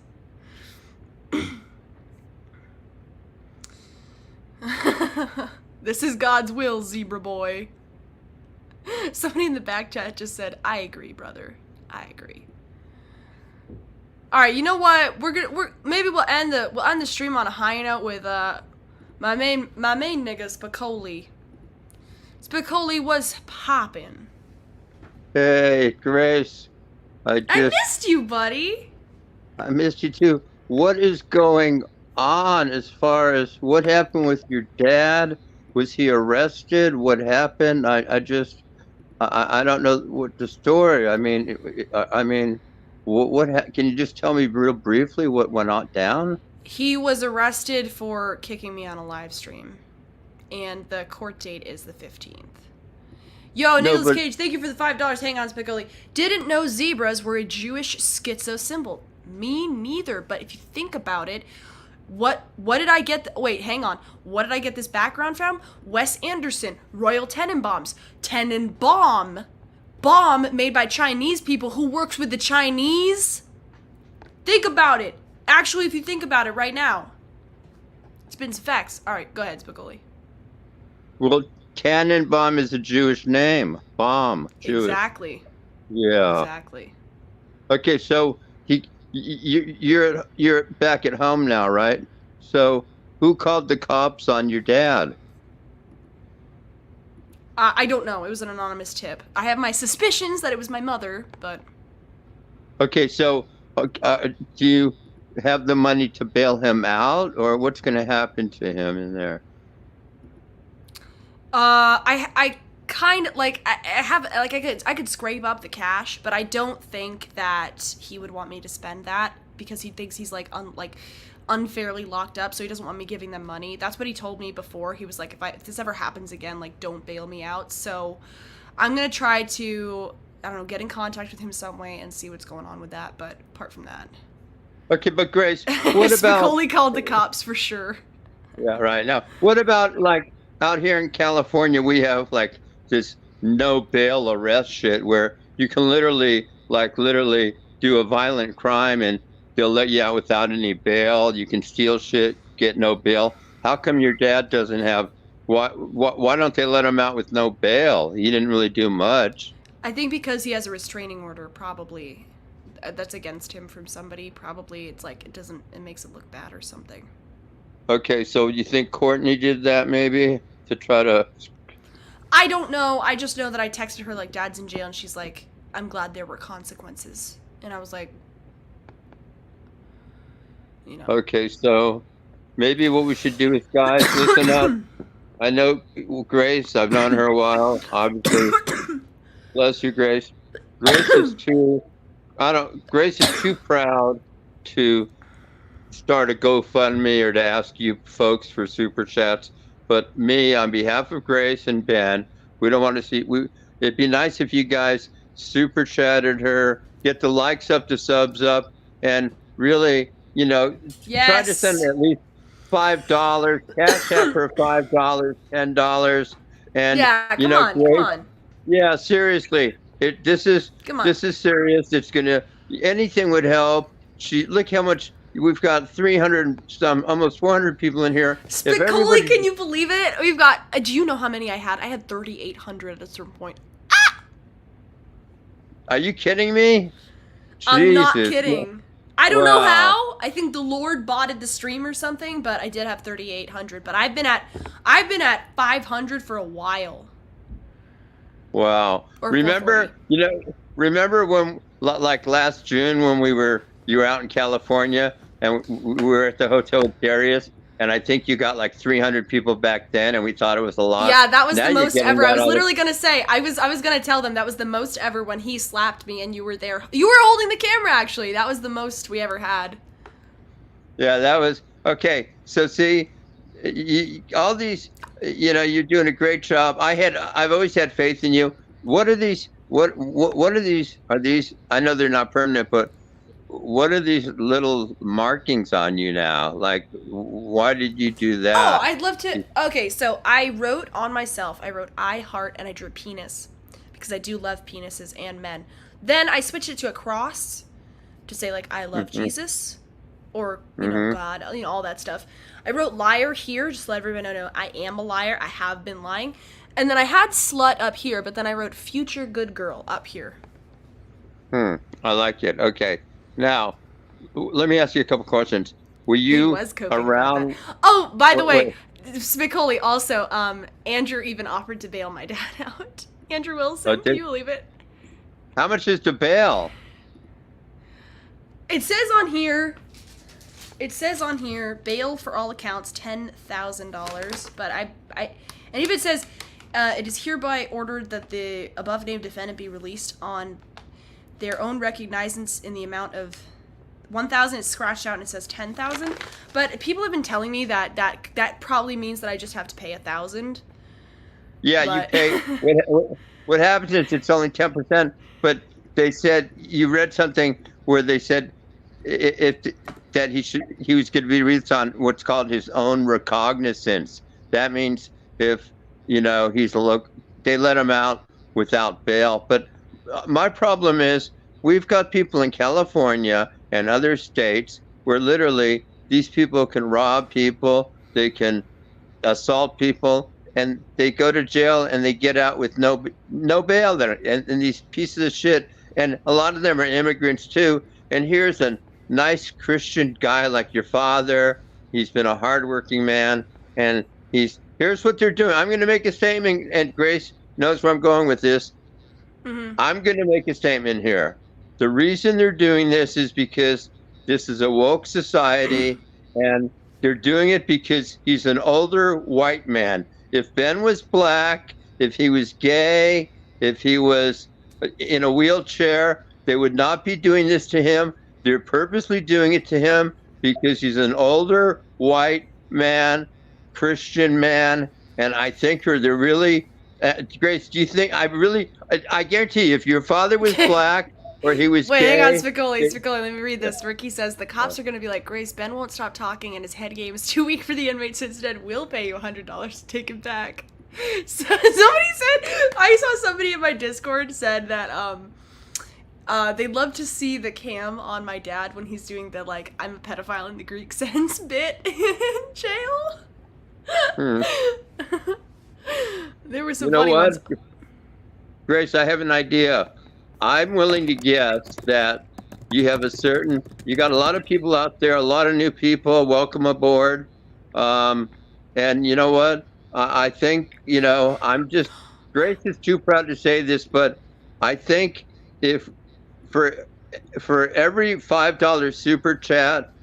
This is God's will, zebra boy. Somebody in the back chat just said, "I agree, brother. I agree." All right, you know what? Maybe we'll end the stream on a high note with my main nigga Spicoli. Spicoli was popping. Hey, Grace. I missed you, buddy. I missed you too. What is going on as far as what happened with your dad? Was he arrested? What happened? I don't know what the story. I mean, what can you just tell me real briefly what went on down? He was arrested for kicking me on a live stream, and the court date is the 15th. Yo, Nicholas Cage, thank you for the $5. Hang on, Spicoli. Didn't know zebras were a Jewish schizo symbol. Me neither, but if you think about it, what did I get? Wait, hang on. What did I get this background from? Wes Anderson, Royal Tenenbaums. Tenenbaum. Bomb made by Chinese people who works with the Chinese. Think about it. Actually, if you think about it right now. Spin some facts. All right, go ahead, Spicoli. Well, Tannenbaum is a Jewish name. Bomb. Jewish. Exactly. Yeah. Exactly. Okay, so you're back at home now, right? So who called the cops on your dad? I don't know. It was an anonymous tip. I have my suspicions that it was my mother, but... Okay, so do you have the money to bail him out, or what's going to happen to him in there? I kind of like I could scrape up the cash, but I don't think that he would want me to spend that because he thinks he's like unfairly locked up, so he doesn't want me giving them money. That's what he told me before. He was like, if this ever happens again, like, don't bail me out. So I'm gonna try to, I don't know, get in contact with him some way and see what's going on with that. But apart from that, okay. But Grace, what about? Spicoli called the cops for sure. Yeah, right. Now, what about like out here in California? We have like this no bail arrest shit where you can literally do a violent crime and they'll let you out without any bail. You can steal shit, get no bail. How come your dad doesn't have? Why don't they let him out with no bail? He didn't really do much. I think because he has a restraining order, probably that's against him from somebody. Probably it's like it makes it look bad or something. Okay, so you think Courtney did that maybe to try to? I don't know. I just know that I texted her like, Dad's in jail, and she's like, I'm glad there were consequences. And I was like, you know. Okay, so maybe what we should do is, guys, listen up. I know Grace. I've known her a while. Obviously, bless you, Grace. Grace is too proud to start a GoFundMe or to ask you folks for super chats. But me, on behalf of Grace and Ben, we don't want to see. It'd be nice if you guys super chatted her, get the likes up, the subs up, and really, try to send at least $5, cash app for $5, $10, and come on. Yeah, seriously, this is serious. It's gonna, anything would help. Look how much we've got, 300 almost 400 people in here. Spicoli, can you believe it? We've got. Do you know how many I had? I had 3,800 at a certain point. Are you kidding me? I'm not kidding. I don't know how. I think the Lord botted the stream or something, but I did have 3,800. But I've been at 500 for a while. Wow. Or remember when, like last June, when you were out in California and we were at the Hotel Darius, and I think you got like 300 people back then, and we thought it was a lot. Yeah, that was the most ever. I was literally gonna say, I was gonna tell them that was the most ever when he slapped me and you were there. You were holding the camera, actually. That was the most we ever had. Yeah, that was okay. So see, all these, you're doing a great job. I've always had faith in you. What are these? What are these? Are these? I know they're not permanent, but what are these little markings on you now? Like, why did you do that? Oh, I'd love to. Okay, so I wrote on myself, I heart, and I drew penis because I do love penises and men. Then I switched it to a cross to say, like, I love Jesus or, God, all that stuff. I wrote liar here, just to let everyone know I am a liar. I have been lying. And then I had slut up here, but then I wrote future good girl up here. I like it. Okay. Now, let me ask you a couple questions. Were you around? Oh, by the way, Spicoli also, Andrew even offered to bail my dad out. Andrew Wilson, can you believe it? How much is to bail? It says on here, bail for all accounts, $10,000. But and even it says, it is hereby ordered that the above named defendant be released on their own recognizance in the amount of 1,000. It's scratched out and it says 10,000. But people have been telling me that probably means that I just have to pay 1,000. Yeah, but you pay. What happens is it's only 10%. But they said, you read something where they said that he was going to be released on what's called his own recognizance. That means if they let him out without bail. But my problem is we've got people in California and other states where literally these people can rob people, they can assault people, and they go to jail and they get out with no bail there. And these pieces of shit, and a lot of them are immigrants too. And here's a nice Christian guy like your father. He's been a hardworking man, and here's what they're doing. I'm going to make a statement, and Grace knows where I'm going with this. I'm going to make a statement here. The reason they're doing this is because this is a woke society, and they're doing it because he's an older white man. If Ben was black, if he was gay, if he was in a wheelchair, they would not be doing this to him. They're purposely doing it to him because he's an older white man, Christian man, and I think they're really... Grace, do you think I guarantee you, if your father was black or he was gay... Wait, hang on, Spicoli, let me read this. Ricky says, the cops are going to be like, Grace, Ben won't stop talking and his head game is too weak for the inmates. Instead, we'll pay you $100 to take him back. So, somebody said, I saw somebody in my Discord said that they'd love to see the cam on my dad when he's doing the, like, I'm a pedophile in the Greek sense bit in jail. There were some funny ones. Grace, I have an idea. I'm willing to guess that you got a lot of people out there, a lot of new people. Welcome aboard. And you know what? I think, I'm Grace is too proud to say this, but I think if for every $5 super chat,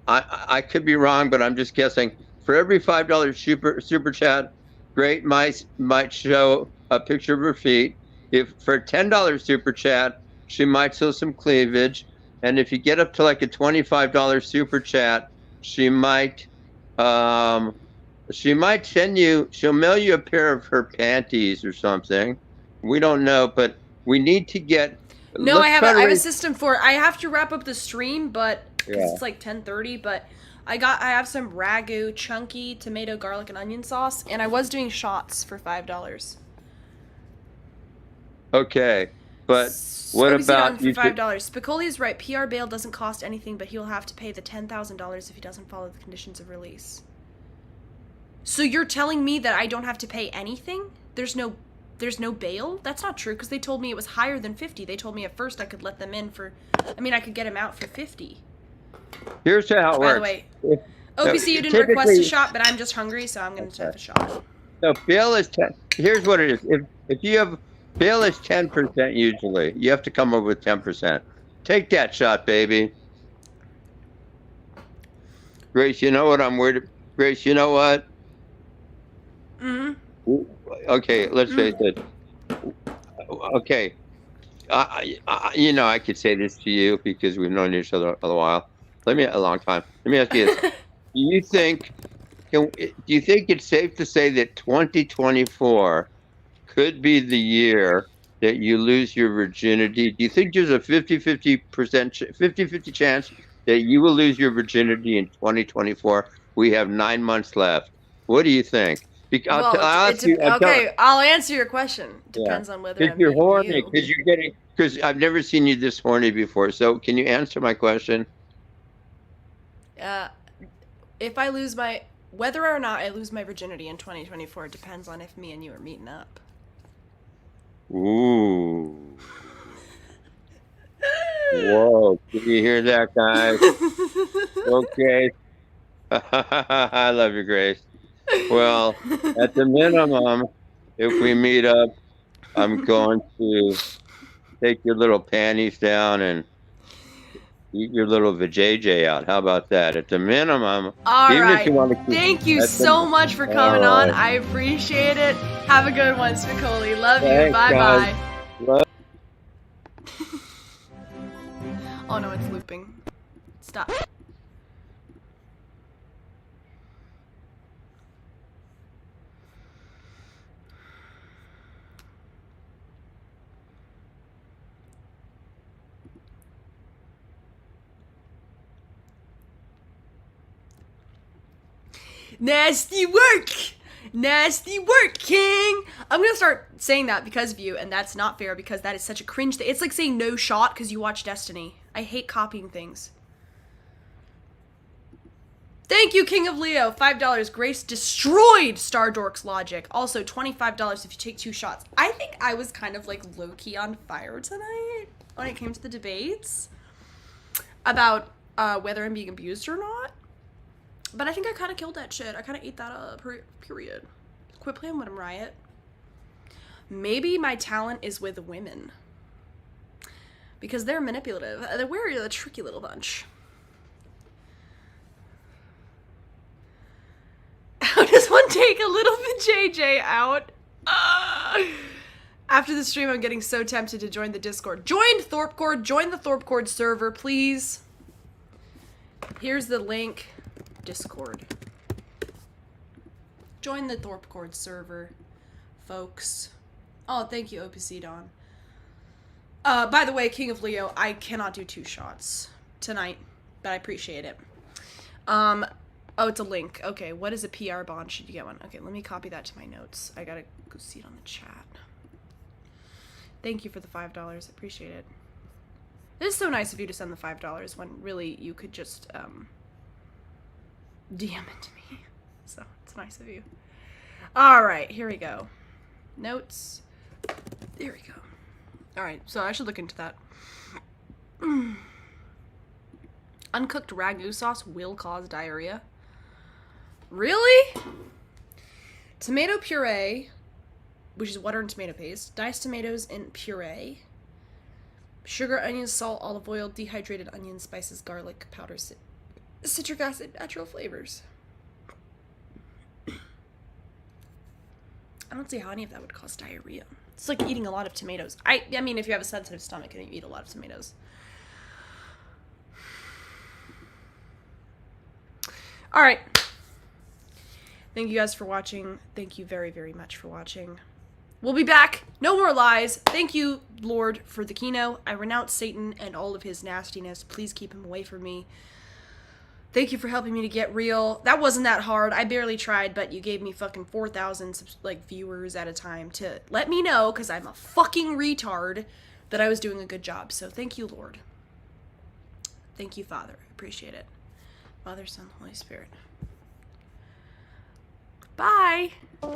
I could be wrong, but I'm just guessing. For every $5 super chat, Great might show a picture of her feet. If for $10 super chat, she might show some cleavage, and if you get up to like a $25 super chat, she might send you. She'll mail you a pair of her panties or something. We don't know, but we need to get. No, I have a system for it. I have to wrap up the stream, but because it's like 10:30. But I have some ragu, chunky tomato, garlic, and onion sauce, and I was doing shots for $5. Okay, but what about for $5? Spicoli is right. PR bail doesn't cost anything, but he will have to pay the $10,000 if he doesn't follow the conditions of release. So you're telling me that I don't have to pay anything? There's no bail? That's not true, because they told me it was higher than 50. They told me at first I could let them in for, I could get him out for 50. Here's how it works. By the way, OPC, you didn't request a shot, but I'm just hungry, so I'm going to have a shot. So bail is 10. Here's what it is. If you have, bail is 10% usually. You have to come up with 10%. Take that shot, baby. Grace, you know what I'm worried about? Grace, you know what? Mm-hmm. Okay, let's face it. Okay, I could say this to you because we've known each other a while. A long time. Let me ask you this: Do you think it's safe to say that 2024 could be the year that you lose your virginity? Do you think there's a 50-50 chance that you will lose your virginity in 2024? We have 9 months left. What do you think? I'll answer your question. Depends on whether I'm you're horny. Because I've never seen you this horny before. So can you answer my question? If I lose whether or not I lose my virginity in 2024 depends on if me and you are meeting up. Ooh. Whoa! Did you hear that, guys? Okay. I love you, Grace. Well, at the minimum, if we meet up, I'm going to take your little panties down and eat your little vajayjay out. How about that? At the minimum. All right. Thank you so much for coming on. I appreciate it. Have a good one, Spicoli. Love you. Bye-bye. Oh, no, it's looping. Stop. Nasty work! Nasty work, King! I'm gonna start saying that because of you, and that's not fair because that is such a cringe thing. It's like saying no shot because you watch Destiny. I hate copying things. Thank you, King of Leo. $5. Grace destroyed Star Dork's logic. Also, $25 if you take 2 shots. I think I was kind of like low-key on fire tonight when it came to the debates about whether I'm being abused or not. But I think I kind of killed that shit. I kind of ate that up, period. Quit playing with him, Riot. Maybe my talent is with women. Because they're manipulative. We're a tricky little bunch. How does one take a little JJ out? After the stream, I'm getting so tempted to join the Discord. Join Thorp. Join the Thorp server, please. Here's the link. Discord. Join the Thorp server, folks. Oh, thank you, OPC Dawn. By the way, King of Leo, I cannot do 2 shots tonight, but I appreciate it. Oh, it's a link. Okay, what is a PR bond? Should you get one? Okay, let me copy that to my notes. I gotta go see it on the chat. Thank you for the $5. I appreciate it. It is so nice of you to send the $5 when really you could just, DM it to me. So, it's nice of you. Alright, here we go. Notes. There we go. Alright, so I should look into that. Uncooked ragu sauce will cause diarrhea. Really? Tomato puree which is water and tomato paste, diced tomatoes in puree, sugar, onions, salt, olive oil, dehydrated onions, spices, garlic powder, citric acid, natural flavors. I don't see how any of that would cause diarrhea. It's like eating a lot of tomatoes. I mean, if you have a sensitive stomach and you eat a lot of tomatoes. All right. Thank you guys for watching. Thank you very, very much for watching. We'll be back. No more lies. Thank you, Lord, for the keynote. I renounce Satan and all of his nastiness. Please keep him away from me. Thank you for helping me to get real. That wasn't that hard. I barely tried, but you gave me fucking 4,000 like viewers at a time to let me know, because I'm a fucking retard, that I was doing a good job. So thank you, Lord. Thank you, Father. I appreciate it. Father, Son, Holy Spirit. Bye.